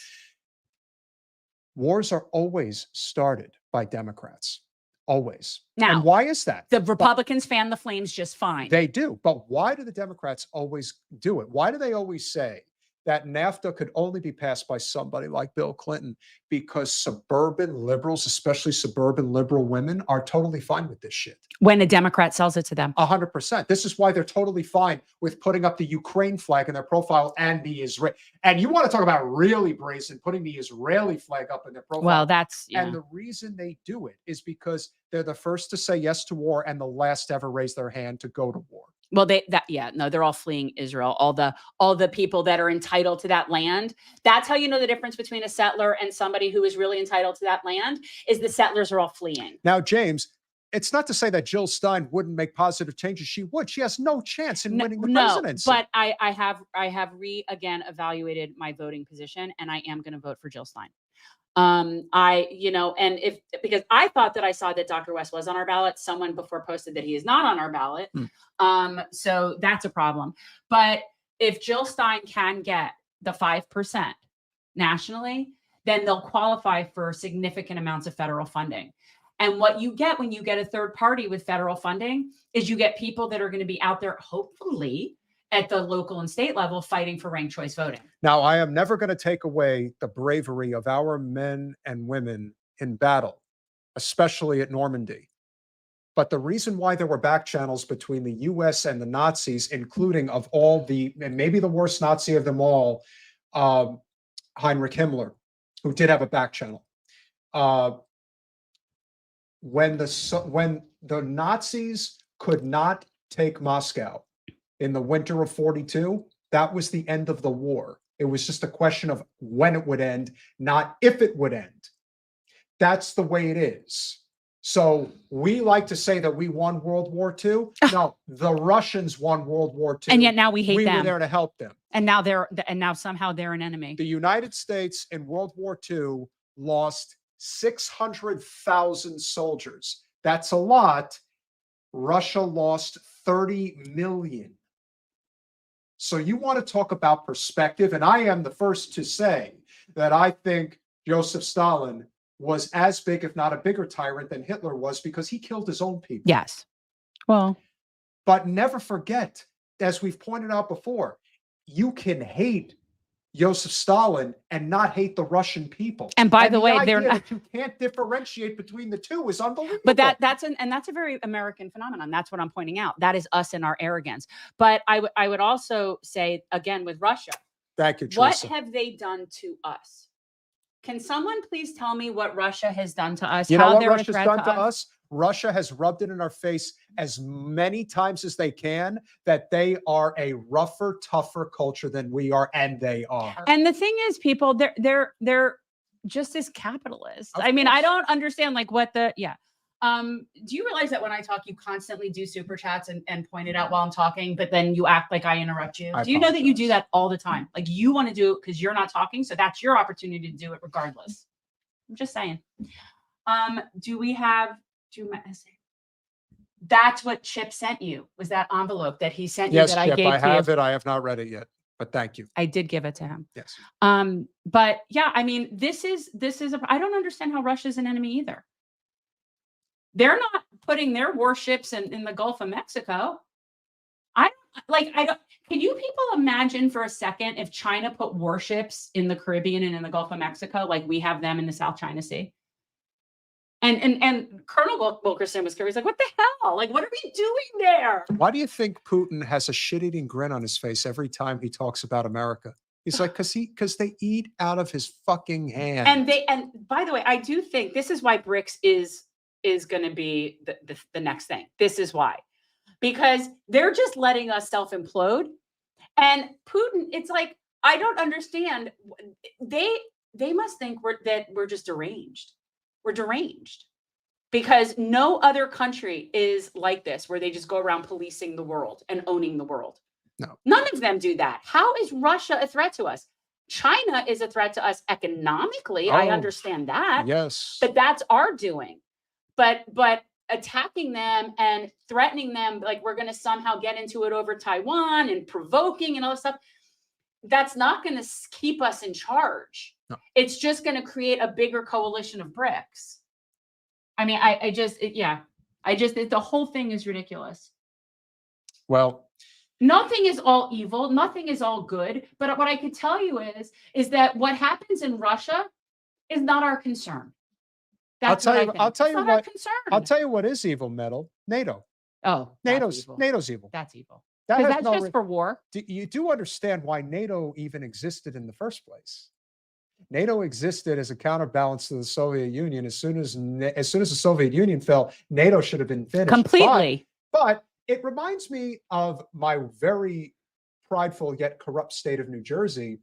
Wars are always started by Democrats. Always. Now, and why is that? The Republicans fan the flames just fine. They do. But why do the Democrats always do it? Why do they always say that NAFTA could only be passed by somebody like Bill Clinton? Because suburban liberals, especially suburban liberal women, are totally fine with this shit. When a Democrat sells it to them. 100%. This is why they're totally fine with putting up the Ukraine flag in their profile and the Israel. And you want to talk about really brazen, putting the Israeli flag up in their profile. Well, that's, And the reason they do it is because they're the first to say yes to war and the last to ever raise their hand to go to war. Well, they're all fleeing Israel. All the people that are entitled to that land. That's how you know the difference between a settler and somebody who is really entitled to that land is the settlers are all fleeing. Now, James, it's not to say that Jill Stein wouldn't make positive changes. She would. She has no chance in winning the presidency. But I have again evaluated my voting position, and I am going to vote for Jill Stein. Because I thought that I saw that Dr. West was on our ballot. Someone before posted that he is not on our ballot. So that's a problem. But if Jill Stein can get the 5% nationally, then they'll qualify for significant amounts of federal funding. And what you get when you get a third party with federal funding is you get people that are going to be out there, hopefully, at the local and state level fighting for ranked choice voting. Now, I am never going to take away the bravery of our men and women in battle, especially at Normandy. But the reason why there were back channels between the US and the Nazis, including of all the, and maybe the worst Nazi of them all, Heinrich Himmler, who did have a back channel. When the Nazis could not take Moscow in the winter of 42, that was the end of the war. It was just a question of when it would end, not if it would end. That's the way it is. So we like to say that we won World War II. No, the Russians won World War II. And yet now we hate them. We were there to help them. And now somehow they're an enemy. The United States in World War II lost 600,000 soldiers. That's a lot. Russia lost 30 million. So you want to talk about perspective, and I am the first to say that I think Joseph Stalin was as big, if not a bigger tyrant than Hitler was, because he killed his own people. Yes. Well, but never forget, as we've pointed out before, you can hate Joseph Stalin and not hate the Russian people. And by the way, they're not, you can't differentiate between the two is unbelievable. But that's a very American phenomenon. That's what I'm pointing out. That is us and our arrogance. But I would also say again with Russia. Thank you, Teresa. What have they done to us? Can someone please tell me what Russia has done to us? You know what Russia's done to us? Russia has rubbed it in our face as many times as they can that they are a rougher, tougher culture than we are, and they are. And the thing is, people, they're just as capitalists. I mean, I don't understand like what the do you realize that when I talk, you constantly do super chats and point it out while I'm talking, but then you act like I interrupt you? Do you know that you do that all the time? Like you want to do it because you're not talking, so that's your opportunity to do it regardless. I'm just saying. That's what Chip sent you, was that envelope that he sent you that I gave to you. Yes, Chip, I have it. I have not read it yet, but thank you. I did give it to him. Yes. But yeah, I mean, this is I don't understand how Russia's an enemy either. They're not putting their warships in the Gulf of Mexico. Can you people imagine for a second if China put warships in the Caribbean and in the Gulf of Mexico, like we have them in the South China Sea? And Colonel Wilkerson was curious, like, what the hell? Like, what are we doing there? Why do you think Putin has a shit-eating grin on his face every time he talks about America? He's like, because they eat out of his fucking hand. And by the way, I do think this is why BRICS is going to be the next thing. This is why, because they're just letting us self-implode. And Putin, it's like, I don't understand. They must think we're just deranged. We're deranged because no other country is like this, where they just go around policing the world and owning the world. No, none of them do that. How is Russia a threat to us? China is a threat to us economically. I understand that. Yes, but that's our doing. But attacking them and threatening them like we're going to somehow get into it over Taiwan and provoking and all this stuff, that's not going to keep us in charge. No. It's just going to create a bigger coalition of BRICS. I mean, the whole thing is ridiculous. Well, nothing is all evil. Nothing is all good. But what I could tell you is that what happens in Russia is not our concern. I'll tell you what is evil, Metal. NATO. Oh, NATO's evil. That's evil. That's just for war. You do understand why NATO even existed in the first place. NATO existed as a counterbalance to the Soviet Union. As soon as the Soviet Union fell, NATO should have been finished completely. But it reminds me of my very prideful yet corrupt state of New Jersey.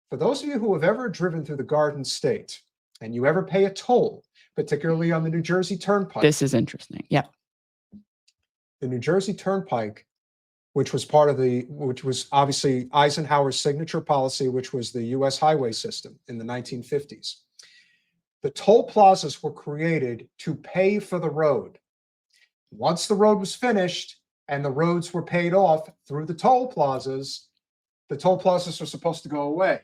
For those of you who have ever driven through the Garden State and you ever pay a toll, particularly on the New Jersey Turnpike. This is interesting. Yeah. The New Jersey Turnpike, which was obviously Eisenhower's signature policy, which was the U.S. highway system in the 1950s. The toll plazas were created to pay for the road. Once the road was finished and the roads were paid off through the toll plazas were supposed to go away.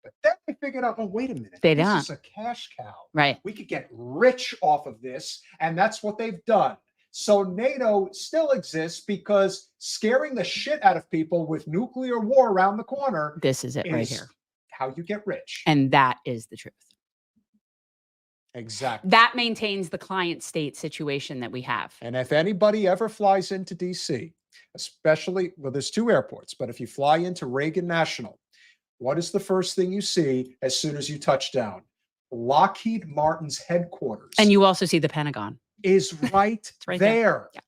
But then they figured out, oh, wait a minute. This is a cash cow. Right. We could get rich off of this. And that's what they've done. So NATO still exists because scaring the shit out of people with nuclear war around the corner. This is it right here. How you get rich. And that is the truth. Exactly. That maintains the client state situation that we have. And if anybody ever flies into DC, especially, well, there's 2 airports, but if you fly into Reagan National, what is the first thing you see as soon as you touch down? Lockheed Martin's headquarters. And you also see the Pentagon. Is right, right there. Yeah.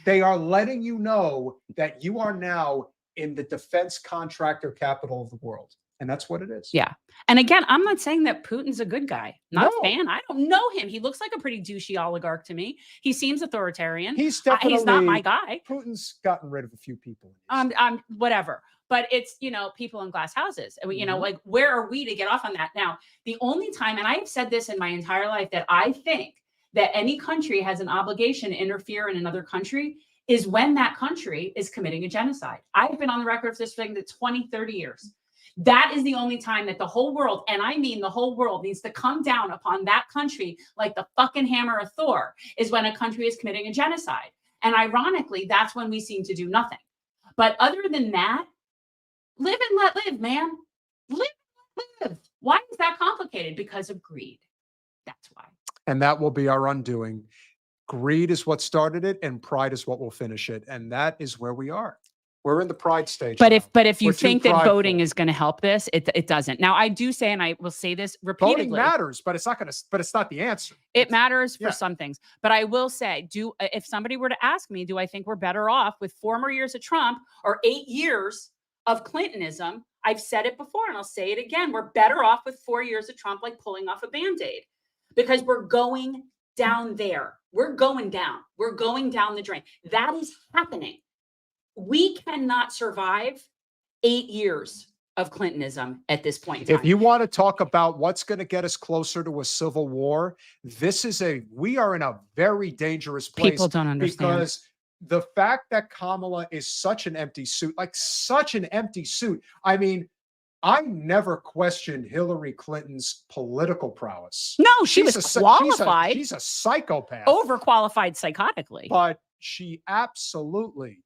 They are letting you know that you are now in the defense contractor capital of the world. And that's what it is. Yeah. And again, I'm not saying that Putin's a good guy. Not No. a fan. I don't know him. He looks like a pretty douchey oligarch to me. He seems authoritarian. He's definitely he's not my guy. Putin's gotten rid of a few people. Whatever. But it's, people in glass houses. Like, where are we to get off on that? Now, the only time, and I have said this in my entire life, that I think that any country has an obligation to interfere in another country is when that country is committing a genocide. I've been on the record for this thing that's 20, 30 years. That is the only time that the whole world, and I mean the whole world, needs to come down upon that country like the fucking hammer of Thor, is when a country is committing a genocide. And ironically, that's when we seem to do nothing. But other than that, live and let live, man. Live and live. Why is that complicated? Because of greed. That's why. And that will be our undoing. Greed is what started it, and pride is what will finish it. And that is where we are. We're in the pride stage. But now. if you We're too think that prideful. voting is going to help this, it doesn't. Now, I do say, and I will say this repeatedly, Voting matters, but it's not going to. But it's not the answer. It matters for Yeah. some things. But I will say, if somebody were to ask me, do I think we're better off with 4 more years of Trump or 8 years of Clintonism? I've said it before, and I'll say it again. We're better off with 4 years of Trump, like pulling off a Band-Aid, because we're going down there. We're going down. We're going down the drain. That is happening. We cannot survive 8 years of Clintonism at this point in time. If you want to talk about what's going to get us closer to a civil war, we are in a very dangerous place. People don't understand. Because the fact that Kamala is such an empty suit, like such an empty suit. I mean, I never questioned Hillary Clinton's political prowess. No, she was qualified. She's a psychopath. Overqualified psychotically. But she absolutely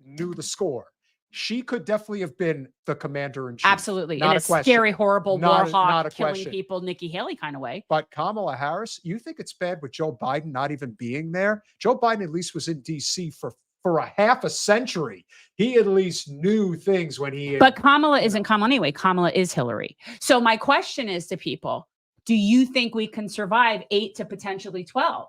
knew the score. She could definitely have been the commander-in-chief. Absolutely. Not in a question. scary, horrible Not war hawk, a killing question. people, Nikki Haley kind of way. But Kamala Harris, you think it's bad with Joe Biden not even being there? Joe Biden at least was in D.C. for a half a century. He at least knew things when he... But Kamala isn't Kamala anyway. Kamala is Hillary. So my question is to people, do you think we can survive 8 to potentially 12,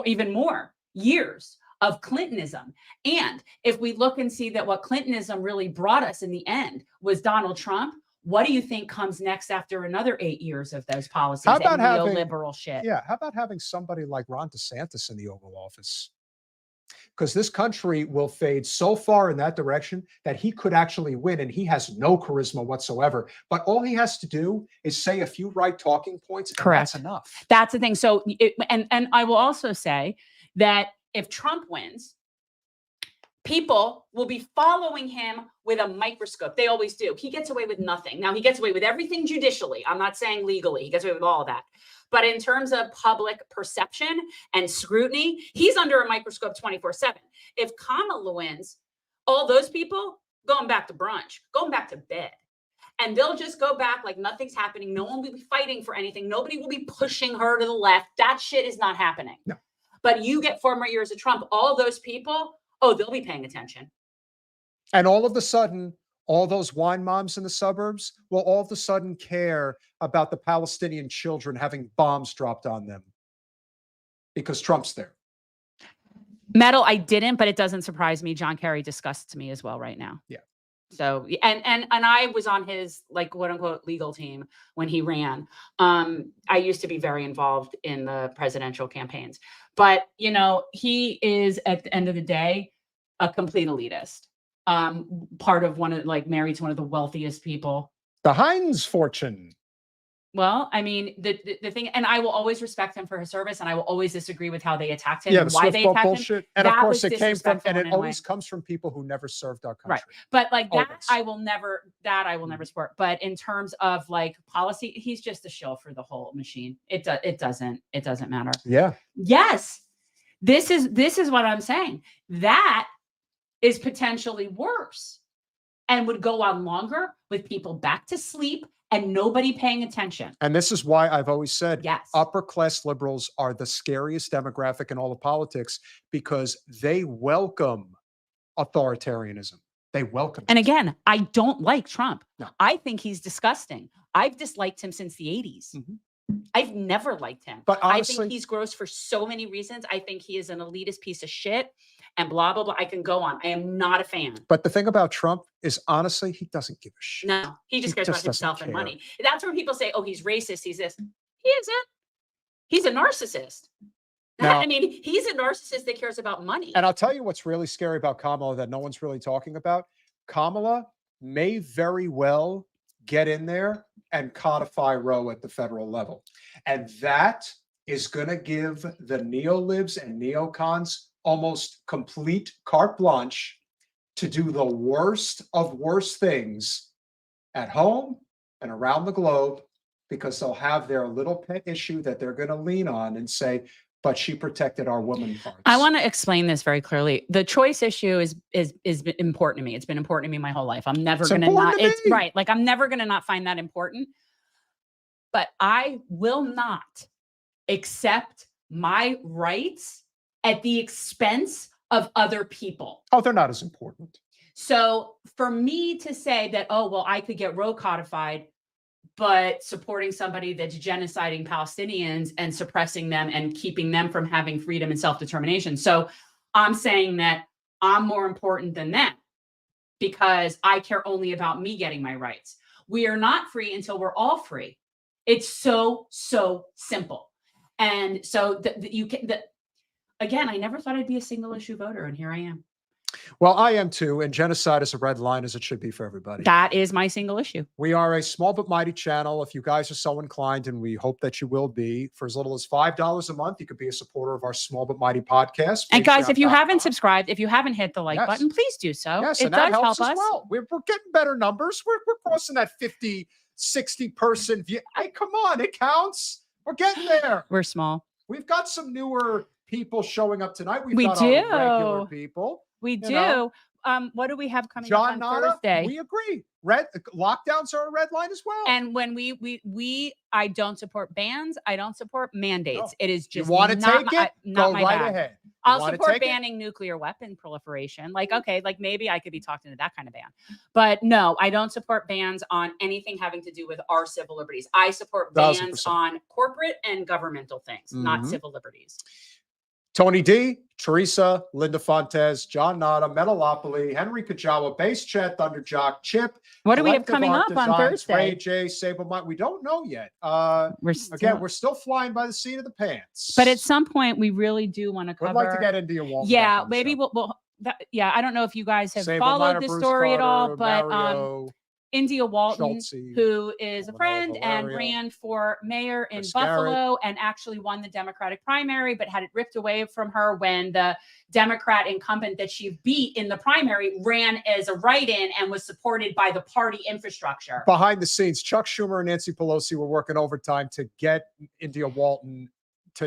even more years of Clintonism? And if we look and see that what Clintonism really brought us in the end was Donald Trump, what do you think comes next after another 8 years of those policies and neoliberal shit? Yeah, how about having somebody like Ron DeSantis in the Oval Office? Because this country will fade so far in that direction that he could actually win, and he has no charisma whatsoever. But all he has to do is say a few right talking points. Correct. And that's enough. That's the thing. So, and I will also say that if Trump wins, people will be following him with a microscope. They always do. He gets away with nothing. Now, he gets away with everything judicially. I'm not saying legally. He gets away with all of that. But in terms of public perception and scrutiny, he's under a microscope 24/7. If Kamala wins, all those people going back to brunch, going back to bed. And they'll just go back like nothing's happening. No one will be fighting for anything. Nobody will be pushing her to the left. That shit is not happening. No. But you get 4 more years of Trump, all those people, they'll be paying attention. And all of a sudden, all those wine moms in the suburbs will all of a sudden care about the Palestinian children having bombs dropped on them because Trump's there. Metal, I didn't, but it doesn't surprise me. John Kerry disgusts me as well right now. Yeah. So, and I was on his like quote unquote legal team when he ran. I used to be very involved in the presidential campaigns, but he is at the end of the day, a complete elitist. Part of married to one of the wealthiest people. The Heinz fortune. Well, I mean, the thing, and I will always respect him for his service, and I will always disagree with how they attacked him and why they attacked bullshit. him. And that of course, was it came from, and it disrespectful always comes from people who never served our country. Right. But like that, Always. I will never support. But in terms of like policy, he's just a shill for the whole machine. It doesn't matter. Yeah. Yes. This is what I'm saying. That is potentially worse and would go on longer with people back to sleep and nobody paying attention. And this is why I've always said yes, upper class liberals are the scariest demographic in all of politics because they welcome authoritarianism. They welcome it. And again, I don't like Trump. No. I think he's disgusting. I've disliked him since the 80s. I've never liked him. But honestly, I think he's gross for so many reasons. I think he is an elitist piece of shit and blah, blah, blah. I can go on. I am not a fan. But the thing about Trump is, honestly, he doesn't give a shit. No, he just cares about himself and money. That's where people say, oh, he's racist. He's this. He isn't. He's a narcissist. Now, I mean, he's a narcissist that cares about money. And I'll tell you what's really scary about Kamala that no one's really talking about. Kamala may very well get in there and codify Roe at the federal level. And that is going to give the neolibs and neocons almost complete carte blanche to do the worst of worst things at home and around the globe, because they'll have their little pet issue that they're going to lean on and say, but she protected our woman parts. I want to explain this very clearly. The choice issue is important to me. It's been important to me my whole life. I'm never going to not, it's right. Like I'm never going to not find that important, but I will not accept my rights at the expense of other people. Oh, they're not as important. So for me to say that, oh, well, I could get Roe codified, but supporting somebody that's genociding Palestinians and suppressing them and keeping them from having freedom and self-determination. So I'm saying that I'm more important than them because I care only about me getting my rights. We are not free until we're all free. It's so simple. And so again, I never thought I'd be a single issue voter, and here I am. Well, I am too, and genocide is a red line, as it should be for everybody. That is my single issue. We are a small but mighty channel. If you guys are so inclined, and we hope that you will be, for as little as $5 a month, you could be a supporter of our small but mighty podcast. And guys, if you haven't subscribed, if you haven't hit the like button, please do so. Yes, it does help us. Well. We're getting better numbers. We're crossing that 50, 60 person view. Hey, come on, it counts. We're getting there. We're small. We've got some newer people showing up tonight. We got do. our regular people. We do. Know. What do we have coming John up on Nada, Thursday? we agree. Lockdowns are a red line as well. And when I don't support bans. I don't support mandates. No. It is just you want to take it. Not go my right bag. ahead. I'll support banning nuclear weapon proliferation. Like, okay, like maybe I could be talked into that kind of ban. But no, I don't support bans on anything having to do with our civil liberties. I support bans 1,000%. on corporate and governmental things, not civil liberties. Tony D, Teresa, Linda Fontes, John Nada, Metalopoli, Henry Kajawa, Base Chat, Thunderjock, Chip. What do we have coming up Designs, on Thursday? Ray J, Sable Mike. We don't know yet. We're still flying by the seat of the pants. But at some point, we really do want to cover. We'd like to get into your wall. Yeah, maybe we'll I don't know if you guys have followed the story at all, but India Walton, who is a friend and ran for mayor in Buffalo and actually won the Democratic primary, but had it ripped away from her when the Democrat incumbent that she beat in the primary ran as a write-in and was supported by the party infrastructure. Behind the scenes, Chuck Schumer and Nancy Pelosi were working overtime to get India Walton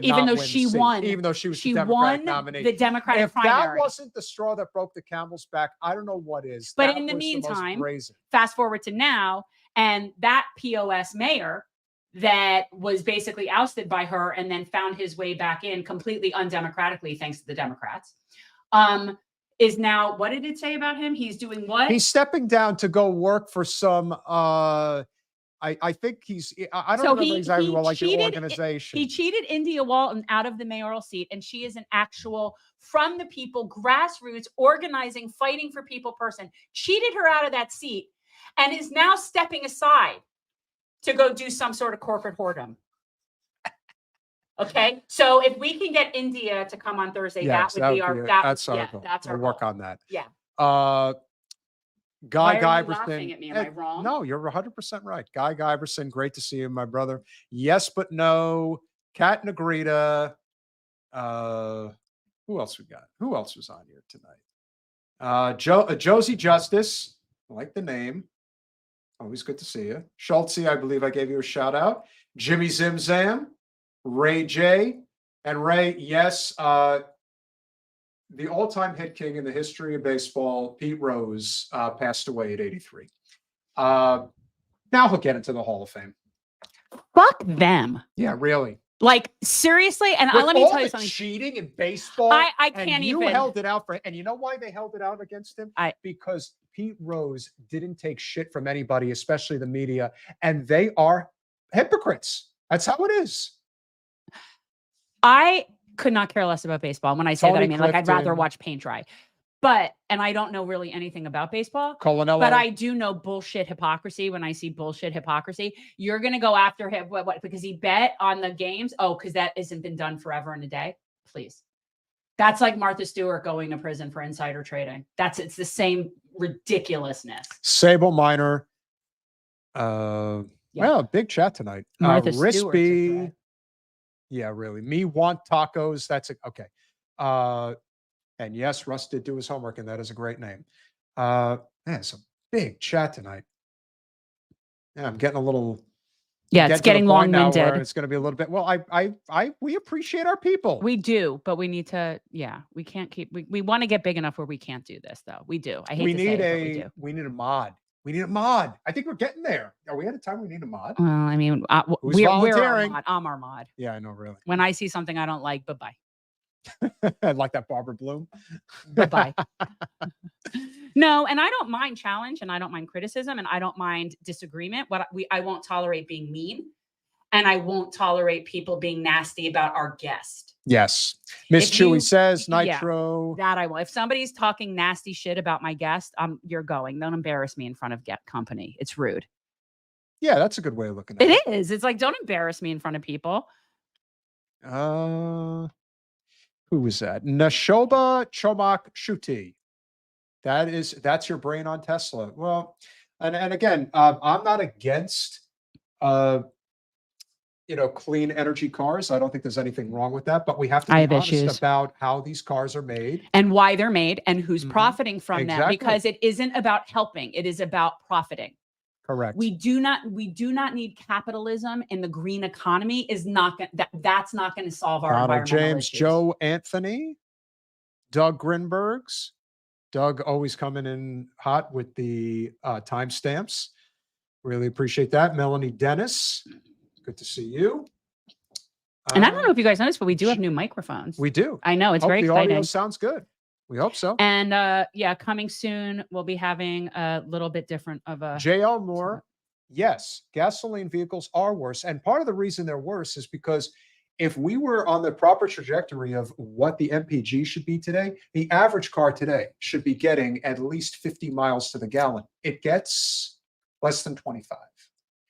even though she won, even though she was the Democratic nominee. The Democratic if primary. That wasn't the straw that broke the camel's back, I don't know what is. But in the meantime, fast forward to now, and that POS mayor that was basically ousted by her and then found his way back in completely undemocratically, thanks to the Democrats, is now, what did it say about him? He's doing what? He's stepping down to go work for some I think I don't remember exactly what, like the organization. He cheated India Walton out of the mayoral seat, and she is an actual from the people, grassroots, organizing, fighting for people person. Cheated her out of that seat and is now stepping aside to go do some sort of corporate whoredom. Okay, so if we can get India to come on Thursday, that would be our that's our goal. That's our goal. Work on that. Yeah. Guy Why are you Giberson. laughing at me? Am I wrong? No, you're 100% right. Guy Giberson, great to see you, my brother. Yes, but no. Kat Negrita. Who else we got? Who else was on here tonight? Josie Justice. I like the name. Always good to see you. Schultze, I believe I gave you a shout out. Jimmy Zimzam. Ray J. And Ray, yes, the all-time hit king in the history of baseball, Pete Rose, passed away at 83. Now he'll get into the Hall of Fame. Fuck them. Yeah, really. Like, seriously? And With let me all tell you the something. cheating in baseball, I and can't you even. held it out for, and you know why they held it out against him? Because Pete Rose didn't take shit from anybody, especially the media, and they are hypocrites. That's how it is. I could not care less about baseball. When I say that, I Tony mean, like, I'd rather Clifton. watch paint dry. But, and I don't know really anything about baseball, Colanello. but I do know bullshit hypocrisy. When I see bullshit hypocrisy, you're going to go after him. What? Because he bet on the games? Oh, because that hasn't been done forever and a day? Please. That's like Martha Stewart going to prison for insider trading. It's the same ridiculousness. Sable Minor. Well, big chat tonight. Martha Stewart's a Rispy. threat. Yeah, really. Me want tacos. That's okay. And yes, Russ did do his homework, and that is a great name. Man, it's a big chat tonight. Yeah, I'm getting a little. Yeah, it's getting long-winded. It's going to be a little bit. Well, we appreciate our people. We do, but we need to. Yeah, we can't keep. We want to get big enough where we can't do this, though. We do. I hate to say it, but we do. We need a mod. We need a mod. I think we're getting there. Are we at a time we need a mod? Well, I mean, Who's we're our volunteering? mod. I'm our mod. Yeah, I know, really. When I see something I don't like, bye-bye. Like that Barbara Bloom. Bye-bye. No, and I don't mind challenge, and I don't mind criticism, and I don't mind disagreement. I won't tolerate being mean, and I won't tolerate people being nasty about our guest. Yes. Miss Chewy says Nitro. Yeah, that I will. If somebody's talking nasty shit about my guest, you're going. Don't embarrass me in front of company. It's rude. Yeah, that's a good way of looking at it. It is. It's like, don't embarrass me in front of people. Who was that? Nashoba Chomak Shuti. That's your brain on Tesla. Well, and again, I'm not against clean energy cars. I don't think there's anything wrong with that, but we have to be honest about how these cars are made and why they're made and who's profiting from them, Exactly. because it isn't about helping. It is about profiting. Correct. We do not need capitalism, and the green economy is not that's not going to solve our Donald environmental James, issues. Joe Anthony, Doug Grinbergs. Doug always coming in hot with the timestamps. Really appreciate that. Melanie Dennis, good to see you. And I don't know if you guys noticed, but we do have new microphones. We do. I know, it's very the exciting. audio sounds good. We hope so. And yeah, coming soon, we'll be having a little bit different of a JL Moore. Yes, gasoline vehicles are worse. And part of the reason they're worse is because if we were on the proper trajectory of what the MPG should be today, the average car today should be getting at least 50 miles to the gallon. It gets less than 25.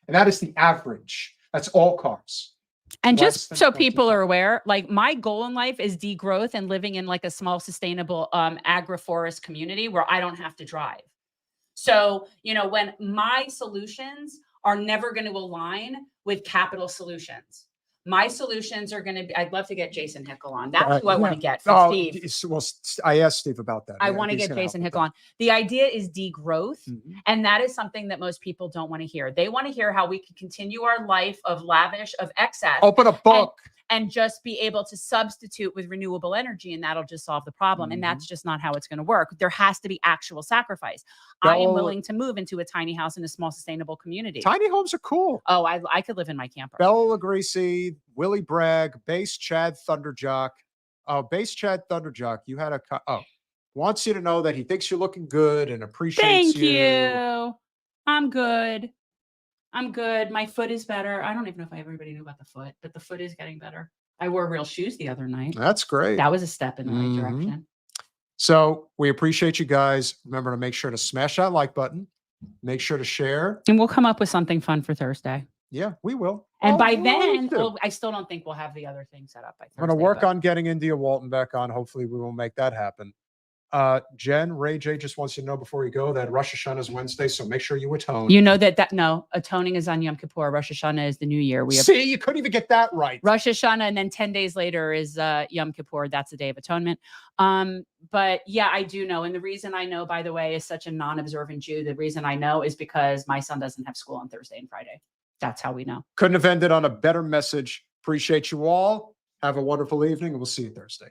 And that is the average. That's all cars. And just so people are aware, like, my goal in life is degrowth and living in like a small, sustainable agroforest community where I don't have to drive. So, when my solutions are never going to align with capital solutions, my solutions are going to be, I'd love to get Jason Hickel on. That's who I want to get for Steve. Well, I asked Steve about that. I want to get Jason Hickel on. The idea is degrowth. And that is something that most people don't want to hear. They want to hear how we can continue our life of lavish, of excess. Open a book. And just be able to substitute with renewable energy, and that'll just solve the problem. And that's just not how it's going to work. There has to be actual sacrifice. I am willing to move into a tiny house in a small, sustainable community. Tiny homes are cool. Oh, I could live in my camper. Bella Lagrisi, Willie Bragg, Base Chad Thunderjock. Oh, Base Chad Thunderjock, you had wants you to know that he thinks you're looking good and appreciates you. Thank you. I'm good. My foot is better. I don't even know if everybody knew about the foot, but the foot is getting better. I wore real shoes the other night. That's great. That was a step in the right direction. So we appreciate you guys. Remember to make sure to smash that like button. Make sure to share. And we'll come up with something fun for Thursday. Yeah, we will. And by then, I still don't think we'll have the other thing set up by Thursday. I'm going to work on getting India Walton back on. Hopefully we will make that happen. Jen, Ray J just wants you to know before you go that Rosh Hashanah is Wednesday, so make sure you atone. You know no, atoning is on Yom Kippur. Rosh Hashanah is the new year. See, you couldn't even get that right. Rosh Hashanah, and then 10 days later is Yom Kippur. That's the Day of Atonement. But yeah, I do know. And the reason I know, by the way, is such a non-observant Jew. The reason I know is because my son doesn't have school on Thursday and Friday. That's how we know. Couldn't have ended on a better message. Appreciate you all. Have a wonderful evening, and we'll see you Thursday.